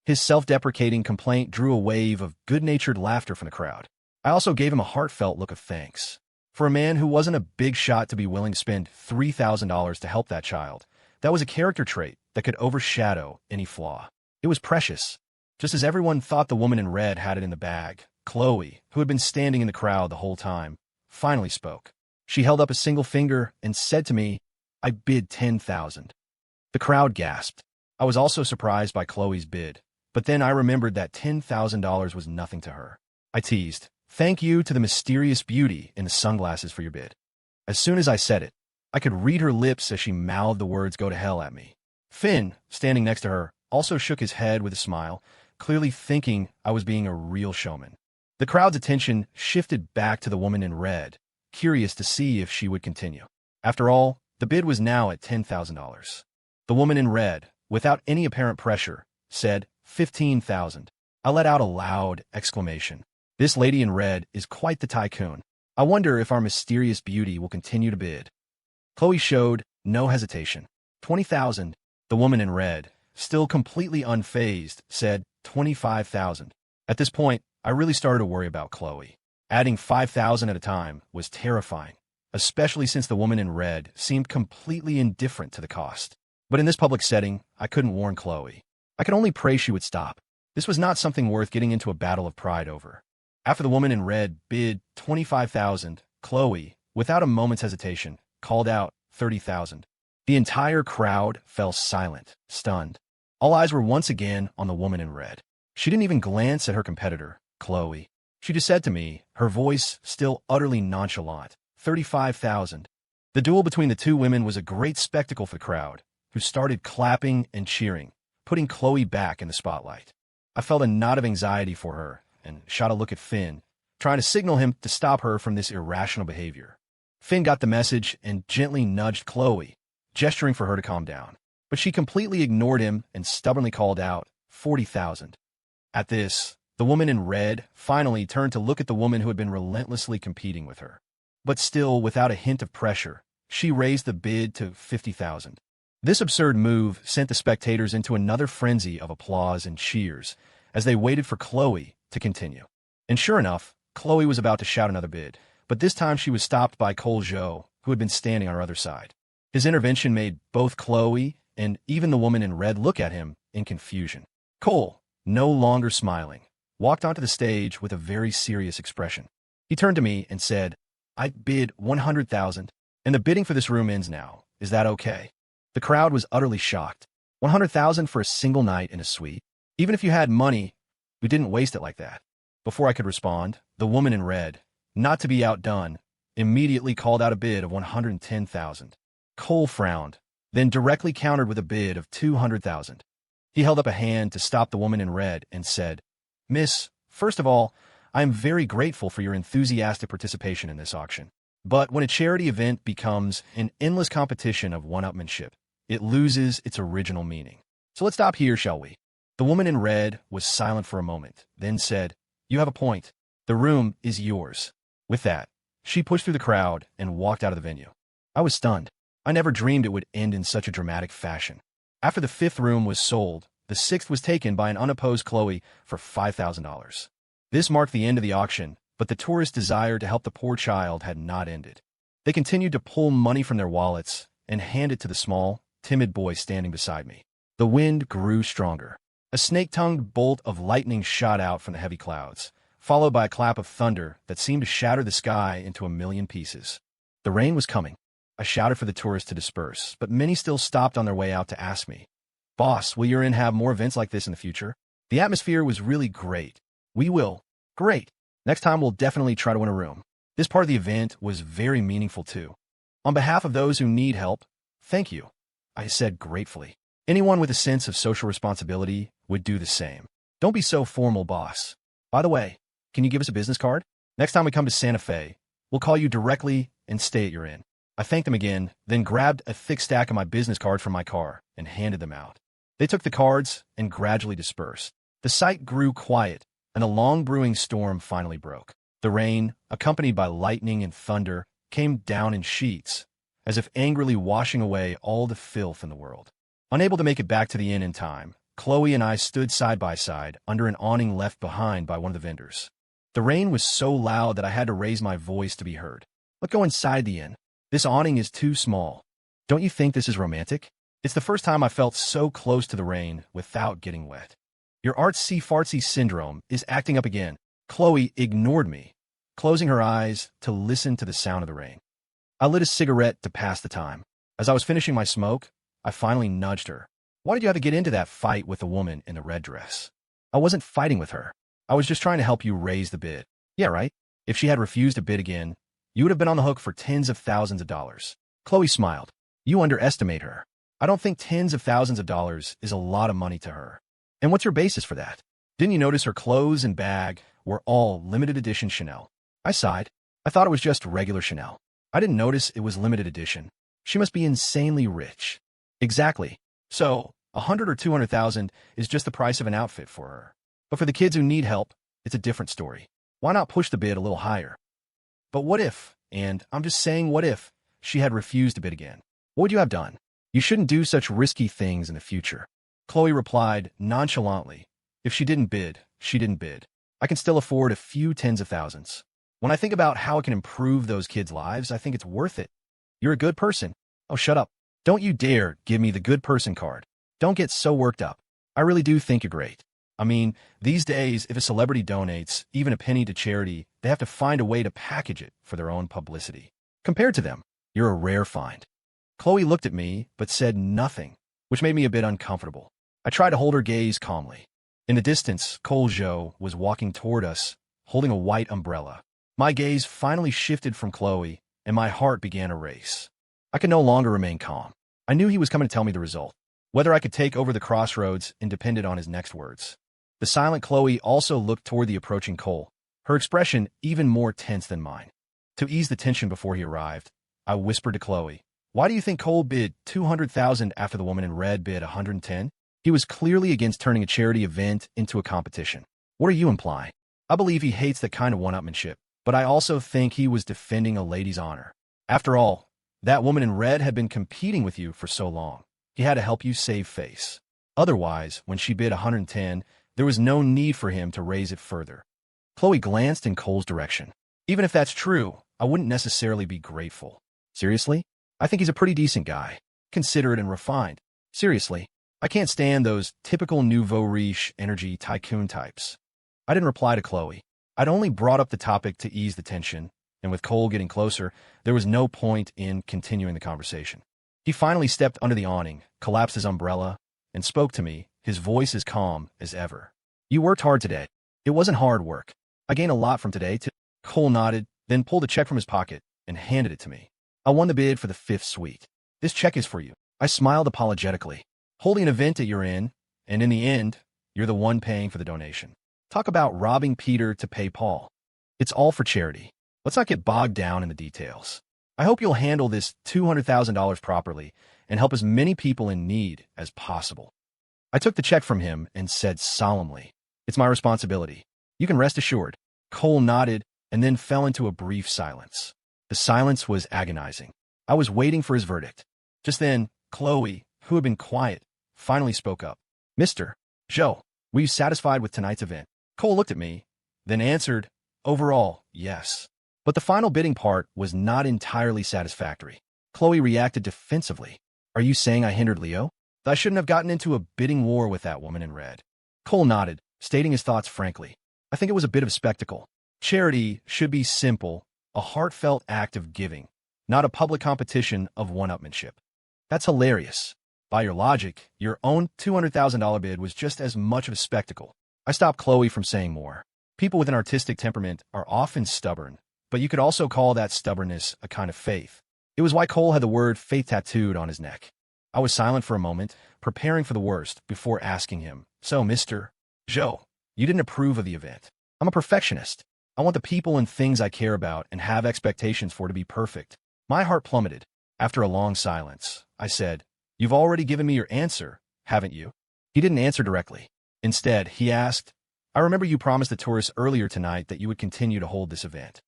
His self-deprecating complaint drew a wave of good-natured laughter from the crowd. I also gave him a heartfelt look of thanks. For a man who wasn't a big shot to be willing to spend $3,000 to help that child, that was a character trait that could overshadow any flaw. It was precious. Just as everyone thought the woman in red had it in the bag, Chloe, who had been standing in the crowd the whole time, finally spoke. She held up a single finger and said to me, "I bid 10,000. The crowd gasped. I was also surprised by Chloe's bid, but then I remembered that $10,000 was nothing to her. I teased, "Thank you to the mysterious beauty in the sunglasses for your bid." As soon as I said it, I could read her lips as she mouthed the words "go to hell" at me. Finn, standing next to her, also shook his head with a smile, clearly thinking I was being a real showman. The crowd's attention shifted back to the woman in red, curious to see if she would continue. After all, the bid was now at $10,000. The woman in red, without any apparent pressure, said 15,000. I let out a loud exclamation. This lady in red is quite the tycoon. I wonder if our mysterious beauty will continue to bid. Chloe showed no hesitation. 20,000. The woman in red, still completely unfazed, said 25,000. At this point, I really started to worry about Chloe. Adding 5,000 at a time was terrifying, especially since the woman in red seemed completely indifferent to the cost. But in this public setting, I couldn't warn Chloe. I could only pray she would stop. This was not something worth getting into a battle of pride over. After the woman in red bid 25,000, Chloe, without a moment's hesitation, called out 30,000. The entire crowd fell silent, stunned. All eyes were once again on the woman in red. She didn't even glance at her competitor, Chloe. She just said to me, her voice still utterly nonchalant, 35,000. The duel between the two women was a great spectacle for the crowd, who started clapping and cheering, putting Chloe back in the spotlight. I felt a knot of anxiety for her and shot a look at Finn, trying to signal him to stop her from this irrational behavior. Finn got the message and gently nudged Chloe, gesturing for her to calm down. But she completely ignored him and stubbornly called out 40,000. At this, the woman in red finally turned to look at the woman who had been relentlessly competing with her. But still, without a hint of pressure, she raised the bid to 50,000. This absurd move sent the spectators into another frenzy of applause and cheers as they waited for Chloe to continue. And sure enough, Chloe was about to shout another bid, but this time she was stopped by Coleho, who had been standing on her other side. His intervention made both Chloe and even the woman in red looked at him in confusion. Cole, no longer smiling, walked onto the stage with a very serious expression. He turned to me and said, "I bid 100,000, and the bidding for this room ends now. Is that okay?" The crowd was utterly shocked. 100,000 for a single night in a suite? Even if you had money, we didn't waste it like that. Before I could respond, the woman in red, not to be outdone, immediately called out a bid of 110,000. Cole frowned, then directly countered with a bid of 200,000. He held up a hand to stop the woman in red and said, "Miss, first of all, I am very grateful for your enthusiastic participation in this auction. But when a charity event becomes an endless competition of one-upmanship, it loses its original meaning. So let's stop here, shall we?" The woman in red was silent for a moment, then said, "You have a point. The room is yours." With that, she pushed through the crowd and walked out of the venue. I was stunned. I never dreamed it would end in such a dramatic fashion. After the fifth room was sold, the sixth was taken by an unopposed Chloe for $5,000. This marked the end of the auction, but the tourist's desire to help the poor child had not ended. They continued to pull money from their wallets and hand it to the small, timid boy standing beside me. The wind grew stronger. A snake-tongued bolt of lightning shot out from the heavy clouds, followed by a clap of thunder that seemed to shatter the sky into a million pieces. The rain was coming. I shouted for the tourists to disperse, but many still stopped on their way out to ask me, "Boss, will your inn have more events like this in the future?" The atmosphere was really great. "We will." "Great. Next time we'll definitely try to win a room." This part of the event was very meaningful too. "On behalf of those who need help, thank you," I said gratefully. Anyone with a sense of social responsibility would do the same. "Don't be so formal, boss. By the way, can you give us a business card? Next time we come to Santa Fe, we'll call you directly and stay at your inn." I thanked them again, then grabbed a thick stack of my business cards from my car and handed them out. They took the cards and gradually dispersed. The sight grew quiet, and a long brewing storm finally broke. The rain, accompanied by lightning and thunder, came down in sheets, as if angrily washing away all the filth in the world. Unable to make it back to the inn in time, Chloe and I stood side by side under an awning left behind by one of the vendors. The rain was so loud that I had to raise my voice to be heard. "Let's go inside the inn. This awning is too small. Don't you think this is romantic?" It's the first time I felt so close to the rain without getting wet. "Your artsy-fartsy syndrome is acting up again." Chloe ignored me, closing her eyes to listen to the sound of the rain. I lit a cigarette to pass the time. As I was finishing my smoke, I finally nudged her. "Why did you have to get into that fight with the woman in the red dress?" "I wasn't fighting with her. I was just trying to help you raise the bid." "Yeah, right. If she had refused to bid again, you would have been on the hook for tens of thousands of dollars." Chloe smiled. "You underestimate her. I don't think tens of thousands of dollars is a lot of money to her." "And what's your basis for that? Didn't you notice her clothes and bag were all limited edition Chanel?" I sighed. I thought it was just regular Chanel. I didn't notice it was limited edition. She must be insanely rich. Exactly. So, 100 or 200,000 is just the price of an outfit for her. But for the kids who need help, it's a different story. Why not push the bid a little higher? But what if, and I'm just saying what if, she had refused to bid again? What would you have done? "You shouldn't do such risky things in the future." Chloe replied nonchalantly, "If she didn't bid, she didn't bid. I can still afford a few tens of thousands. When I think about how it can improve those kids' lives, I think it's worth it." "You're a good person." "Oh, shut up. Don't you dare give me the good person card. Don't get so worked up. I really do think you're great. I mean, these days, if a celebrity donates even a penny to charity, they have to find a way to package it for their own publicity. Compared to them, you're a rare find." Chloe looked at me, but said nothing, which made me a bit uncomfortable. I tried to hold her gaze calmly. In the distance, Coleho was walking toward us, holding a white umbrella. My gaze finally shifted from Chloe, and my heart began a race. I could no longer remain calm. I knew he was coming to tell me the result. Whether I could take over the crossroads depended on his next words. The silent Chloe also looked toward the approaching Cole, her expression even more tense than mine. To ease the tension before he arrived, I whispered to Chloe, "Why do you think Cole bid 200,000 after the woman in red bid 110? He was clearly against turning a charity event into a competition." "What are you implying?" "I believe he hates that kind of one-upmanship, but I also think he was defending a lady's honor. After all, that woman in red had been competing with you for so long. He had to help you save face. Otherwise, when she bid 110, there was no need for him to raise it further." Chloe glanced in Cole's direction. "Even if that's true, I wouldn't necessarily be grateful." "Seriously? I think he's a pretty decent guy, considerate and refined. Seriously, I can't stand those typical nouveau riche energy tycoon types. I didn't reply to Chloe. I'd only brought up the topic to ease the tension, and with Cole getting closer, there was no point in continuing the conversation. He finally stepped under the awning, collapsed his umbrella, and spoke to me, his voice as calm as ever. You worked hard today. It wasn't hard work. I gained a lot from today, too. Cole nodded, then pulled a check from his pocket and handed it to me. I won the bid for the 5th suite. This check is for you. I smiled apologetically. Holding an event that you're in, and in the end, you're the one paying for the donation. Talk about robbing Peter to pay Paul. It's all for charity. Let's not get bogged down in the details. I hope you'll handle this $200,000 properly and help as many people in need as possible. I took the check from him and said solemnly, "It's my responsibility. You can rest assured." Cole nodded and then fell into a brief silence. The silence was agonizing. I was waiting for his verdict. Just then, Chloe, who had been quiet, finally spoke up. "Mr. Joe, were you satisfied with tonight's event?" Cole looked at me, then answered, "Overall, yes." But the final bidding part was not entirely satisfactory. Chloe reacted defensively. "Are you saying I hindered Leo? I shouldn't have gotten into a bidding war with that woman in red." Cole nodded, stating his thoughts frankly. "I think it was a bit of a spectacle. Charity should be simple, a heartfelt act of giving, not a public competition of one-upmanship." "That's hilarious. By your logic, your own $200,000 bid was just as much of a spectacle." I stopped Chloe from saying more. People with an artistic temperament are often stubborn, but you could also call that stubbornness a kind of faith. It was why Cole had the word faith tattooed on his neck. I was silent for a moment, preparing for the worst, before asking him, "So, Mr. Joe, you didn't approve of the event." "I'm a perfectionist. I want the people and things I care about and have expectations for to be perfect." My heart plummeted. After a long silence, I said, "You've already given me your answer, haven't you?" He didn't answer directly. Instead, he asked, "I remember you promised the tourists earlier tonight that you would continue to hold this event."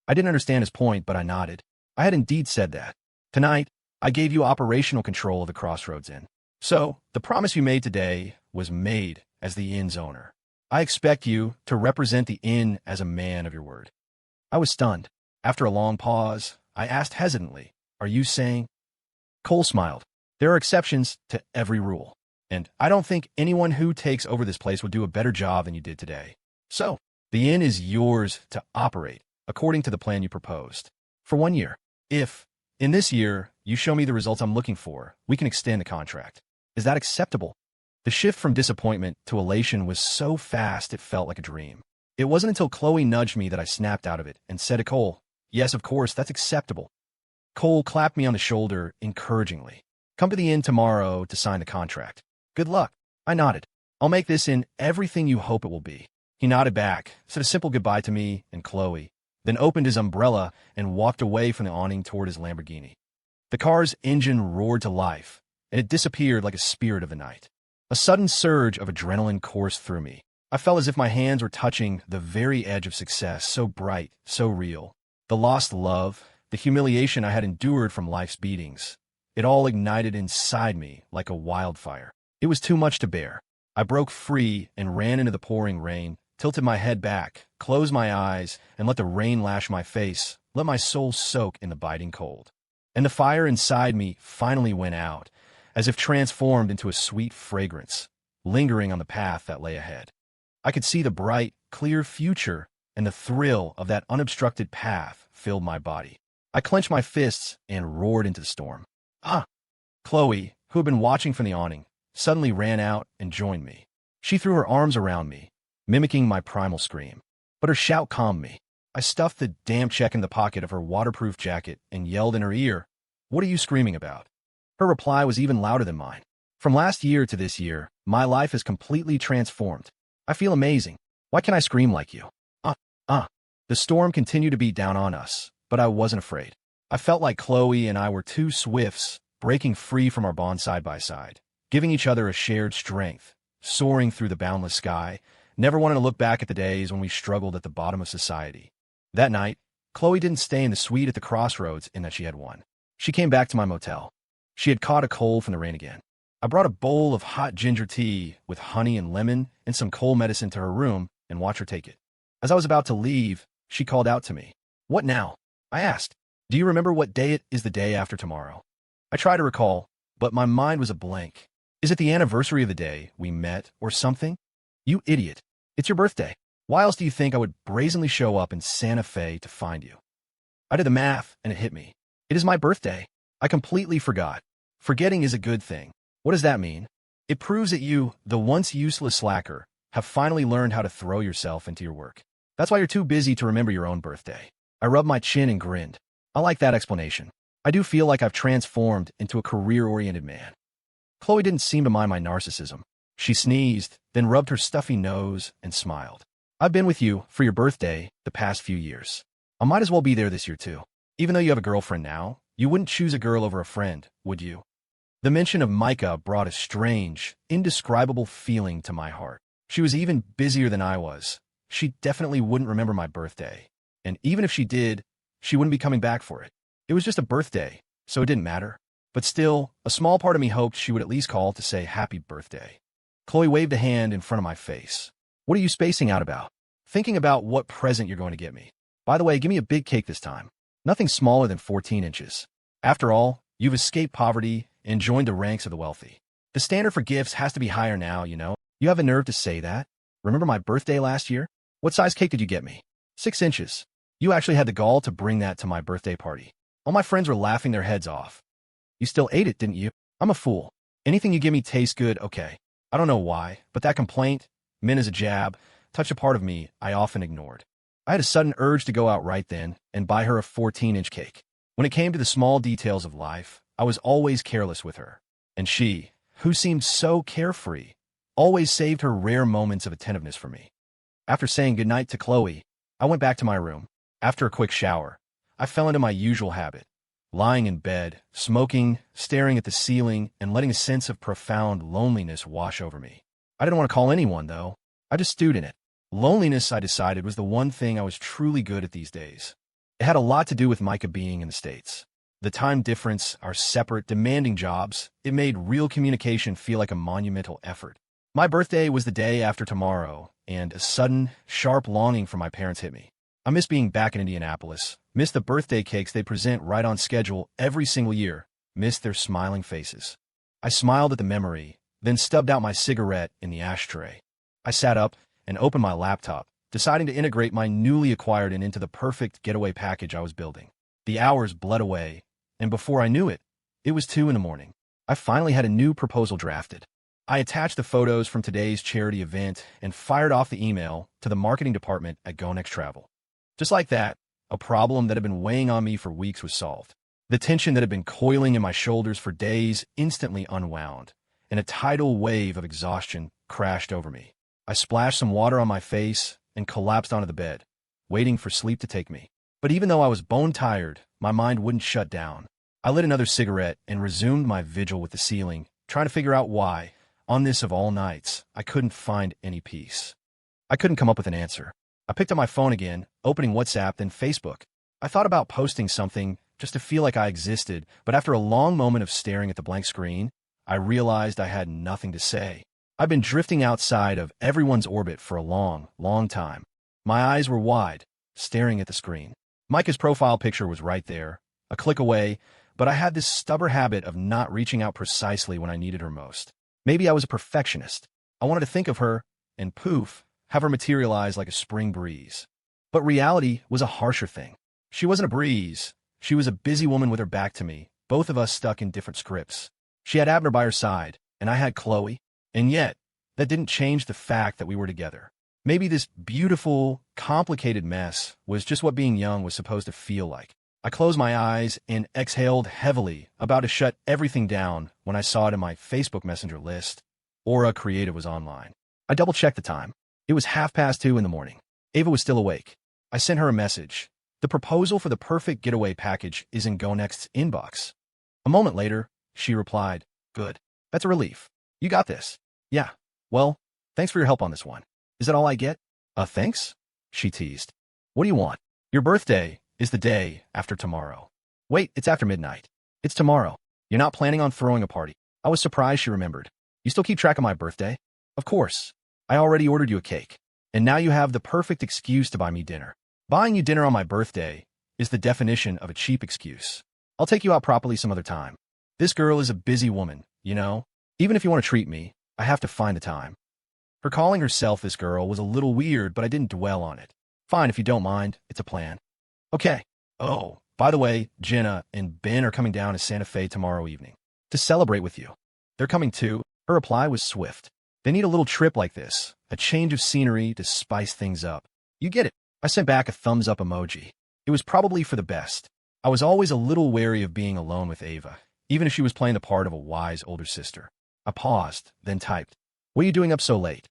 I didn't understand his point, but I nodded. I had indeed said that. "Tonight, I gave you operational control of the Crossroads Inn. So, the promise you made today was made as the inn's owner. I expect you to represent the inn as a man of your word." I was stunned. After a long pause, I asked hesitantly, "Are you saying—" Cole smiled. "There are exceptions to every rule, and I don't think anyone who takes over this place would do a better job than you did today. So, the inn is yours to operate, according to the plan you proposed, for 1 year. If, in this year, you show me the results I'm looking for, we can extend the contract. Is that acceptable?" The shift from disappointment to elation was so fast it felt like a dream. It wasn't until Chloe nudged me that I snapped out of it and said to Cole, "Yes, of course, that's acceptable." Cole clapped me on the shoulder encouragingly. "Come to the inn tomorrow to sign the contract. Good luck." I nodded. "I'll make this inn everything you hope it will be." He nodded back, said a simple goodbye to me and Chloe, then opened his umbrella and walked away from the awning toward his Lamborghini. The car's engine roared to life, and it disappeared like a spirit of the night. A sudden surge of adrenaline coursed through me. I felt as if my hands were touching the very edge of success, so bright, so real. The lost love, the humiliation I had endured from life's beatings, it all ignited inside me like a wildfire. It was too much to bear. I broke free and ran into the pouring rain, tilted my head back, closed my eyes, and let the rain lash my face, let my soul soak in the biting cold. And the fire inside me finally went out, as if transformed into a sweet fragrance, lingering on the path that lay ahead. I could see the bright, clear future, and the thrill of that unobstructed path filled my body. I clenched my fists and roared into the storm. "Ah!" Chloe, who had been watching from the awning, suddenly ran out and joined me. She threw her arms around me, mimicking my primal scream. But her shout calmed me. I stuffed the damn check in the pocket of her waterproof jacket and yelled in her ear, "What are you screaming about?" Her reply was even louder than mine. "From last year to this year, my life has completely transformed. I feel amazing. Why can't I scream like you?" The storm continued to beat down on us, but I wasn't afraid. I felt like Chloe and I were two swifts, breaking free from our bond side by side, giving each other a shared strength, soaring through the boundless sky, never wanting to look back at the days when we struggled at the bottom of society. That night, Chloe didn't stay in the suite at the Crossroads in that she had won. She came back to my motel. She had caught a cold from the rain again. I brought a bowl of hot ginger tea with honey and lemon and some cold medicine to her room and watched her take it. As I was about to leave, she called out to me. "What now?" I asked. "Do you remember what day it is the day after tomorrow?" I tried to recall, but my mind was a blank. Is it the anniversary of the day we met or something? You idiot. It's your birthday. Why else do you think I would brazenly show up in Santa Fe to find you? I did the math, and it hit me. It is my birthday. I completely forgot. Forgetting is a good thing. What does that mean? It proves that you, the once useless slacker, have finally learned how to throw yourself into your work. That's why you're too busy to remember your own birthday. I rubbed my chin and grinned. I like that explanation. I do feel like I've transformed into a career-oriented man. Chloe didn't seem to mind my narcissism. She sneezed, then rubbed her stuffy nose and smiled. I've been with you for your birthday the past few years. I might as well be there this year too. Even though you have a girlfriend now, you wouldn't choose a girl over a friend, would you? The mention of Micah brought a strange, indescribable feeling to my heart. She was even busier than I was. She definitely wouldn't remember my birthday. And even if she did, she wouldn't be coming back for it. It was just a birthday, so it didn't matter. But still, a small part of me hoped she would at least call to say happy birthday. Chloe waved a hand in front of my face. What are you spacing out about? Thinking about what present you're going to get me. By the way, give me a big cake this time. Nothing smaller than 14 inches. After all, you've escaped poverty and joined the ranks of the wealthy. The standard for gifts has to be higher now, you know. You have the nerve to say that? Remember my birthday last year? What size cake did you get me? 6 inches. You actually had the gall to bring that to my birthday party. All my friends were laughing their heads off. You still ate it, didn't you? I'm a fool. Anything you give me tastes good, okay. I don't know why, but that complaint, meant as a jab, touched a part of me I often ignored. I had a sudden urge to go out right then and buy her a 14-inch cake. When it came to the small details of life, I was always careless with her. And she, who seemed so carefree, always saved her rare moments of attentiveness for me. After saying goodnight to Chloe, I went back to my room. After a quick shower, I fell into my usual habit, lying in bed, smoking, staring at the ceiling, and letting a sense of profound loneliness wash over me. I didn't want to call anyone, though. I just stewed in it. Loneliness, I decided, was the one thing I was truly good at these days. It had a lot to do with Micah being in the States. The time difference, our separate, demanding jobs, it made real communication feel like a monumental effort. My birthday was the day after tomorrow, and a sudden, sharp longing for my parents hit me. I miss being back in Indianapolis, miss the birthday cakes they present right on schedule every single year, miss their smiling faces. I smiled at the memory, then stubbed out my cigarette in the ashtray. I sat up and opened my laptop, deciding to integrate my newly acquired into the perfect getaway package I was building. The hours bled away, and before I knew it, it was 2 in the morning. I finally had a new proposal drafted. I attached the photos from today's charity event and fired off the email to the marketing department at GoNext Travel. Just like that, a problem that had been weighing on me for weeks was solved. The tension that had been coiling in my shoulders for days instantly unwound, and a tidal wave of exhaustion crashed over me. I splashed some water on my face and collapsed onto the bed, waiting for sleep to take me. But even though I was bone-tired, my mind wouldn't shut down. I lit another cigarette and resumed my vigil with the ceiling, trying to figure out why, on this of all nights, I couldn't find any peace. I couldn't come up with an answer. I picked up my phone again, opening WhatsApp, then Facebook. I thought about posting something just to feel like I existed, but after a long moment of staring at the blank screen, I realized I had nothing to say. I've been drifting outside of everyone's orbit for a long, long time. My eyes were wide, staring at the screen. Micah's profile picture was right there, a click away, but I had this stubborn habit of not reaching out precisely when I needed her most. Maybe I was a perfectionist. I wanted to think of her, and poof, have her materialize like a spring breeze. But reality was a harsher thing. She wasn't a breeze. She was a busy woman with her back to me, both of us stuck in different scripts. She had Abner by her side, and I had Chloe. And yet, that didn't change the fact that we were together. Maybe this beautiful, complicated mess was just what being young was supposed to feel like. I closed my eyes and exhaled heavily, about to shut everything down when I saw it in my Facebook Messenger list. Aura Creative was online. I double-checked the time. It was 2:30 in the morning. Ava was still awake. I sent her a message. The proposal for the perfect getaway package is in GoNext's inbox. A moment later, she replied, "Good. That's a relief. You got this." "Yeah. Well, thanks for your help on this one. Is that all I get?" Thanks?" she teased. "What do you want?" "Your birthday is the day after tomorrow." "Wait, it's after midnight. It's tomorrow. You're not planning on throwing a party." I was surprised she remembered. "You still keep track of my birthday?" "Of course. I already ordered you a cake. And now you have the perfect excuse to buy me dinner." "Buying you dinner on my birthday is the definition of a cheap excuse. I'll take you out properly some other time. This girl is a busy woman, you know. Even if you want to treat me, I have to find the time. Her calling herself this girl was a little weird, but I didn't dwell on it. Fine, if you don't mind, it's a plan. Okay. Oh, by the way, Jenna and Ben are coming down to Santa Fe tomorrow evening to celebrate with you. They're coming too. Her reply was swift. They need a little trip like this, a change of scenery to spice things up. You get it. I sent back a thumbs up emoji. It was probably for the best. I was always a little wary of being alone with Ava, even if she was playing the part of a wise older sister. I paused, then typed, "What are you doing up so late?"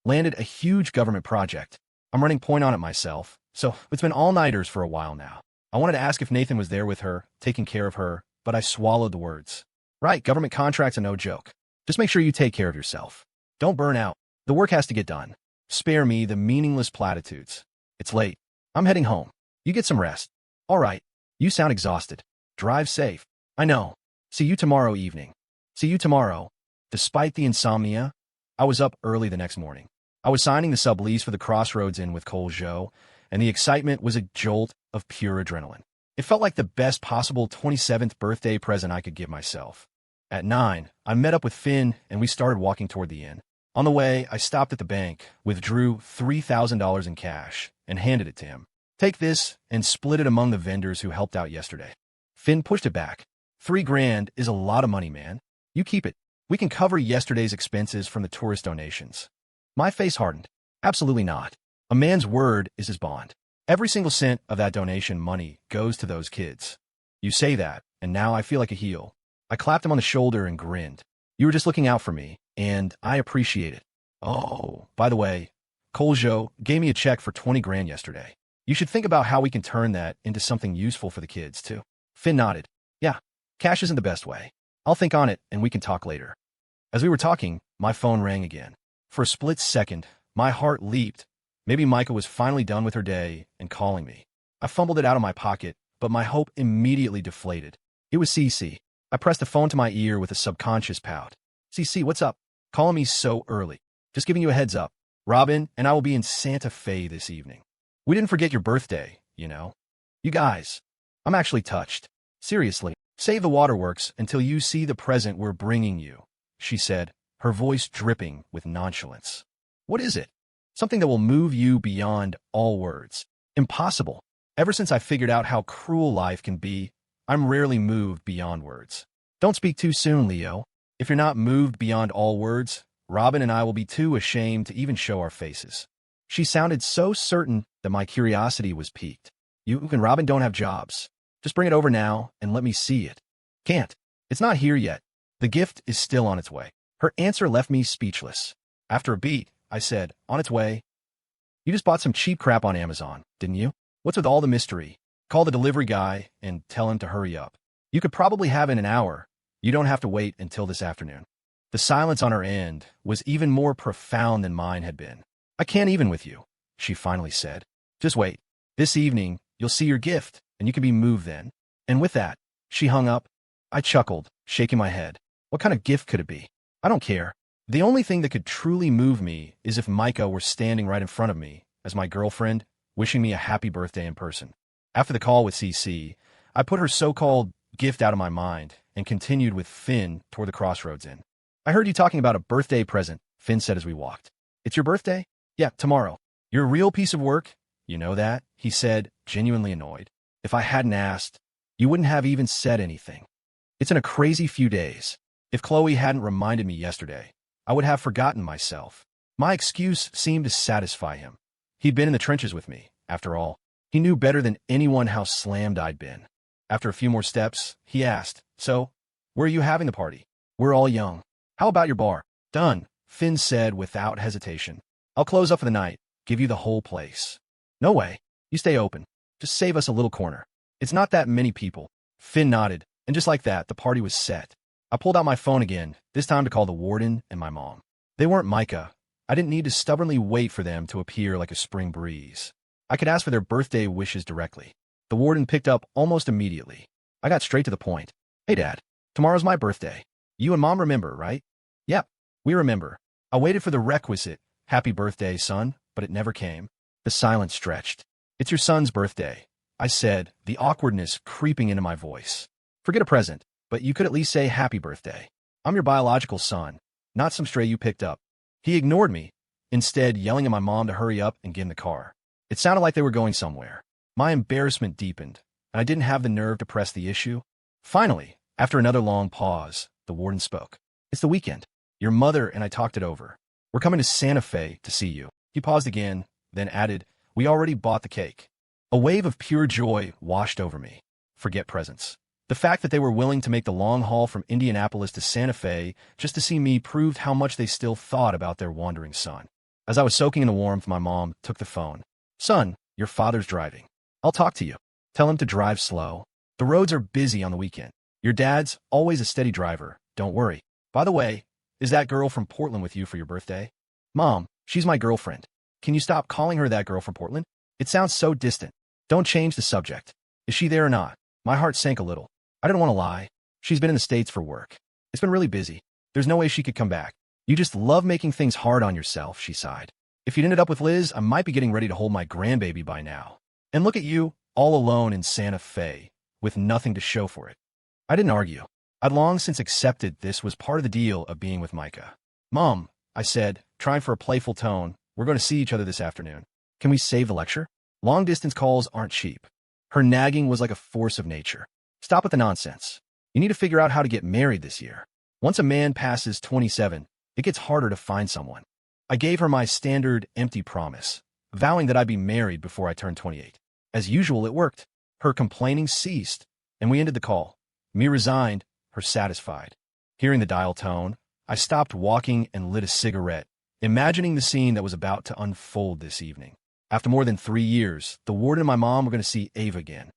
Landed a huge government project. I'm running point on it myself, so it's been all-nighters for a while now. I wanted to ask if Nathan was there with her, taking care of her, but I swallowed the words. Right, government contracts are no joke. Just make sure you take care of yourself. Don't burn out. The work has to get done. Spare me the meaningless platitudes. It's late. I'm heading home. You get some rest. All right. You sound exhausted. Drive safe. I know. See you tomorrow evening. See you tomorrow. Despite the insomnia, I was up early the next morning. I was signing the sublease for the Crossroads Inn with Coleho, and the excitement was a jolt of pure adrenaline. It felt like the best possible 27th birthday present I could give myself. At 9, I met up with Finn, and we started walking toward the inn. On the way, I stopped at the bank, withdrew $3,000 in cash, and handed it to him. Take this and split it among the vendors who helped out yesterday. Finn pushed it back. $3,000 is a lot of money, man. You keep it. We can cover yesterday's expenses from the tourist donations. My face hardened. Absolutely not. A man's word is his bond. Every single cent of that donation money goes to those kids. You say that, and now I feel like a heel. I clapped him on the shoulder and grinned. You were just looking out for me, and I appreciate it. Oh, by the way, Coleho gave me a check for $20,000 yesterday. You should think about how we can turn that into something useful for the kids, too. Finn nodded. Yeah, cash isn't the best way. I'll think on it, and we can talk later. As we were talking, my phone rang again. For a split second, my heart leaped. Maybe Micah was finally done with her day and calling me. I fumbled it out of my pocket, but my hope immediately deflated. It was CC. I pressed the phone to my ear with a subconscious pout. CC, what's up? Calling me so early. Just giving you a heads up. Robin and I will be in Santa Fe this evening. We didn't forget your birthday, you know. You guys. I'm actually touched. Seriously, save the waterworks until you see the present we're bringing you, she said, her voice dripping with nonchalance. What is it? Something that will move you beyond all words. Impossible. Ever since I figured out how cruel life can be, I'm rarely moved beyond words. Don't speak too soon, Leo. If you're not moved beyond all words, Robin and I will be too ashamed to even show our faces. She sounded so certain that my curiosity was piqued. You and Robin don't have jobs. Just bring it over now and let me see it. Can't. It's not here yet. The gift is still on its way. Her answer left me speechless. After a beat, I said, on its way. You just bought some cheap crap on Amazon, didn't you? What's with all the mystery? Call the delivery guy and tell him to hurry up. You could probably have it in an hour. You don't have to wait until this afternoon. The silence on her end was even more profound than mine had been. I can't even with you, she finally said. Just wait. This evening, you'll see your gift, and you can be moved then. And with that, she hung up. I chuckled, shaking my head. What kind of gift could it be? I don't care. The only thing that could truly move me is if Micah were standing right in front of me, as my girlfriend, wishing me a happy birthday in person. After the call with CC, I put her so-called gift out of my mind and continued with Finn toward the Crossroads Inn. I heard you talking about a birthday present, Finn said as we walked. It's your birthday? Yeah, tomorrow. You're a real piece of work. You know that? He said, genuinely annoyed. If I hadn't asked, you wouldn't have even said anything. It's in a crazy few days. If Chloe hadn't reminded me yesterday, I would have forgotten myself. My excuse seemed to satisfy him. He'd been in the trenches with me, after all. He knew better than anyone how slammed I'd been. After a few more steps, he asked, so, where are you having the party? We're all young. How about your bar? Done, Finn said without hesitation. I'll close up for the night, give you the whole place. No way. You stay open. Just save us a little corner. It's not that many people. Finn nodded, and just like that, the party was set. I pulled out my phone again, this time to call the warden and my mom. They weren't Micah. I didn't need to stubbornly wait for them to appear like a spring breeze. I could ask for their birthday wishes directly. The warden picked up almost immediately. I got straight to the point. Hey, Dad, tomorrow's my birthday. You and Mom remember, right? Yep, we remember. I waited for the requisite, happy birthday, son, but it never came. The silence stretched. It's your son's birthday, I said, the awkwardness creeping into my voice. Forget a present, but you could at least say happy birthday. I'm your biological son, not some stray you picked up. He ignored me, instead yelling at my mom to hurry up and get in the car. It sounded like they were going somewhere. My embarrassment deepened, and I didn't have the nerve to press the issue. Finally, after another long pause, the warden spoke. It's the weekend. Your mother and I talked it over. We're coming to Santa Fe to see you. He paused again, then added, we already bought the cake. A wave of pure joy washed over me. Forget presents. The fact that they were willing to make the long haul from Indianapolis to Santa Fe just to see me proved how much they still thought about their wandering son. As I was soaking in the warmth, my mom took the phone. Son, your father's driving. I'll talk to you. Tell him to drive slow. The roads are busy on the weekend. Your dad's always a steady driver. Don't worry. By the way, is that girl from Portland with you for your birthday? Mom, she's my girlfriend. Can you stop calling her that girl from Portland? It sounds so distant. Don't change the subject. Is she there or not? My heart sank a little. I didn't want to lie. She's been in the States for work. It's been really busy. There's no way she could come back. You just love making things hard on yourself, she sighed. If you'd ended up with Liz, I might be getting ready to hold my grandbaby by now. And look at you, all alone in Santa Fe, with nothing to show for it. I didn't argue. I'd long since accepted this was part of the deal of being with Micah. Mom, I said, trying for a playful tone, we're going to see each other this afternoon. Can we save the lecture? Long-distance calls aren't cheap. Her nagging was like a force of nature. Stop with the nonsense. You need to figure out how to get married this year. Once a man passes 27, it gets harder to find someone. I gave her my standard empty promise, vowing that I'd be married before I turned 28. As usual, it worked. Her complaining ceased, and we ended the call. Me resigned, her satisfied. Hearing the dial tone, I stopped walking and lit a cigarette, imagining the scene that was about to unfold this evening. After more than 3 years, the warden and my mom were going to see Ava again.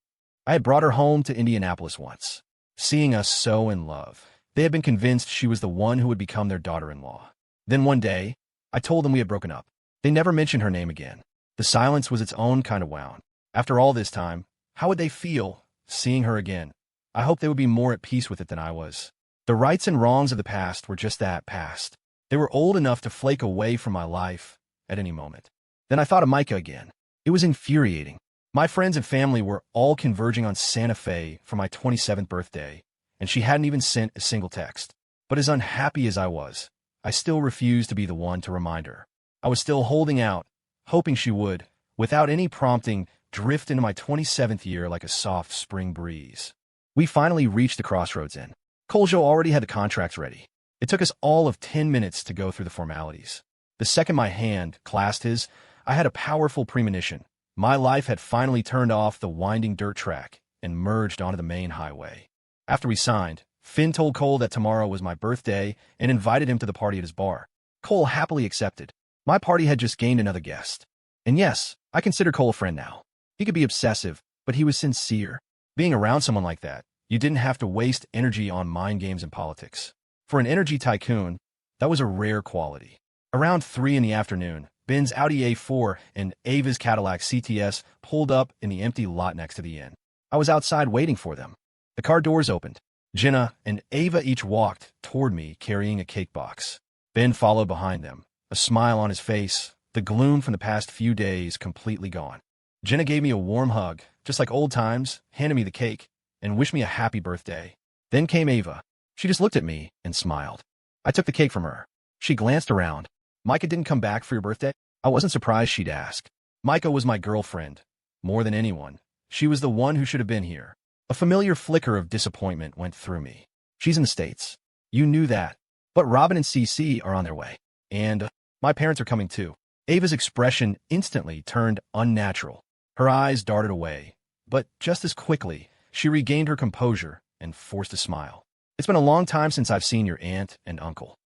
I had brought her home to Indianapolis once. Seeing us so in love, they had been convinced she was the one who would become their daughter-in-law. Then one day, I told them we had broken up. They never mentioned her name again. The silence was its own kind of wound. After all this time, how would they feel seeing her again? I hoped they would be more at peace with it than I was. The rights and wrongs of the past were just that, past. They were old enough to flake away from my life at any moment. Then I thought of Micah again. It was infuriating. My friends and family were all converging on Santa Fe for my 27th birthday, and she hadn't even sent a single text. But as unhappy as I was, I still refused to be the one to remind her. I was still holding out, hoping she would, without any prompting, drift into my 27th year like a soft spring breeze. We finally reached the crossroads inn. Coleho already had the contracts ready. It took us all of 10 minutes to go through the formalities. The second my hand clasped his, I had a powerful premonition. My life had finally turned off the winding dirt track and merged onto the main highway. After we signed, Finn told Cole that tomorrow was my birthday and invited him to the party at his bar. Cole happily accepted. My party had just gained another guest. And yes, I consider Cole a friend now. He could be obsessive, but he was sincere. Being around someone like that, you didn't have to waste energy on mind games and politics. For an energy tycoon, that was a rare quality. Around 3 in the afternoon, Ben's Audi A4 and Ava's Cadillac CTS pulled up in the empty lot next to the inn. I was outside waiting for them. The car doors opened. Jenna and Ava each walked toward me carrying a cake box. Ben followed behind them, a smile on his face, the gloom from the past few days completely gone. Jenna gave me a warm hug, just like old times, handed me the cake, and wished me a happy birthday. Then came Ava. She just looked at me and smiled. I took the cake from her. She glanced around. Micah didn't come back for your birthday? I wasn't surprised she'd ask. Micah was my girlfriend. More than anyone, she was the one who should have been here. A familiar flicker of disappointment went through me. She's in the States. You knew that. But Robin and CC are on their way. And my parents are coming too. Ava's expression instantly turned unnatural. Her eyes darted away. But just as quickly, she regained her composure and forced a smile. It's been a long time since I've seen your aunt and uncle.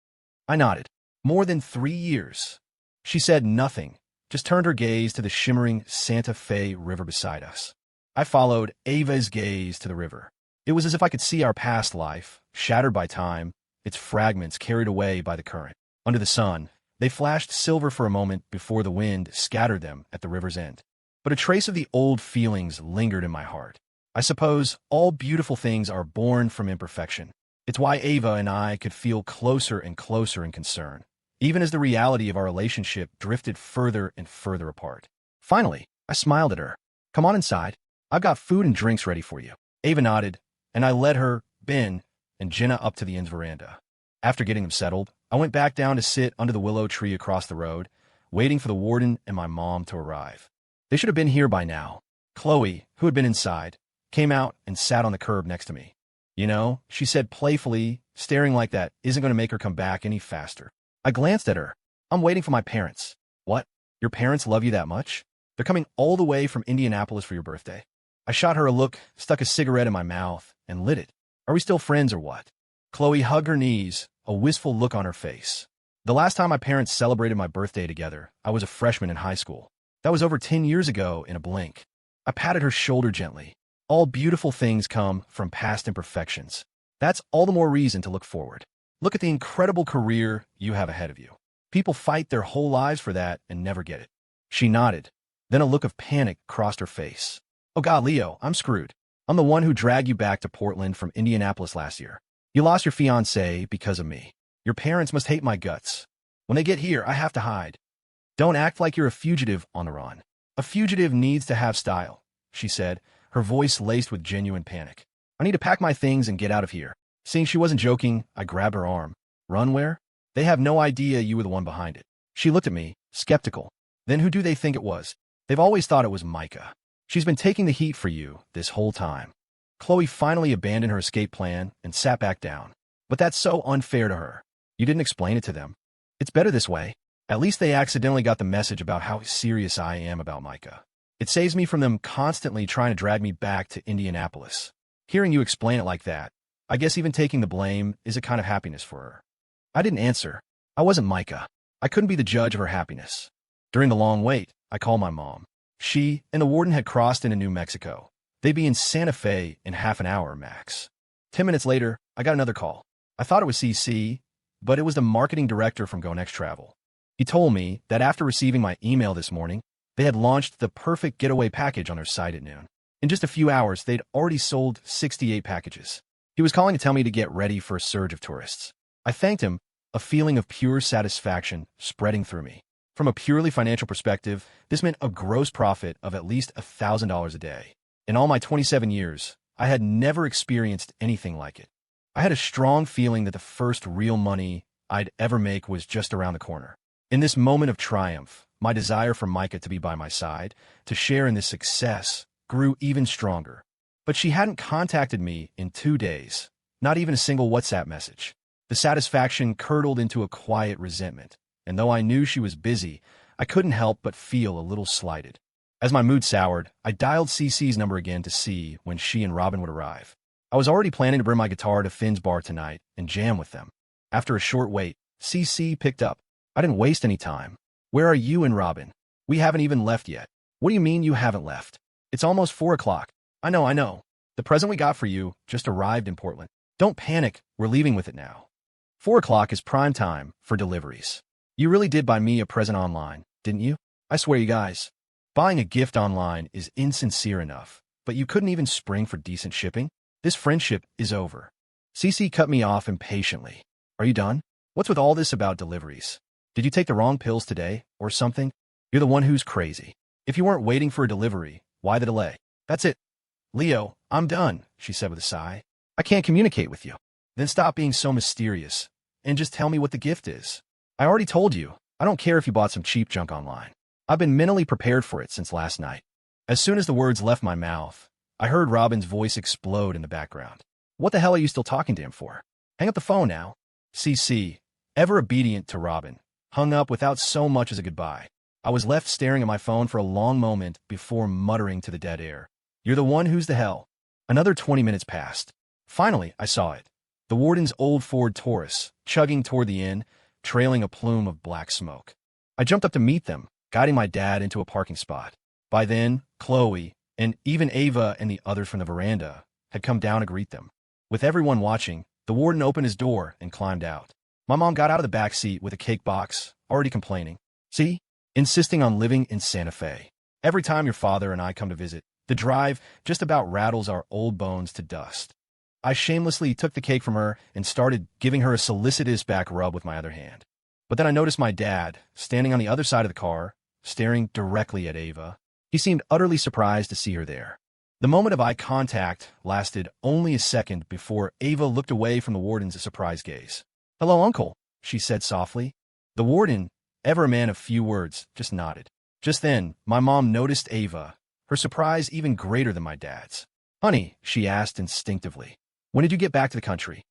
I nodded. More than 3 years. She said nothing, just turned her gaze to the shimmering Santa Fe River beside us. I followed Ava's gaze to the river. It was as if I could see our past life, shattered by time, its fragments carried away by the current. Under the sun, they flashed silver for a moment before the wind scattered them at the river's end. But a trace of the old feelings lingered in my heart. I suppose all beautiful things are born from imperfection. It's why Ava and I could feel closer and closer in concern, even as the reality of our relationship drifted further and further apart. Finally, I smiled at her. Come on inside. I've got food and drinks ready for you. Ava nodded, and I led her, Ben, and Jenna up to the inn's veranda. After getting them settled, I went back down to sit under the willow tree across the road, waiting for the warden and my mom to arrive. They should have been here by now. Chloe, who had been inside, came out and sat on the curb next to me. You know, she said playfully, staring like that isn't going to make her come back any faster. I glanced at her. I'm waiting for my parents. What? Your parents love you that much? They're coming all the way from Indianapolis for your birthday. I shot her a look, stuck a cigarette in my mouth, and lit it. Are we still friends or what? Chloe hugged her knees, a wistful look on her face. The last time my parents celebrated my birthday together, I was a freshman in high school. That was over 10 years ago in a blink. I patted her shoulder gently. All beautiful things come from past imperfections. That's all the more reason to look forward. Look at the incredible career you have ahead of you. People fight their whole lives for that and never get it. She nodded. Then a look of panic crossed her face. Oh God, Leo, I'm screwed. I'm the one who dragged you back to Portland from Indianapolis last year. You lost your fiancé because of me. Your parents must hate my guts. When they get here, I have to hide. Don't act like you're a fugitive on the run. A fugitive needs to have style, she said, her voice laced with genuine panic. I need to pack my things and get out of here. Seeing she wasn't joking, I grabbed her arm. Run where? They have no idea you were the one behind it. She looked at me, skeptical. Then who do they think it was? They've always thought it was Micah. She's been taking the heat for you this whole time. Chloe finally abandoned her escape plan and sat back down. But that's so unfair to her. You didn't explain it to them. It's better this way. At least they accidentally got the message about how serious I am about Micah. It saves me from them constantly trying to drag me back to Indianapolis. Hearing you explain it like that, I guess even taking the blame is a kind of happiness for her. I didn't answer. I wasn't Micah. I couldn't be the judge of her happiness. During the long wait, I called my mom. She and the warden had crossed into New Mexico. They'd be in Santa Fe in half an hour max. 10 minutes later, I got another call. I thought it was CC, but it was the marketing director from Go Next Travel. He told me that after receiving my email this morning, they had launched the perfect getaway package on their site at noon. In just a few hours, they'd already sold 68 packages. He was calling to tell me to get ready for a surge of tourists. I thanked him, a feeling of pure satisfaction spreading through me. From a purely financial perspective, this meant a gross profit of at least $1,000 a day. In all my 27 years, I had never experienced anything like it. I had a strong feeling that the first real money I'd ever make was just around the corner. In this moment of triumph, my desire for Micah to be by my side, to share in this success, grew even stronger. But she hadn't contacted me in 2 days, not even a single WhatsApp message. The satisfaction curdled into a quiet resentment, and though I knew she was busy, I couldn't help but feel a little slighted. As my mood soured, I dialed CC's number again to see when she and Robin would arrive. I was already planning to bring my guitar to Finn's bar tonight and jam with them. After a short wait, CC picked up. I didn't waste any time. Where are you and Robin? We haven't even left yet. What do you mean you haven't left? It's almost 4 o'clock. I know. The present we got for you just arrived in Portland. Don't panic, we're leaving with it now. 4 o'clock is prime time for deliveries. You really did buy me a present online, didn't you? I swear you guys. Buying a gift online is insincere enough, but you couldn't even spring for decent shipping? This friendship is over. CC cut me off impatiently. Are you done? What's with all this about deliveries? Did you take the wrong pills today, or something? You're the one who's crazy. If you weren't waiting for a delivery, why the delay? That's it. Leo, I'm done, she said with a sigh. I can't communicate with you. Then stop being so mysterious, and just tell me what the gift is. I already told you. I don't care if you bought some cheap junk online. I've been mentally prepared for it since last night. As soon as the words left my mouth, I heard Robin's voice explode in the background. What the hell are you still talking to him for? Hang up the phone now. CC, ever obedient to Robin, hung up without so much as a goodbye. I was left staring at my phone for a long moment before muttering to the dead air. You're the one who's the hell. Another 20 minutes passed. Finally, I saw it. The warden's old Ford Taurus, chugging toward the inn, trailing a plume of black smoke. I jumped up to meet them, guiding my dad into a parking spot. By then, Chloe, and even Ava and the others from the veranda, had come down to greet them. With everyone watching, the warden opened his door and climbed out. My mom got out of the back seat with a cake box, already complaining. See? Insisting on living in Santa Fe. Every time your father and I come to visit, the drive just about rattles our old bones to dust. I shamelessly took the cake from her and started giving her a solicitous back rub with my other hand. But then I noticed my dad, standing on the other side of the car, staring directly at Ava. He seemed utterly surprised to see her there. The moment of eye contact lasted only a second before Ava looked away from the warden's surprised gaze. "Hello, Uncle," she said softly. The warden, ever a man of few words, just nodded. Just then, my mom noticed Ava, her surprise even greater than my dad's. "Honey," she asked instinctively, "when did you get back to the country?"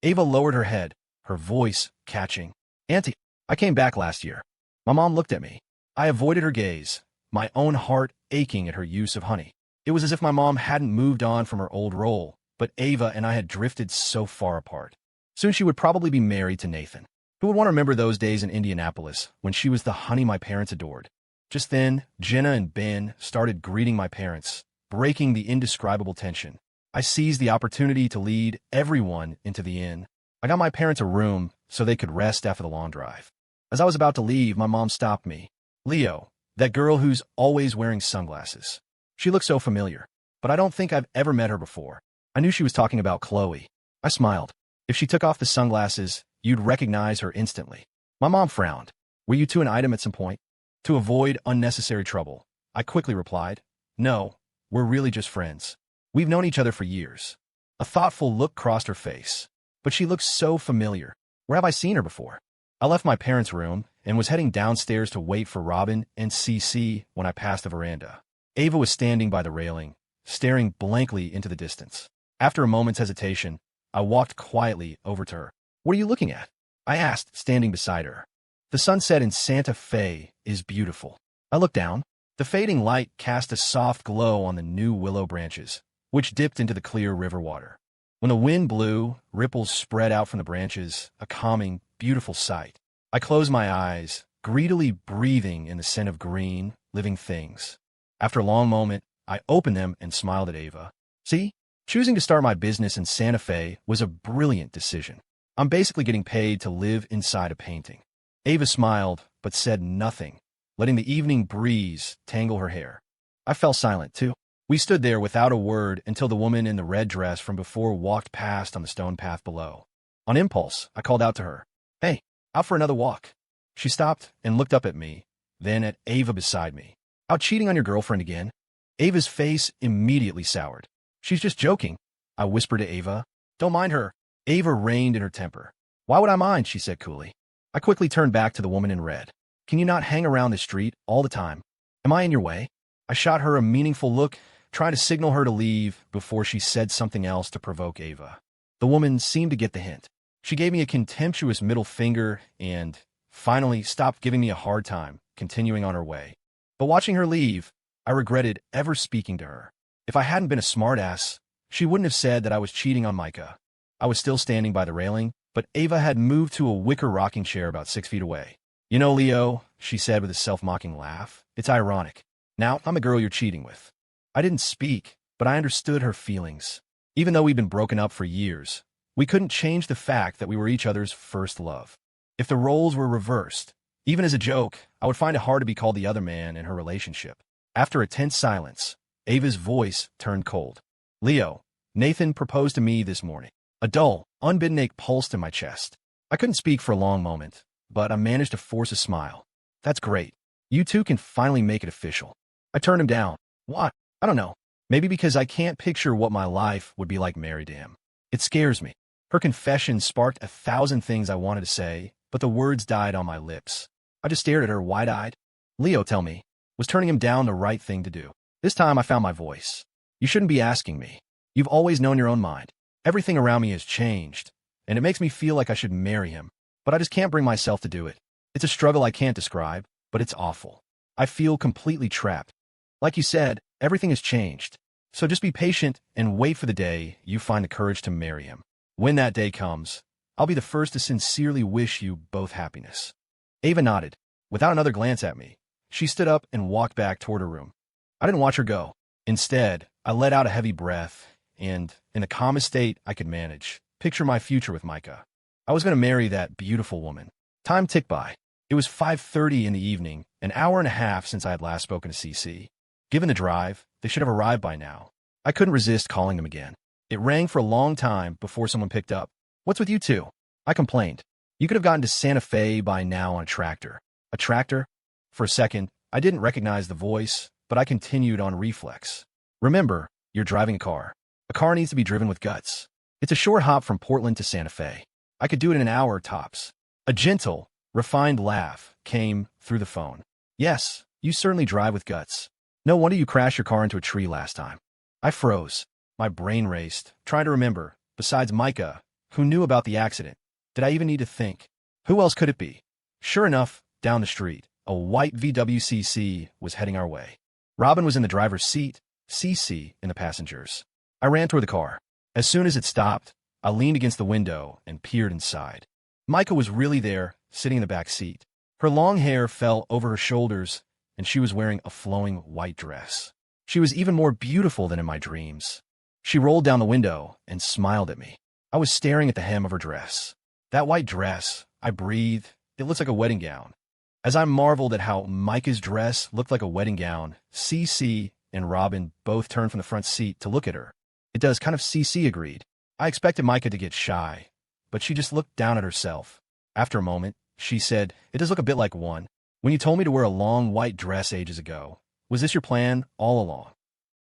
Ava lowered her head, her voice catching. "Auntie, I came back last year." My mom looked at me. I avoided her gaze, my own heart aching at her use of honey. It was as if my mom hadn't moved on from her old role, but Ava and I had drifted so far apart. Soon she would probably be married to Nathan. Who would want to remember those days in Indianapolis when she was the honey my parents adored? Just then, Jenna and Ben started greeting my parents, breaking the indescribable tension. I seized the opportunity to lead everyone into the inn. I got my parents a room so they could rest after the long drive. As I was about to leave, my mom stopped me. "Leo, that girl who's always wearing sunglasses. She looks so familiar, but I don't think I've ever met her before." I knew she was talking about Chloe. I smiled. "If she took off the sunglasses, you'd recognize her instantly." My mom frowned. "Were you two an item at some point?" To avoid unnecessary trouble, I quickly replied, "No, we're really just friends. We've known each other for years." A thoughtful look crossed her face. "But she looks so familiar. Where have I seen her before?" I left my parents' room and was heading downstairs to wait for Robin and CC when I passed the veranda. Ava was standing by the railing, staring blankly into the distance. After a moment's hesitation, I walked quietly over to her. "What are you looking at?" I asked, standing beside her. "The sunset in Santa Fe is beautiful." I looked down. The fading light cast a soft glow on the new willow branches, which dipped into the clear river water. When the wind blew, ripples spread out from the branches, a calming, beautiful sight. I closed my eyes, greedily breathing in the scent of green, living things. After a long moment, I opened them and smiled at Ava. "See? Choosing to start my business in Santa Fe was a brilliant decision. I'm basically getting paid to live inside a painting." Ava smiled, but said nothing, letting the evening breeze tangle her hair. I fell silent, too. We stood there without a word until the woman in the red dress from before walked past on the stone path below. On impulse, I called out to her, "Hey, out for another walk." She stopped and looked up at me, then at Ava beside me. "Out cheating on your girlfriend again?" Ava's face immediately soured. "She's just joking," I whispered to Ava. "Don't mind her." Ava reined in her temper. "Why would I mind?" she said coolly. I quickly turned back to the woman in red. "Can you not hang around the street all the time? Am I in your way?" I shot her a meaningful look, trying to signal her to leave before she said something else to provoke Ava. The woman seemed to get the hint. She gave me a contemptuous middle finger and, finally, stopped giving me a hard time, continuing on her way. But watching her leave, I regretted ever speaking to her. If I hadn't been a smartass, she wouldn't have said that I was cheating on Micah. I was still standing by the railing, but Ava had moved to a wicker rocking chair about 6 feet away. "You know, Leo," she said with a self-mocking laugh, "it's ironic. Now I'm the girl you're cheating with." I didn't speak, but I understood her feelings. Even though we'd been broken up for years, we couldn't change the fact that we were each other's first love. If the roles were reversed, even as a joke, I would find it hard to be called the other man in her relationship. After a tense silence, Ava's voice turned cold. "Leo, Nathan proposed to me this morning." A dull, unbidden ache pulsed in my chest. I couldn't speak for a long moment, but I managed to force a smile. "That's great. You two can finally make it official." I turned him down. "Why? I don't know. Maybe because I can't picture what my life would be like married to him. It scares me." Her confession sparked 1,000 things I wanted to say, but the words died on my lips. I just stared at her wide-eyed. "Leo, tell me, was turning him down the right thing to do?" This time I found my voice. "You shouldn't be asking me. You've always known your own mind. Everything around me has changed, and it makes me feel like I should marry him, but I just can't bring myself to do it. It's a struggle I can't describe, but it's awful. I feel completely trapped. Like you said, everything has changed. So just be patient and wait for the day you find the courage to marry him. When that day comes, I'll be the first to sincerely wish you both happiness." Ava nodded. Without another glance at me, she stood up and walked back toward her room. I didn't watch her go. Instead, I let out a heavy breath and, in the calmest state I could manage, picture my future with Micah. I was going to marry that beautiful woman. Time ticked by. It was 5:30 in the evening, an hour and a half since I had last spoken to CC. Given the drive, they should have arrived by now. I couldn't resist calling them again. It rang for a long time before someone picked up. "What's with you two?" I complained. "You could have gotten to Santa Fe by now on a tractor." A tractor? For a second, I didn't recognize the voice, but I continued on reflex. "Remember, you're driving a car. A car needs to be driven with guts. It's a short hop from Portland to Santa Fe. I could do it in an hour tops. A gentle, refined laugh came through the phone. Yes, you certainly drive with guts. No wonder you crashed your car into a tree last time. I froze. My brain raced, trying to remember, besides Micah, who knew about the accident. Did I even need to think? Who else could it be? Sure enough, down the street, a white VWCC was heading our way. Robin was in the driver's seat, CC in the passenger's. I ran toward the car. As soon as it stopped, I leaned against the window and peered inside. Micah was really there, sitting in the back seat. Her long hair fell over her shoulders, and she was wearing a flowing white dress. She was even more beautiful than in my dreams. She rolled down the window and smiled at me. I was staring at the hem of her dress. That white dress, I breathed. It looks like a wedding gown. As I marveled at how Micah's dress looked like a wedding gown, CC and Robin both turned from the front seat to look at her. It does, kind of, CC agreed. I expected Micah to get shy, but she just looked down at herself. After a moment, she said, "It does look a bit like one. When you told me to wear a long white dress ages ago, was this your plan all along?"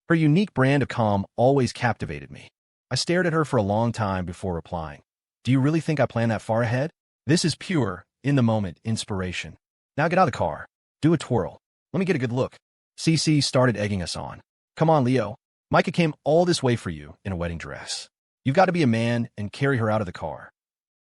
Her unique brand of calm always captivated me. I stared at her for a long time before replying. "Do you really think I planned that far ahead? This is pure, in-the-moment inspiration. Now get out of the car. Do a twirl. Let me get a good look." CC started egging us on. "Come on, Leo. Micah came all this way for you in a wedding dress. You've got to be a man and carry her out of the car."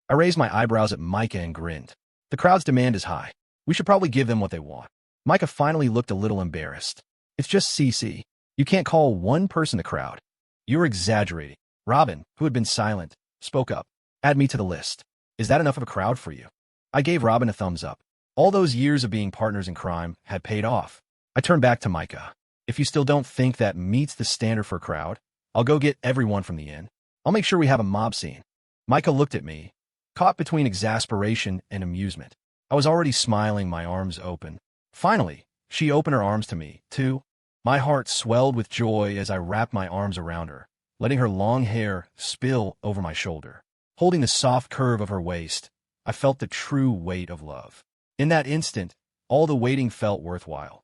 I raised my eyebrows at Micah and grinned. The crowd's demand is high. We should probably give them what they want. Micah finally looked a little embarrassed. "It's just CC. You can't call one person the crowd." "You're exaggerating." Robin, who had been silent, spoke up. "Add me to the list. Is that enough of a crowd for you?" I gave Robin a thumbs up. All those years of being partners in crime had paid off. I turned back to Micah. "If you still don't think that meets the standard for a crowd, I'll go get everyone from the inn. I'll make sure we have a mob scene." Micah looked at me, caught between exasperation and amusement. I was already smiling, my arms open. Finally, she opened her arms to me, too. My heart swelled with joy as I wrapped my arms around her, letting her long hair spill over my shoulder. Holding the soft curve of her waist, I felt the true weight of love. In that instant, all the waiting felt worthwhile.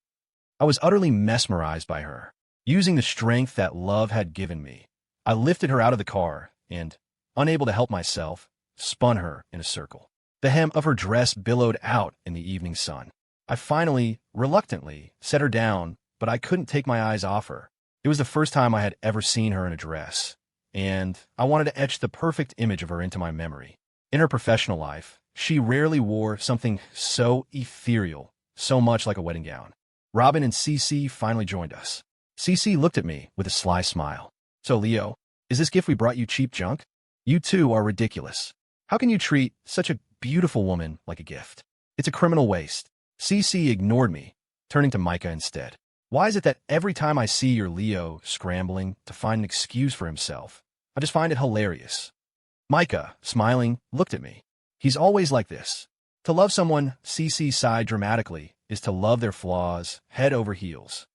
I was utterly mesmerized by her. Using the strength that love had given me, I lifted her out of the car and, unable to help myself, spun her in a circle. The hem of her dress billowed out in the evening sun. I finally, reluctantly, set her down, but I couldn't take my eyes off her. It was the first time I had ever seen her in a dress, and I wanted to etch the perfect image of her into my memory. In her professional life, she rarely wore something so ethereal, so much like a wedding gown. Robin and CC finally joined us. CC looked at me with a sly smile. "So, Leo, is this gift we brought you cheap junk? You two are ridiculous. How can you treat such a beautiful woman like a gift? It's a criminal waste." CC ignored me, turning to Micah instead. "Why is it that every time I see your Leo scrambling to find an excuse for himself, I just find it hilarious?" Micah, smiling, looked at me. "He's always like this. To love someone," CC sighed dramatically, "is to love their flaws head over heels."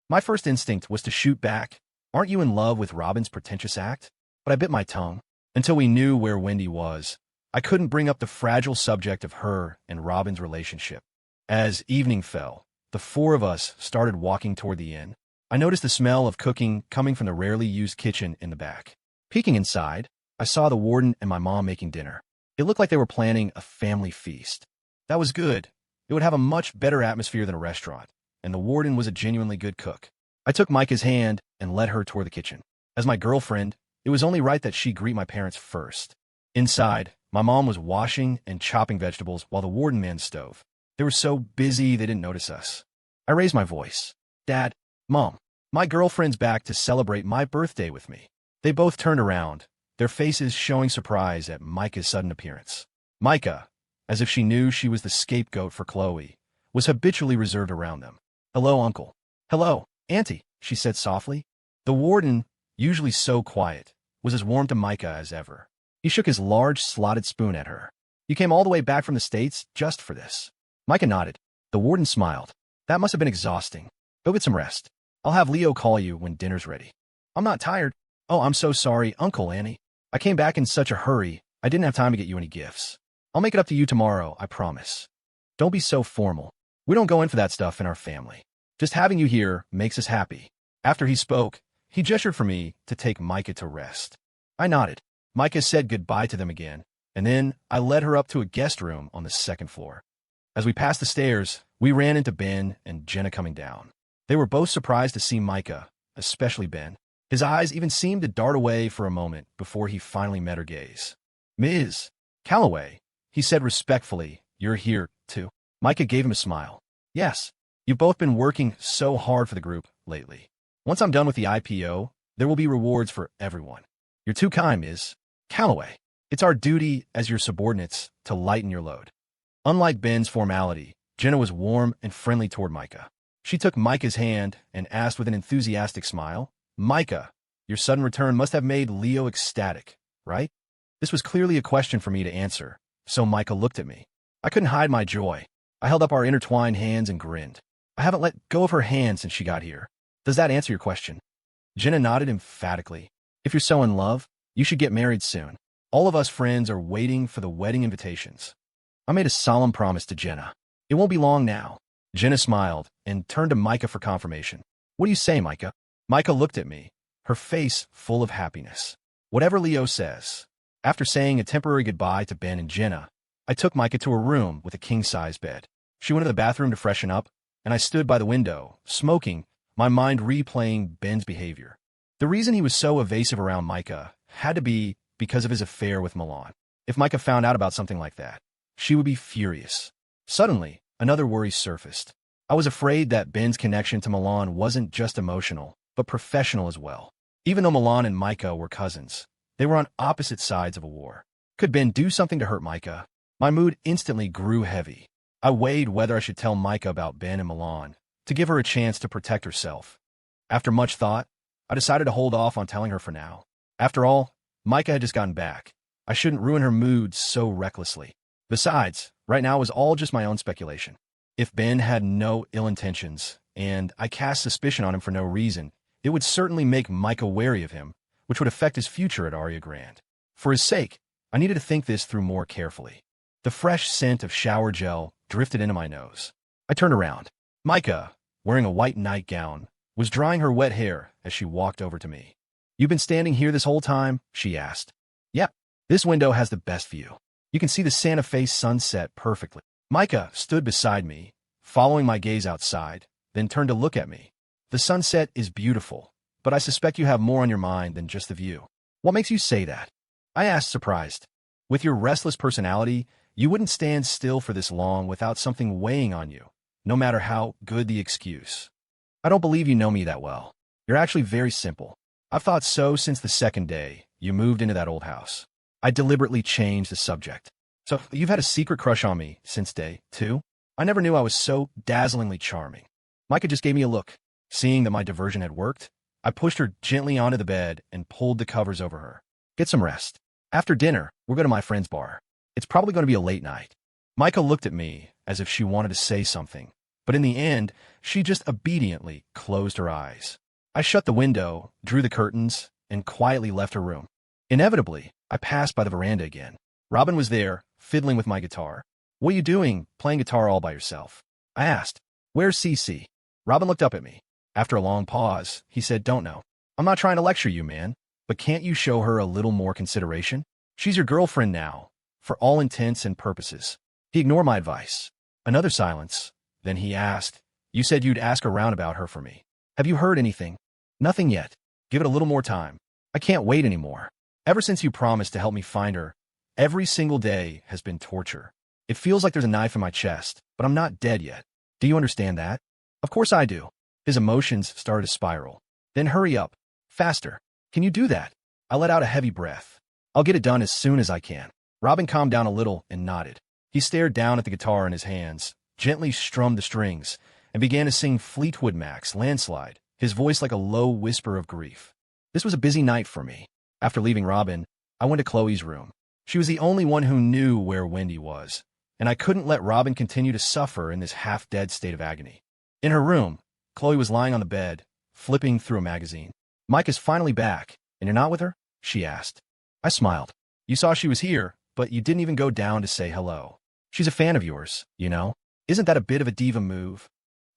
My first instinct was to shoot back. "Aren't you in love with Robin's pretentious act?" But I bit my tongue. Until we knew where Wendy was, I couldn't bring up the fragile subject of her and Robin's relationship. As evening fell, the four of us started walking toward the inn. I noticed the smell of cooking coming from the rarely used kitchen in the back. Peeking inside, I saw the warden and my mom making dinner. It looked like they were planning a family feast. That was good. It would have a much better atmosphere than a restaurant, and the warden was a genuinely good cook. I took Micah's hand and led her toward the kitchen. As my girlfriend, it was only right that she greet my parents first. Inside, my mom was washing and chopping vegetables while the warden manned the stove. They were so busy they didn't notice us. I raised my voice. "Dad, Mom, my girlfriend's back to celebrate my birthday with me." They both turned around, their faces showing surprise at Micah's sudden appearance. Micah, as if she knew she was the scapegoat for Chloe, was habitually reserved around them. "Hello, Uncle." "Hello, Auntie," she said softly. The warden, usually so quiet, was as warm to Micah as ever. He shook his large slotted spoon at her. "You came all the way back from the States just for this?" Micah nodded. The warden smiled. "That must have been exhausting. Go get some rest. I'll have Leo call you when dinner's ready." "I'm not tired." "Oh, I'm so sorry, Uncle Annie. I came back in such a hurry, I didn't have time to get you any gifts. I'll make it up to you tomorrow, I promise." "Don't be so formal. We don't go in for that stuff in our family. Just having you here makes us happy." After he spoke, he gestured for me to take Micah to rest. I nodded. Micah said goodbye to them again, and then I led her up to a guest room on the second floor. As we passed the stairs, we ran into Ben and Jenna coming down. They were both surprised to see Micah, especially Ben. His eyes even seemed to dart away for a moment before he finally met her gaze. "Ms. Calloway," he said respectfully, "you're here, too." Micah gave him a smile. "Yes, you've both been working so hard for the group lately. Once I'm done with the IPO, there will be rewards for everyone. You're too kind, Ms. Calloway. It's our duty as your subordinates to lighten your load." Unlike Ben's formality, Jenna was warm and friendly toward Micah. She took Micah's hand and asked with an enthusiastic smile, "Micah, your sudden return must have made Leo ecstatic, right?" This was clearly a question for me to answer, so Micah looked at me. I couldn't hide my joy. I held up our intertwined hands and grinned. I haven't let go of her hand since she got here. Does that answer your question? Jenna nodded emphatically. "If you're so in love, you should get married soon. All of us friends are waiting for the wedding invitations." I made a solemn promise to Jenna. "It won't be long now." Jenna smiled and turned to Micah for confirmation. "What do you say, Micah?" Micah looked at me, her face full of happiness. "Whatever Leo says." After saying a temporary goodbye to Ben and Jenna, I took Micah to her room with a king-size bed. She went to the bathroom to freshen up, and I stood by the window, smoking, my mind replaying Ben's behavior. The reason he was so evasive around Micah had to be because of his affair with Milan. If Micah found out about something like that, she would be furious. Suddenly, another worry surfaced. I was afraid that Ben's connection to Milan wasn't just emotional, but professional as well. Even though Milan and Micah were cousins, they were on opposite sides of a war. Could Ben do something to hurt Micah? My mood instantly grew heavy. I weighed whether I should tell Micah about Ben and Milan, to give her a chance to protect herself. After much thought, I decided to hold off on telling her for now. After all, Micah had just gotten back. I shouldn't ruin her mood so recklessly. Besides, right now it was all just my own speculation. If Ben had no ill intentions, and I cast suspicion on him for no reason, it would certainly make Micah wary of him, which would affect his future at Aria Grande. For his sake, I needed to think this through more carefully. The fresh scent of shower gel drifted into my nose. I turned around. Micah, wearing a white nightgown, was drying her wet hair as she walked over to me. "You've been standing here this whole time?" she asked. "Yep. This window has the best view. You can see the Santa Fe sunset perfectly." Micah stood beside me, following my gaze outside, then turned to look at me. "The sunset is beautiful, but I suspect you have more on your mind than just the view." "What makes you say that?" I asked, surprised. "With your restless personality, you wouldn't stand still for this long without something weighing on you, no matter how good the excuse." "I don't believe you know me that well. You're actually very simple. I've thought so since the second day you moved into that old house." I deliberately changed the subject. "So you've had a secret crush on me since day 2? I never knew I was so dazzlingly charming." Micah just gave me a look. Seeing that my diversion had worked, I pushed her gently onto the bed and pulled the covers over her. "Get some rest. After dinner, we'll go to my friend's bar. It's probably going to be a late night." Micah looked at me as if she wanted to say something, but in the end, she just obediently closed her eyes. I shut the window, drew the curtains, and quietly left her room. Inevitably, I passed by the veranda again. Robin was there, fiddling with my guitar. "What are you doing, playing guitar all by yourself?" I asked. "Where's Cece?" Robin looked up at me. After a long pause, he said, "Don't know. I'm not trying to lecture you, man, but can't you show her a little more consideration? She's your girlfriend now, for all intents and purposes." He ignored my advice. Another silence. Then he asked, "You said you'd ask around about her for me. Have you heard anything?" "Nothing yet. Give it a little more time. I can't wait anymore. Ever since you promised to help me find her, every single day has been torture. It feels like there's a knife in my chest, but I'm not dead yet. Do you understand that?" "Of course I do." His emotions started to spiral. "Then hurry up. Faster. Can you do that?" I let out a heavy breath. "I'll get it done as soon as I can." Robin calmed down a little and nodded. He stared down at the guitar in his hands, gently strummed the strings, and began to sing Fleetwood Mac's Landslide, his voice like a low whisper of grief. This was a busy night for me. After leaving Robin, I went to Chloe's room. She was the only one who knew where Wendy was, and I couldn't let Robin continue to suffer in this half-dead state of agony. In her room, Chloe was lying on the bed, flipping through a magazine. "Micah's finally back, and you're not with her?" she asked. I smiled. "You saw she was here, but you didn't even go down to say hello. She's a fan of yours, you know. Isn't that a bit of a diva move?"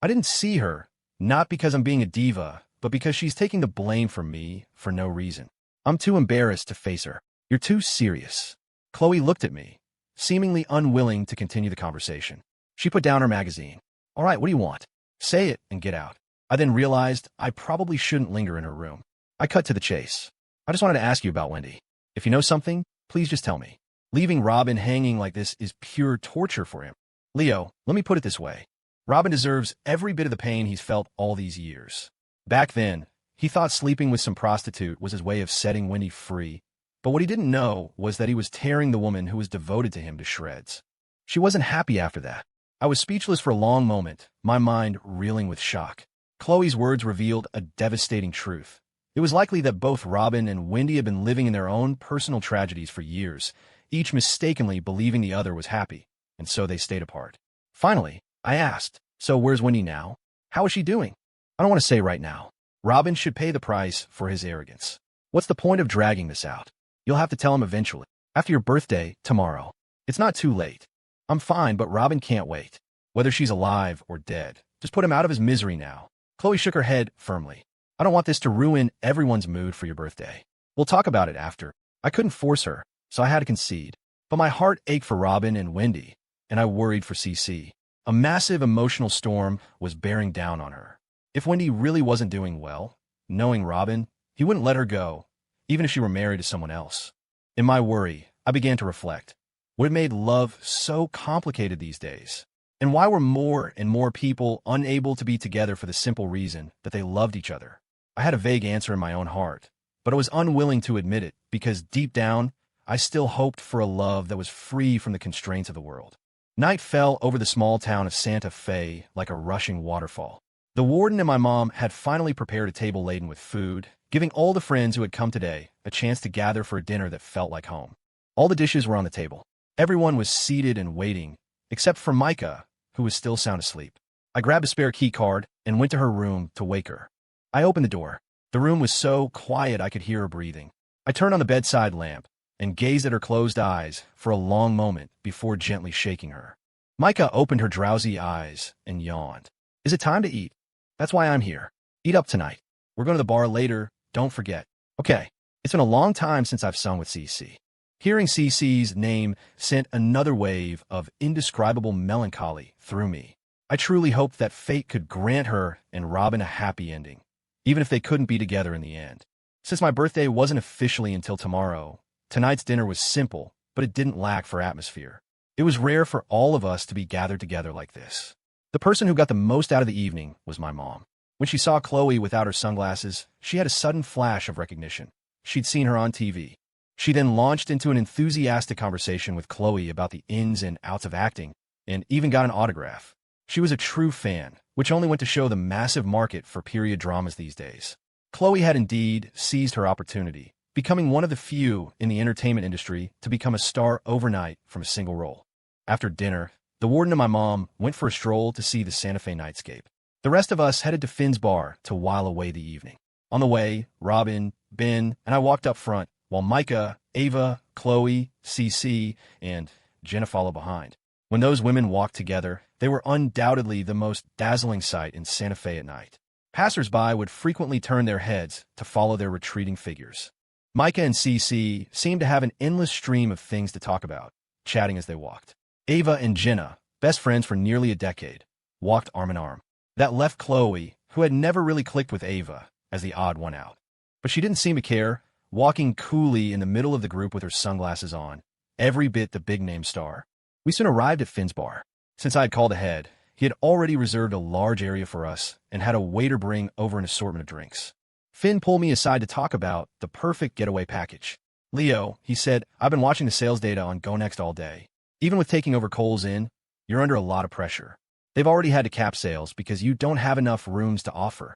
"I didn't see her, not because I'm being a diva, but because she's taking the blame for me for no reason. I'm too embarrassed to face her." "You're too serious." Chloe looked at me, seemingly unwilling to continue the conversation. She put down her magazine. All right, what do you want? Say it and get out. I then realized I probably shouldn't linger in her room. I cut to the chase. I just wanted to ask you about Wendy. If you know something, please just tell me. Leaving Robin hanging like this is pure torture for him. Leo, let me put it this way. Robin deserves every bit of the pain he's felt all these years. Back then, he thought sleeping with some prostitute was his way of setting Wendy free, but what he didn't know was that he was tearing the woman who was devoted to him to shreds. She wasn't happy after that. I was speechless for a long moment, my mind reeling with shock. Chloe's words revealed a devastating truth. It was likely that both Robin and Wendy had been living in their own personal tragedies for years, each mistakenly believing the other was happy, and so they stayed apart. Finally, I asked, so where's Wendy now? How is she doing? I don't want to say right now. Robin should pay the price for his arrogance. What's the point of dragging this out? You'll have to tell him eventually. After your birthday, tomorrow. It's not too late. I'm fine, but Robin can't wait. Whether she's alive or dead. Just put him out of his misery now. Chloe shook her head firmly. I don't want this to ruin everyone's mood for your birthday. We'll talk about it after. I couldn't force her, so I had to concede. But my heart ached for Robin and Wendy, and I worried for CC. A massive emotional storm was bearing down on her. If Wendy really wasn't doing well, knowing Robin, he wouldn't let her go, even if she were married to someone else. In my worry, I began to reflect. What made love so complicated these days? And why were more and more people unable to be together for the simple reason that they loved each other? I had a vague answer in my own heart, but I was unwilling to admit it because deep down, I still hoped for a love that was free from the constraints of the world. Night fell over the small town of Santa Fe like a rushing waterfall. The warden and my mom had finally prepared a table laden with food, giving all the friends who had come today a chance to gather for a dinner that felt like home. All the dishes were on the table. Everyone was seated and waiting, except for Micah, who was still sound asleep. I grabbed a spare key card and went to her room to wake her. I opened the door. The room was so quiet I could hear her breathing. I turned on the bedside lamp and gazed at her closed eyes for a long moment before gently shaking her. Micah opened her drowsy eyes and yawned. Is it time to eat? That's why I'm here. Eat up tonight. We're going to the bar later, don't forget. Okay, it's been a long time since I've sung with CC. Hearing CC's name sent another wave of indescribable melancholy through me. I truly hoped that fate could grant her and Robin a happy ending, even if they couldn't be together in the end. Since my birthday wasn't officially until tomorrow, tonight's dinner was simple, but it didn't lack for atmosphere. It was rare for all of us to be gathered together like this. The person who got the most out of the evening was my mom. When she saw Chloe without her sunglasses, she had a sudden flash of recognition. She'd seen her on TV. She then launched into an enthusiastic conversation with Chloe about the ins and outs of acting, and even got an autograph. She was a true fan, which only went to show the massive market for period dramas these days. Chloe had indeed seized her opportunity, becoming one of the few in the entertainment industry to become a star overnight from a single role. After dinner, the warden and my mom went for a stroll to see the Santa Fe nightscape. The rest of us headed to Finn's bar to while away the evening. On the way, Robin, Ben, and I walked up front, while Micah, Ava, Chloe, CC, and Jenna followed behind. When those women walked together, they were undoubtedly the most dazzling sight in Santa Fe at night. Passers-by would frequently turn their heads to follow their retreating figures. Micah and CC seemed to have an endless stream of things to talk about, chatting as they walked. Ava and Jenna, best friends for nearly a decade, walked arm in arm. That left Chloe, who had never really clicked with Ava, as the odd one out. But she didn't seem to care, walking coolly in the middle of the group with her sunglasses on, every bit the big-name star. We soon arrived at Finn's bar. Since I had called ahead, he had already reserved a large area for us and had a waiter bring over an assortment of drinks. Finn pulled me aside to talk about the perfect getaway package. Leo, he said, I've been watching the sales data on GoNext all day. Even with taking over Cole's Inn, you're under a lot of pressure. They've already had to cap sales because you don't have enough rooms to offer.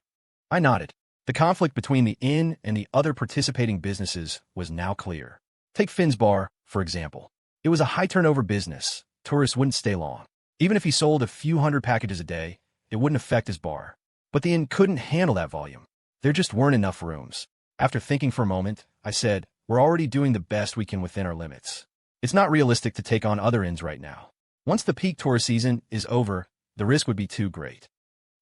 I nodded. The conflict between the inn and the other participating businesses was now clear. Take Finn's bar, for example. It was a high-turnover business. Tourists wouldn't stay long. Even if he sold a few hundred packages a day, it wouldn't affect his bar. But the inn couldn't handle that volume. There just weren't enough rooms. After thinking for a moment, I said, we're already doing the best we can within our limits. It's not realistic to take on other inns right now. Once the peak tour season is over, the risk would be too great.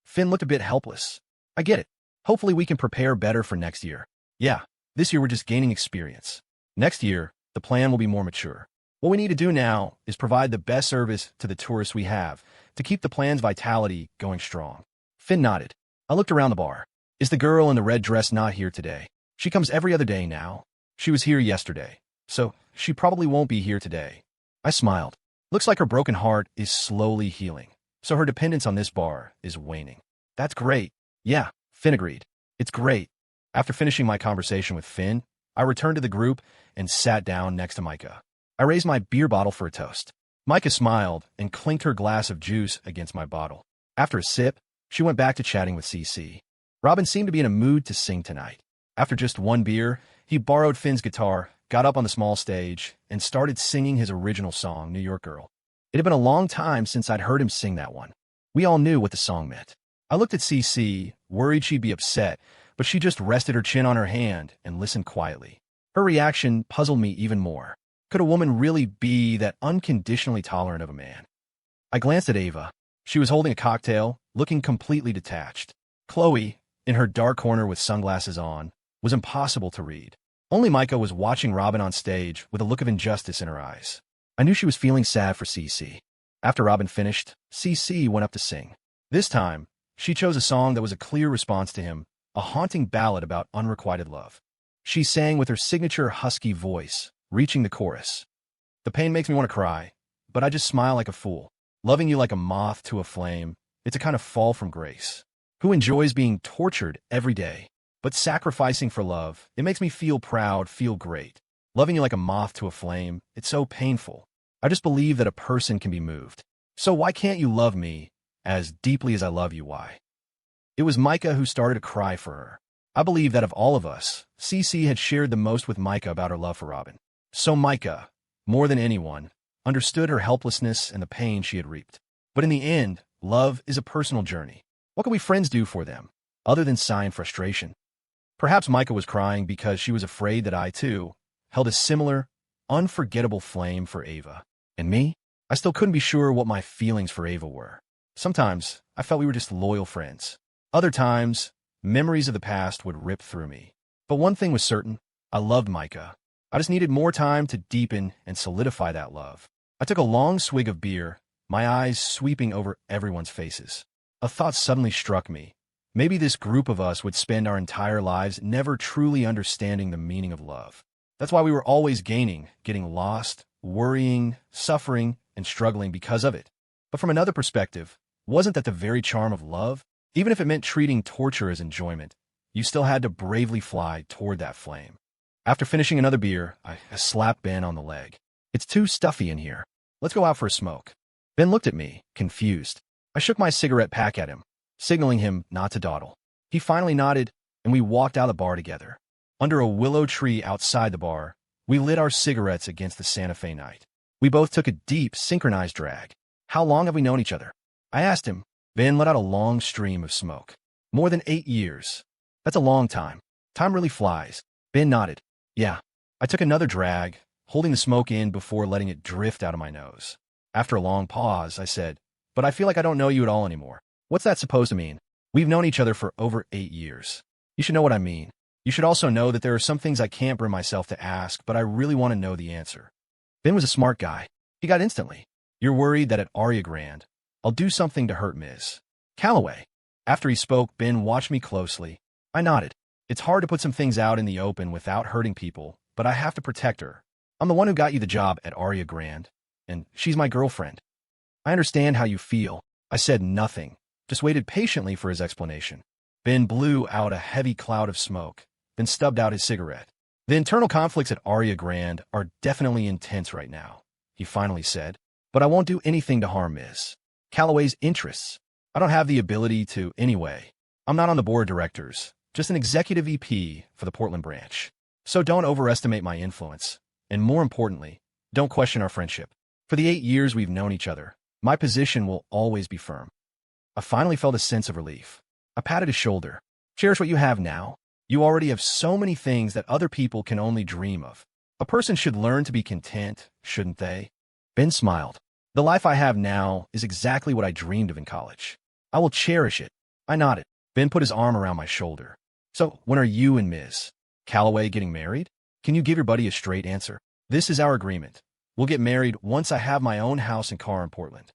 Finn looked a bit helpless. I get it. Hopefully we can prepare better for next year. Yeah, this year we're just gaining experience. Next year, the plan will be more mature. What we need to do now is provide the best service to the tourists we have to keep the plan's vitality going strong. Finn nodded. I looked around the bar. Is the girl in the red dress not here today? She comes every other day now. She was here yesterday, so she probably won't be here today. I smiled. Looks like her broken heart is slowly healing, so her dependence on this bar is waning. That's great. Yeah, Finn agreed. It's great. After finishing my conversation with Finn, I returned to the group and sat down next to Micah. I raised my beer bottle for a toast. Micah smiled and clinked her glass of juice against my bottle. After a sip, she went back to chatting with CC. Robin seemed to be in a mood to sing tonight. After just one beer, he borrowed Finn's guitar, got up on the small stage, and started singing his original song, New York Girl. It had been a long time since I'd heard him sing that one. We all knew what the song meant. I looked at CC, worried she'd be upset, but she just rested her chin on her hand and listened quietly. Her reaction puzzled me even more. Could a woman really be that unconditionally tolerant of a man? I glanced at Ava. She was holding a cocktail, looking completely detached. Chloe, in her dark corner with sunglasses on, was impossible to read. Only Micah was watching Robin on stage with a look of injustice in her eyes. I knew she was feeling sad for CC. After Robin finished, CC went up to sing. This time, she chose a song that was a clear response to him, a haunting ballad about unrequited love. She sang with her signature husky voice, reaching the chorus. The pain makes me want to cry, but I just smile like a fool. Loving you like a moth to a flame, it's a kind of fall from grace. Who enjoys being tortured every day? But sacrificing for love, it makes me feel proud, feel great. Loving you like a moth to a flame, it's so painful. I just believe that a person can be moved. So why can't you love me as deeply as I love you? Why? It was Micah who started to cry for her. I believe that of all of us, CC had shared the most with Micah about her love for Robin. So Micah, more than anyone, understood her helplessness and the pain she had reaped. But in the end, love is a personal journey. What can we friends do for them, other than sigh in frustration? Perhaps Micah was crying because she was afraid that I, too, held a similar, unforgettable flame for Ava. And me? I still couldn't be sure what my feelings for Ava were. Sometimes, I felt we were just loyal friends. Other times, memories of the past would rip through me. But one thing was certain, I loved Micah. I just needed more time to deepen and solidify that love. I took a long swig of beer, my eyes sweeping over everyone's faces. A thought suddenly struck me. Maybe this group of us would spend our entire lives never truly understanding the meaning of love. That's why we were always getting lost, worrying, suffering, and struggling because of it. But from another perspective, wasn't that the very charm of love? Even if it meant treating torture as enjoyment, you still had to bravely fly toward that flame. After finishing another beer, I slapped Ben on the leg. It's too stuffy in here. Let's go out for a smoke. Ben looked at me, confused. I shook my cigarette pack at him, signaling him not to dawdle. He finally nodded, and we walked out of the bar together. Under a willow tree outside the bar, we lit our cigarettes against the Santa Fe night. We both took a deep, synchronized drag. How long have we known each other? I asked him. Ben let out a long stream of smoke. More than 8 years. That's a long time. Time really flies. Ben nodded. Yeah. I took another drag, holding the smoke in before letting it drift out of my nose. After a long pause, I said, but I feel like I don't know you at all anymore. What's that supposed to mean? We've known each other for over 8 years. You should know what I mean. You should also know that there are some things I can't bring myself to ask, but I really want to know the answer. Ben was a smart guy. He got instantly. You're worried that at Aria Grande, I'll do something to hurt Ms. Calloway. After he spoke, Ben watched me closely. I nodded. It's hard to put some things out in the open without hurting people, but I have to protect her. I'm the one who got you the job at Aria Grande, and she's my girlfriend. I understand how you feel. I said nothing, just waited patiently for his explanation. Ben blew out a heavy cloud of smoke, then stubbed out his cigarette. The internal conflicts at Aria Grande are definitely intense right now, he finally said, but I won't do anything to harm Ms. Calloway's interests. I don't have the ability to anyway. I'm not on the board of directors, just an executive EP for the Portland branch. So don't overestimate my influence, and more importantly, don't question our friendship. For the 8 years we've known each other, my position will always be firm. I finally felt a sense of relief. I patted his shoulder. Cherish what you have now. You already have so many things that other people can only dream of. A person should learn to be content, shouldn't they? Ben smiled. The life I have now is exactly what I dreamed of in college. I will cherish it. I nodded. Ben put his arm around my shoulder. So, when are you and Ms. Calloway getting married? Can you give your buddy a straight answer? This is our agreement. We'll get married once I have my own house and car in Portland.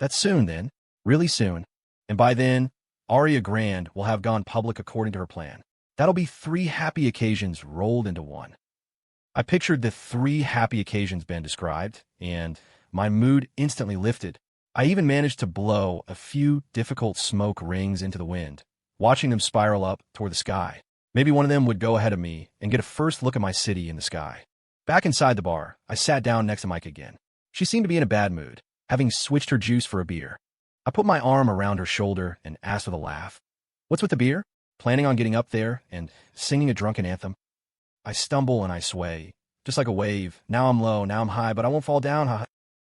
That's soon then, really soon. And by then, Aria Grande will have gone public according to her plan. That'll be 3 happy occasions rolled into one. I pictured the 3 happy occasions Ben described, and my mood instantly lifted. I even managed to blow a few difficult smoke rings into the wind, watching them spiral up toward the sky. Maybe one of them would go ahead of me and get a first look at my city in the sky. Back inside the bar, I sat down next to Micah again. She seemed to be in a bad mood, having switched her juice for a beer. I put my arm around her shoulder and asked with a laugh, "What's with the beer? Planning on getting up there and singing a drunken anthem?" I stumble and I sway, just like a wave. Now I'm low, now I'm high, but I won't fall down.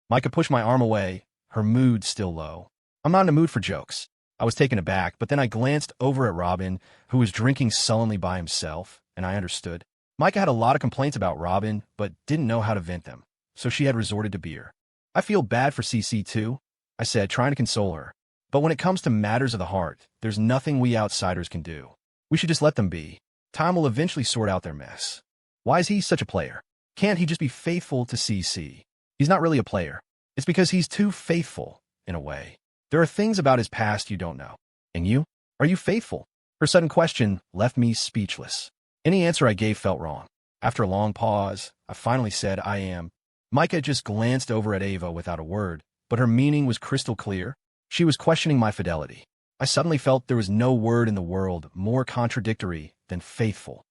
Micah pushed my arm away, her mood still low. I'm not in a mood for jokes. I was taken aback, but then I glanced over at Robin, who was drinking sullenly by himself, and I understood. Micah had a lot of complaints about Robin, but didn't know how to vent them, so she had resorted to beer. "I feel bad for CC too," I said, trying to console her. "But when it comes to matters of the heart, there's nothing we outsiders can do. We should just let them be. Time will eventually sort out their mess. Why is he such a player? Can't he just be faithful to CC? He's not really a player. It's because he's too faithful, in a way. There are things about his past you don't know. And you? Are you faithful?" Her sudden question left me speechless. Any answer I gave felt wrong. After a long pause, I finally said, "I am." Micah just glanced over at Ava without a word, but her meaning was crystal clear. She was questioning my fidelity. I suddenly felt there was no word in the world more contradictory than faithful.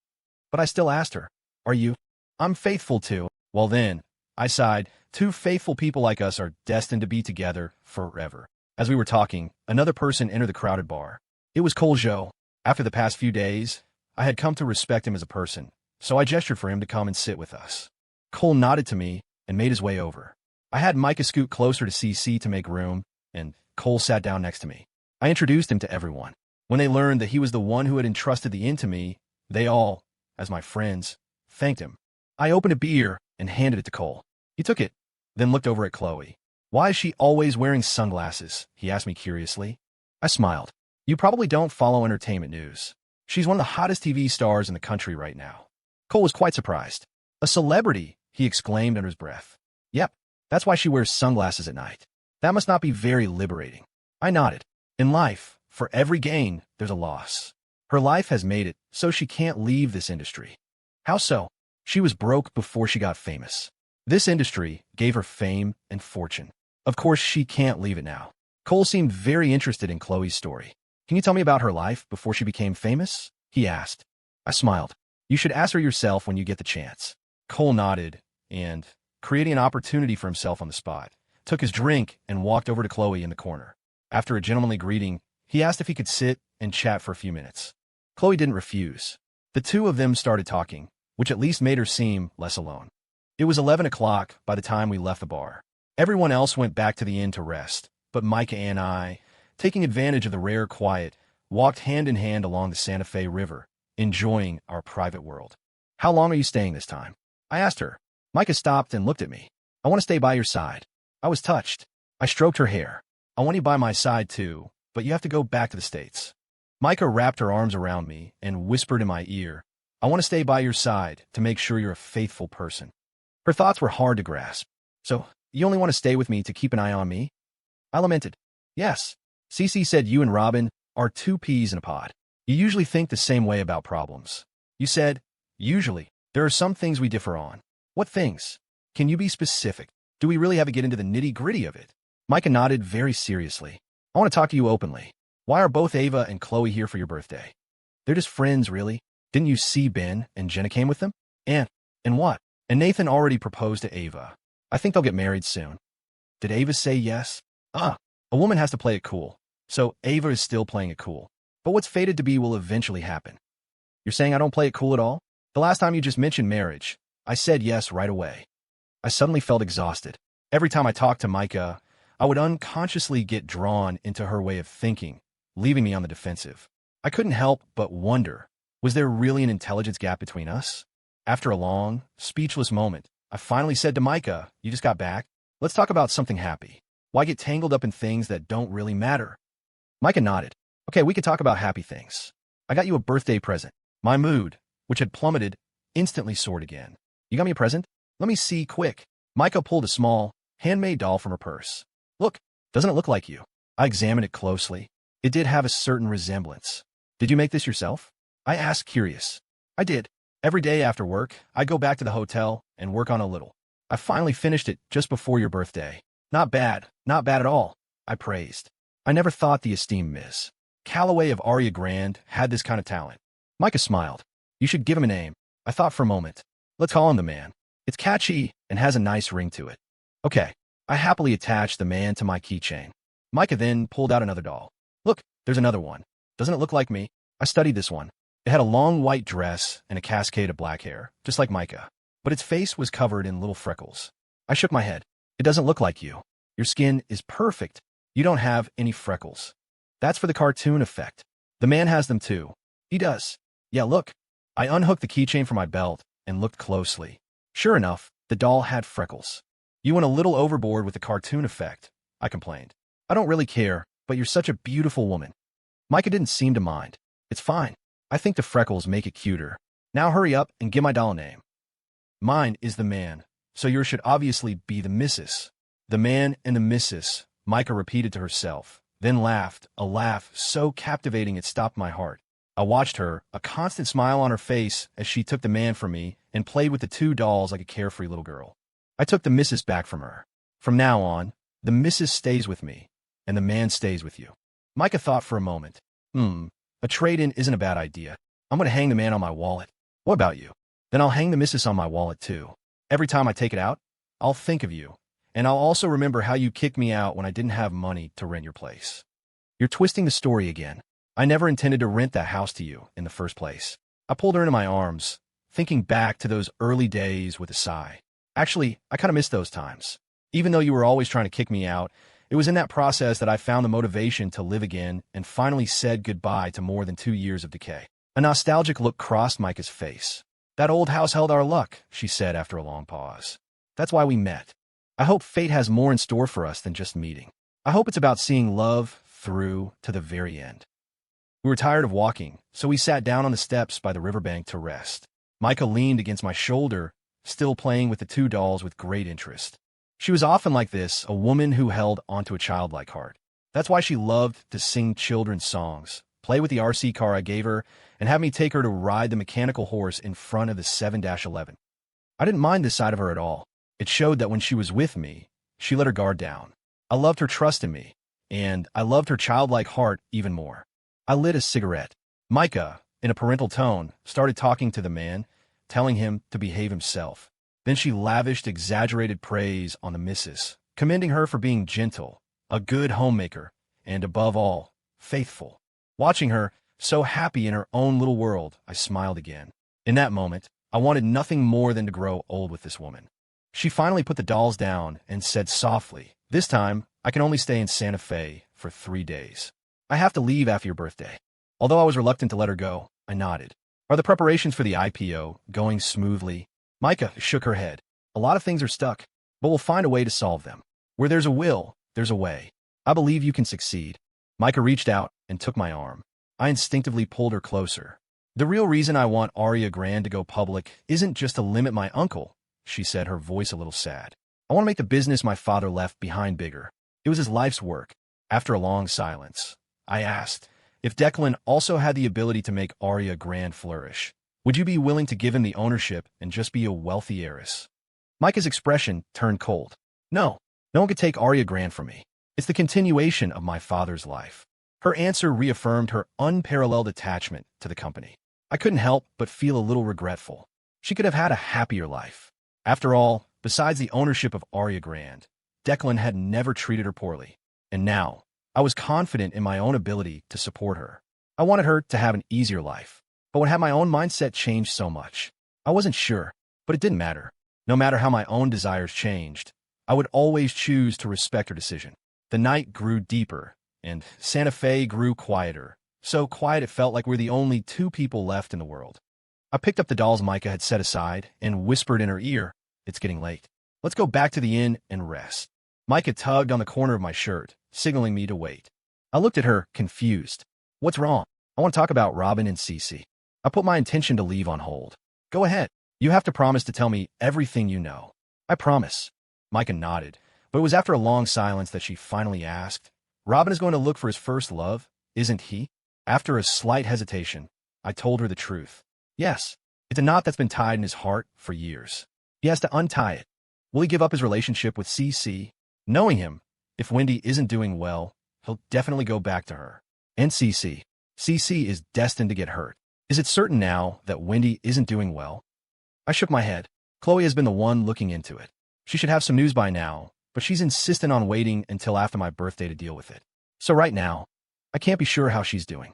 But I still asked her, "Are you?" "I'm faithful too." "Well then," I sighed, "2 faithful people like us are destined to be together forever." As we were talking, another person entered the crowded bar. It was Coleho. After the past few days, I had come to respect him as a person, so I gestured for him to come and sit with us. Cole nodded to me and made his way over. I had Micah scoot closer to CC to make room, and Cole sat down next to me. I introduced him to everyone. When they learned that he was the one who had entrusted the inn to me, they all, as my friends, thanked him. I opened a beer and handed it to Cole. He took it, then looked over at Chloe. "Why is she always wearing sunglasses?" he asked me curiously. I smiled. "You probably don't follow entertainment news. She's one of the hottest TV stars in the country right now." Cole was quite surprised. "A celebrity," he exclaimed under his breath. "Yep, that's why she wears sunglasses at night. That must not be very liberating." I nodded. "In life, for every gain, there's a loss. Her life has made it, so she can't leave this industry." "How so?" "She was broke before she got famous. This industry gave her fame and fortune. Of course, she can't leave it now." Cole seemed very interested in Chloe's story. "Can you tell me about her life before she became famous?" he asked. I smiled. "You should ask her yourself when you get the chance." Cole nodded and, creating an opportunity for himself on the spot, took his drink and walked over to Chloe in the corner. After a gentlemanly greeting, he asked if he could sit and chat for a few minutes. Chloe didn't refuse. The 2 of them started talking, which at least made her seem less alone. It was 11 o'clock by the time we left the bar. Everyone else went back to the inn to rest, but Micah and I, taking advantage of the rare quiet, walked hand in hand along the Santa Fe River, enjoying our private world. "How long are you staying this time?" I asked her. Micah stopped and looked at me. "I want to stay by your side." I was touched. I stroked her hair. "I want you by my side too, but you have to go back to the States." Micah wrapped her arms around me and whispered in my ear, "I want to stay by your side to make sure you're a faithful person." Her thoughts were hard to grasp. "So, you only want to stay with me to keep an eye on me?" I lamented. "Yes. CC said you and Robin are 2 peas in a pod. You usually think the same way about problems." "You said, usually. There are some things we differ on." "What things? Can you be specific? Do we really have to get into the nitty-gritty of it?" Micah nodded very seriously. "I want to talk to you openly. Why are both Ava and Chloe here for your birthday?" "They're just friends, really. Didn't you see Ben and Jenna came with them?" And what?" "And Nathan already proposed to Ava. I think they'll get married soon." "Did Ava say yes?" A woman has to play it cool. So Ava is still playing it cool. But what's fated to be will eventually happen." "You're saying I don't play it cool at all?" "The last time you just mentioned marriage, I said yes right away." I suddenly felt exhausted. Every time I talked to Micah, I would unconsciously get drawn into her way of thinking, leaving me on the defensive. I couldn't help but wonder, was there really an intelligence gap between us? After a long, speechless moment, I finally said to Micah, "You just got back? Let's talk about something happy. Why get tangled up in things that don't really matter?" Micah nodded. "Okay, we could talk about happy things. I got you a birthday present." My mood, which had plummeted, instantly soared again. "You got me a present? Let me see, quick." Micah pulled a small, handmade doll from her purse. Look, doesn't it look like you? I examined it closely. It did have a certain resemblance. Did you make this yourself? I asked, curious. I did. Every day after work, I go back to the hotel and work on a little. I finally finished it just before your birthday. Not bad at all, I praised. I never thought the esteemed Miss Calloway of Aria Grande had this kind of talent. Micah smiled. You should give him a name. I thought for a moment. Let's call him the Man. It's catchy and has a nice ring to it. Okay. I happily attached the Man to my keychain. Micah then pulled out another doll. Look, there's another one. Doesn't it look like me? I studied this one. It had a long white dress and a cascade of black hair, just like Micah. But its face was covered in little freckles. I shook my head. It doesn't look like you. Your skin is perfect. You don't have any freckles. That's for the cartoon effect. The Man has them too. He does. Yeah, look. I unhooked the keychain from my belt and looked closely. Sure enough, the doll had freckles. You went a little overboard with the cartoon effect, I complained. I don't really care, but you're such a beautiful woman. Micah didn't seem to mind. It's fine. I think the freckles make it cuter. Now hurry up and give my doll a name. Mine is the Man, so yours should obviously be the Mrs. The Man and the Mrs., Micah repeated to herself, then laughed, a laugh so captivating it stopped my heart. I watched her, a constant smile on her face as she took the Man from me and played with the two dolls like a carefree little girl. I took the Mrs. back from her. From now on, the Mrs. stays with me, and the Man stays with you. Micah thought for a moment. A trade-in isn't a bad idea. I'm going to hang the Man on my wallet. What about you? Then I'll hang the Mrs. on my wallet too. Every time I take it out, I'll think of you. And I'll also remember how you kicked me out when I didn't have money to rent your place. You're twisting the story again. I never intended to rent that house to you in the first place. I pulled her into my arms, thinking back to those early days with a sigh. Actually, I kind of miss those times. Even though you were always trying to kick me out, it was in that process that I found the motivation to live again and finally said goodbye to more than 2 years of decay. A nostalgic look crossed Micah's face. That old house held our luck, she said after a long pause. That's why we met. I hope fate has more in store for us than just meeting. I hope it's about seeing love through to the very end. We were tired of walking, so we sat down on the steps by the riverbank to rest. Micah leaned against my shoulder, still playing with the two dolls with great interest. She was often like this, a woman who held onto a childlike heart. That's why she loved to sing children's songs, play with the RC car I gave her, and have me take her to ride the mechanical horse in front of the 7-11. I didn't mind this side of her at all. It showed that when she was with me, she let her guard down. I loved her trust in me, and I loved her childlike heart even more. I lit a cigarette. Micah, in a parental tone, started talking to the Man, telling him to behave himself. Then she lavished exaggerated praise on the Mrs., commending her for being gentle, a good homemaker, and above all, faithful. Watching her, so happy in her own little world, I smiled again. In that moment, I wanted nothing more than to grow old with this woman. She finally put the dolls down and said softly, "This time, I can only stay in Santa Fe for 3 days. I have to leave after your birthday." Although I was reluctant to let her go, I nodded. Are the preparations for the IPO going smoothly? Micah shook her head. A lot of things are stuck, but we'll find a way to solve them. Where there's a will, there's a way. I believe you can succeed. Micah reached out and took my arm. I instinctively pulled her closer. The real reason I want Aria Grande to go public isn't just to limit my uncle, she said, her voice a little sad. I want to make the business my father left behind bigger. It was his life's work. After a long silence, I asked, if Declan also had the ability to make Aria Grande flourish, would you be willing to give him the ownership and just be a wealthy heiress? Micah's expression turned cold. No one could take Aria Grande from me. It's the continuation of my father's life. Her answer reaffirmed her unparalleled attachment to the company. I couldn't help but feel a little regretful. She could have had a happier life. After all, besides the ownership of Aria Grande, Declan had never treated her poorly. And now, I was confident in my own ability to support her. I wanted her to have an easier life. But when had my own mindset changed so much? I wasn't sure, but it didn't matter. No matter how my own desires changed, I would always choose to respect her decision. The night grew deeper, and Santa Fe grew quieter. So quiet it felt like we're the only 2 people left in the world. I picked up the dolls Micah had set aside and whispered in her ear, "It's getting late. Let's go back to the inn and rest." Micah tugged on the corner of my shirt, signaling me to wait. I looked at her, confused. What's wrong? I want to talk about Robin and Cece. I put my intention to leave on hold. Go ahead. You have to promise to tell me everything you know. I promise. Micah nodded, but it was after a long silence that she finally asked, Robin is going to look for his first love, isn't he? After a slight hesitation, I told her the truth. Yes, it's a knot that's been tied in his heart for years. He has to untie it. Will he give up his relationship with CC? Knowing him, if Wendy isn't doing well, he'll definitely go back to her. And CC. CC is destined to get hurt. Is it certain now that Wendy isn't doing well? I shook my head. Chloe has been the one looking into it. She should have some news by now, but she's insistent on waiting until after my birthday to deal with it. So right now, I can't be sure how she's doing.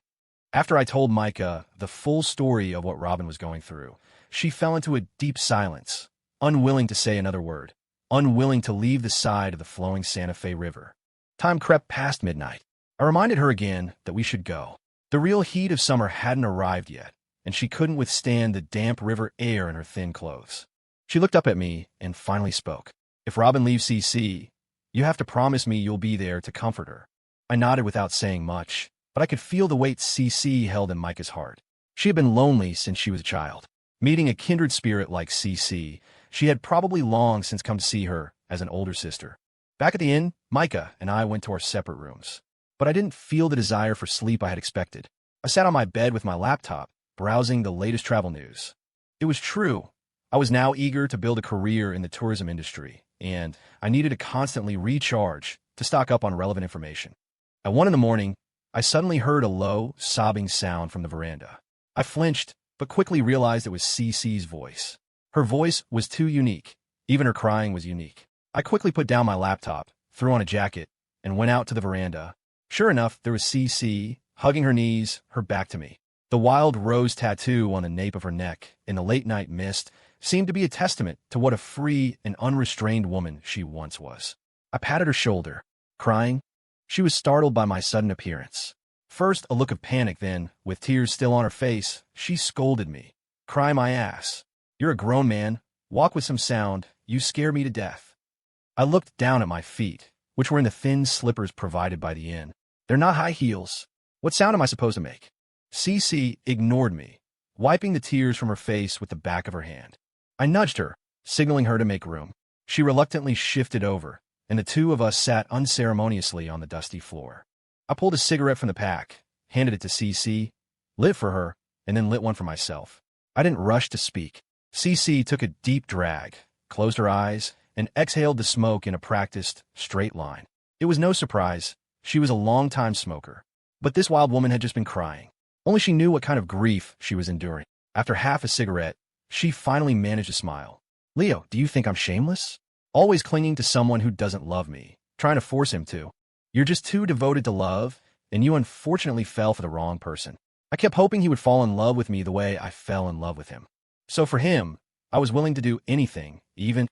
After I told Micah the full story of what Robin was going through, she fell into a deep silence, unwilling to say another word, unwilling to leave the side of the flowing Santa Fe River. Time crept past midnight. I reminded her again that we should go. The real heat of summer hadn't arrived yet, and she couldn't withstand the damp river air in her thin clothes. She looked up at me and finally spoke. If Robin leaves CC, you have to promise me you'll be there to comfort her. I nodded without saying much, but I could feel the weight CC held in Micah's heart. She had been lonely since she was a child. Meeting a kindred spirit like CC, she had probably long since come to see her as an older sister. Back at the inn, Micah and I went to our separate rooms. But I didn't feel the desire for sleep I had expected. I sat on my bed with my laptop, browsing the latest travel news. It was true. I was now eager to build a career in the tourism industry, and I needed to constantly recharge to stock up on relevant information. At 1 a.m, I suddenly heard a low, sobbing sound from the veranda. I flinched, but quickly realized it was CC's voice. Her voice was too unique. Even her crying was unique. I quickly put down my laptop, threw on a jacket, and went out to the veranda. Sure enough, there was CC, hugging her knees, her back to me. The wild rose tattoo on the nape of her neck in the late-night mist seemed to be a testament to what a free and unrestrained woman she once was. I patted her shoulder. Crying? She was startled by my sudden appearance. First, a look of panic, then, with tears still on her face, she scolded me. Cry my ass. You're a grown man. Walk with some sound. You scare me to death. I looked down at my feet, which were in the thin slippers provided by the inn. They're not high heels. What sound am I supposed to make? CC ignored me, wiping the tears from her face with the back of her hand. I nudged her, signaling her to make room. She reluctantly shifted over, and the two of us sat unceremoniously on the dusty floor. I pulled a cigarette from the pack, handed it to CC, lit for her, and then lit one for myself. I didn't rush to speak. CC took a deep drag, closed her eyes, and exhaled the smoke in a practiced, straight line. It was no surprise. She was a long-time smoker. But this wild woman had just been crying. Only she knew what kind of grief she was enduring. After half a cigarette, she finally managed to smile. Leo, do you think I'm shameless? Always clinging to someone who doesn't love me, trying to force him to. You're just too devoted to love, and you unfortunately fell for the wrong person. I kept hoping he would fall in love with me the way I fell in love with him. So for him, I was willing to do anything, even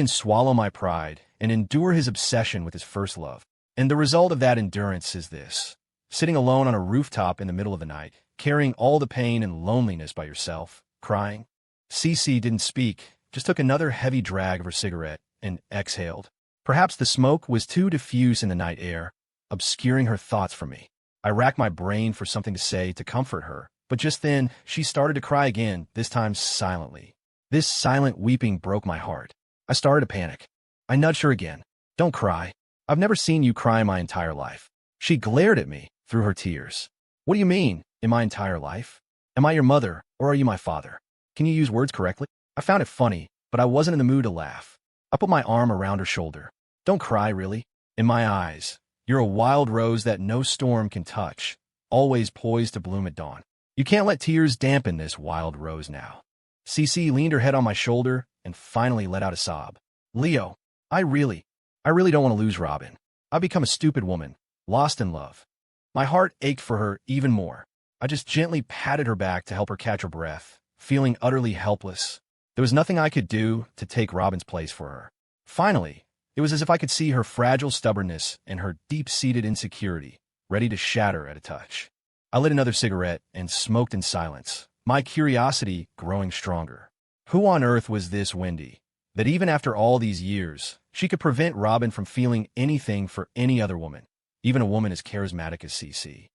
swallow my pride, and endure his obsession with his first love. And the result of that endurance is this. Sitting alone on a rooftop in the middle of the night, carrying all the pain and loneliness by yourself, crying. CC didn't speak, just took another heavy drag of her cigarette and exhaled. Perhaps the smoke was too diffuse in the night air, obscuring her thoughts from me. I racked my brain for something to say to comfort her, but just then she started to cry again, this time silently. This silent weeping broke my heart. I started to panic. I nudged her again. Don't cry. I've never seen you cry in my entire life. She glared at me through her tears. What do you mean, in my entire life? Am I your mother, or are you my father? Can you use words correctly? I found it funny, but I wasn't in the mood to laugh. I put my arm around her shoulder. Don't cry, really. In my eyes, you're a wild rose that no storm can touch, always poised to bloom at dawn. You can't let tears dampen this wild rose now. CC leaned her head on my shoulder and finally let out a sob. Leo, I really don't want to lose Robin. I've become a stupid woman, lost in love. My heart ached for her even more. I just gently patted her back to help her catch her breath, feeling utterly helpless. There was nothing I could do to take Robin's place for her. Finally, it was as if I could see her fragile stubbornness and her deep-seated insecurity, ready to shatter at a touch. I lit another cigarette and smoked in silence, my curiosity growing stronger. Who on earth was this Wendy, that even after all these years, she could prevent Robin from feeling anything for any other woman, even a woman as charismatic as CC?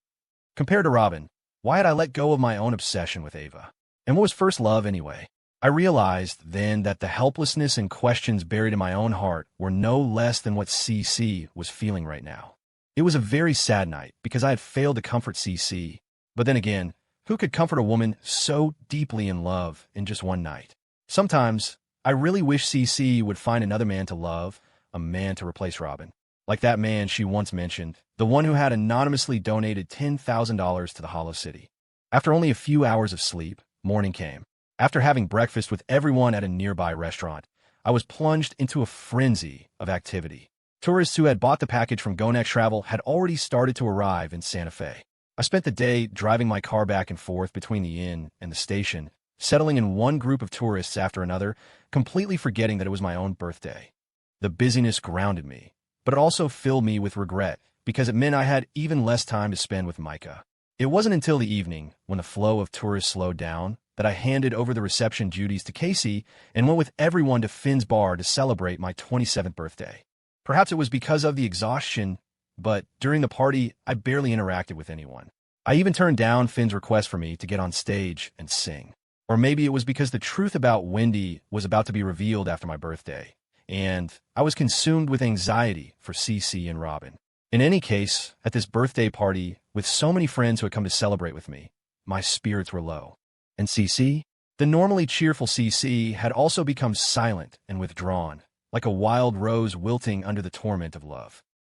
Compared to Robin, why had I let go of my own obsession with Ava? And what was first love anyway? I realized then that the helplessness and questions buried in my own heart were no less than what CC was feeling right now. It was a very sad night because I had failed to comfort CC. But then again, who could comfort a woman so deeply in love in just one night? Sometimes, I really wish CC would find another man to love, a man to replace Robin. Like that man she once mentioned, the one who had anonymously donated $10,000 to the Hollow City. After only a few hours of sleep, morning came. After having breakfast with everyone at a nearby restaurant, I was plunged into a frenzy of activity. Tourists who had bought the package from GoNext Travel had already started to arrive in Santa Fe. I spent the day driving my car back and forth between the inn and the station, settling in one group of tourists after another, completely forgetting that it was my own birthday. The busyness grounded me, but it also filled me with regret because it meant I had even less time to spend with Micah. It wasn't until the evening, when the flow of tourists slowed down, that I handed over the reception duties to Casey and went with everyone to Finn's bar to celebrate my 27th birthday. Perhaps it was because of the exhaustion, but during the party, I barely interacted with anyone. I even turned down Finn's request for me to get on stage and sing. Or maybe it was because the truth about Wendy was about to be revealed after my birthday, and I was consumed with anxiety for CC and Robin. In any case, at this birthday party, with so many friends who had come to celebrate with me, my spirits were low. And CC? The normally cheerful CC had also become silent and withdrawn, like a wild rose wilting under the torment of love.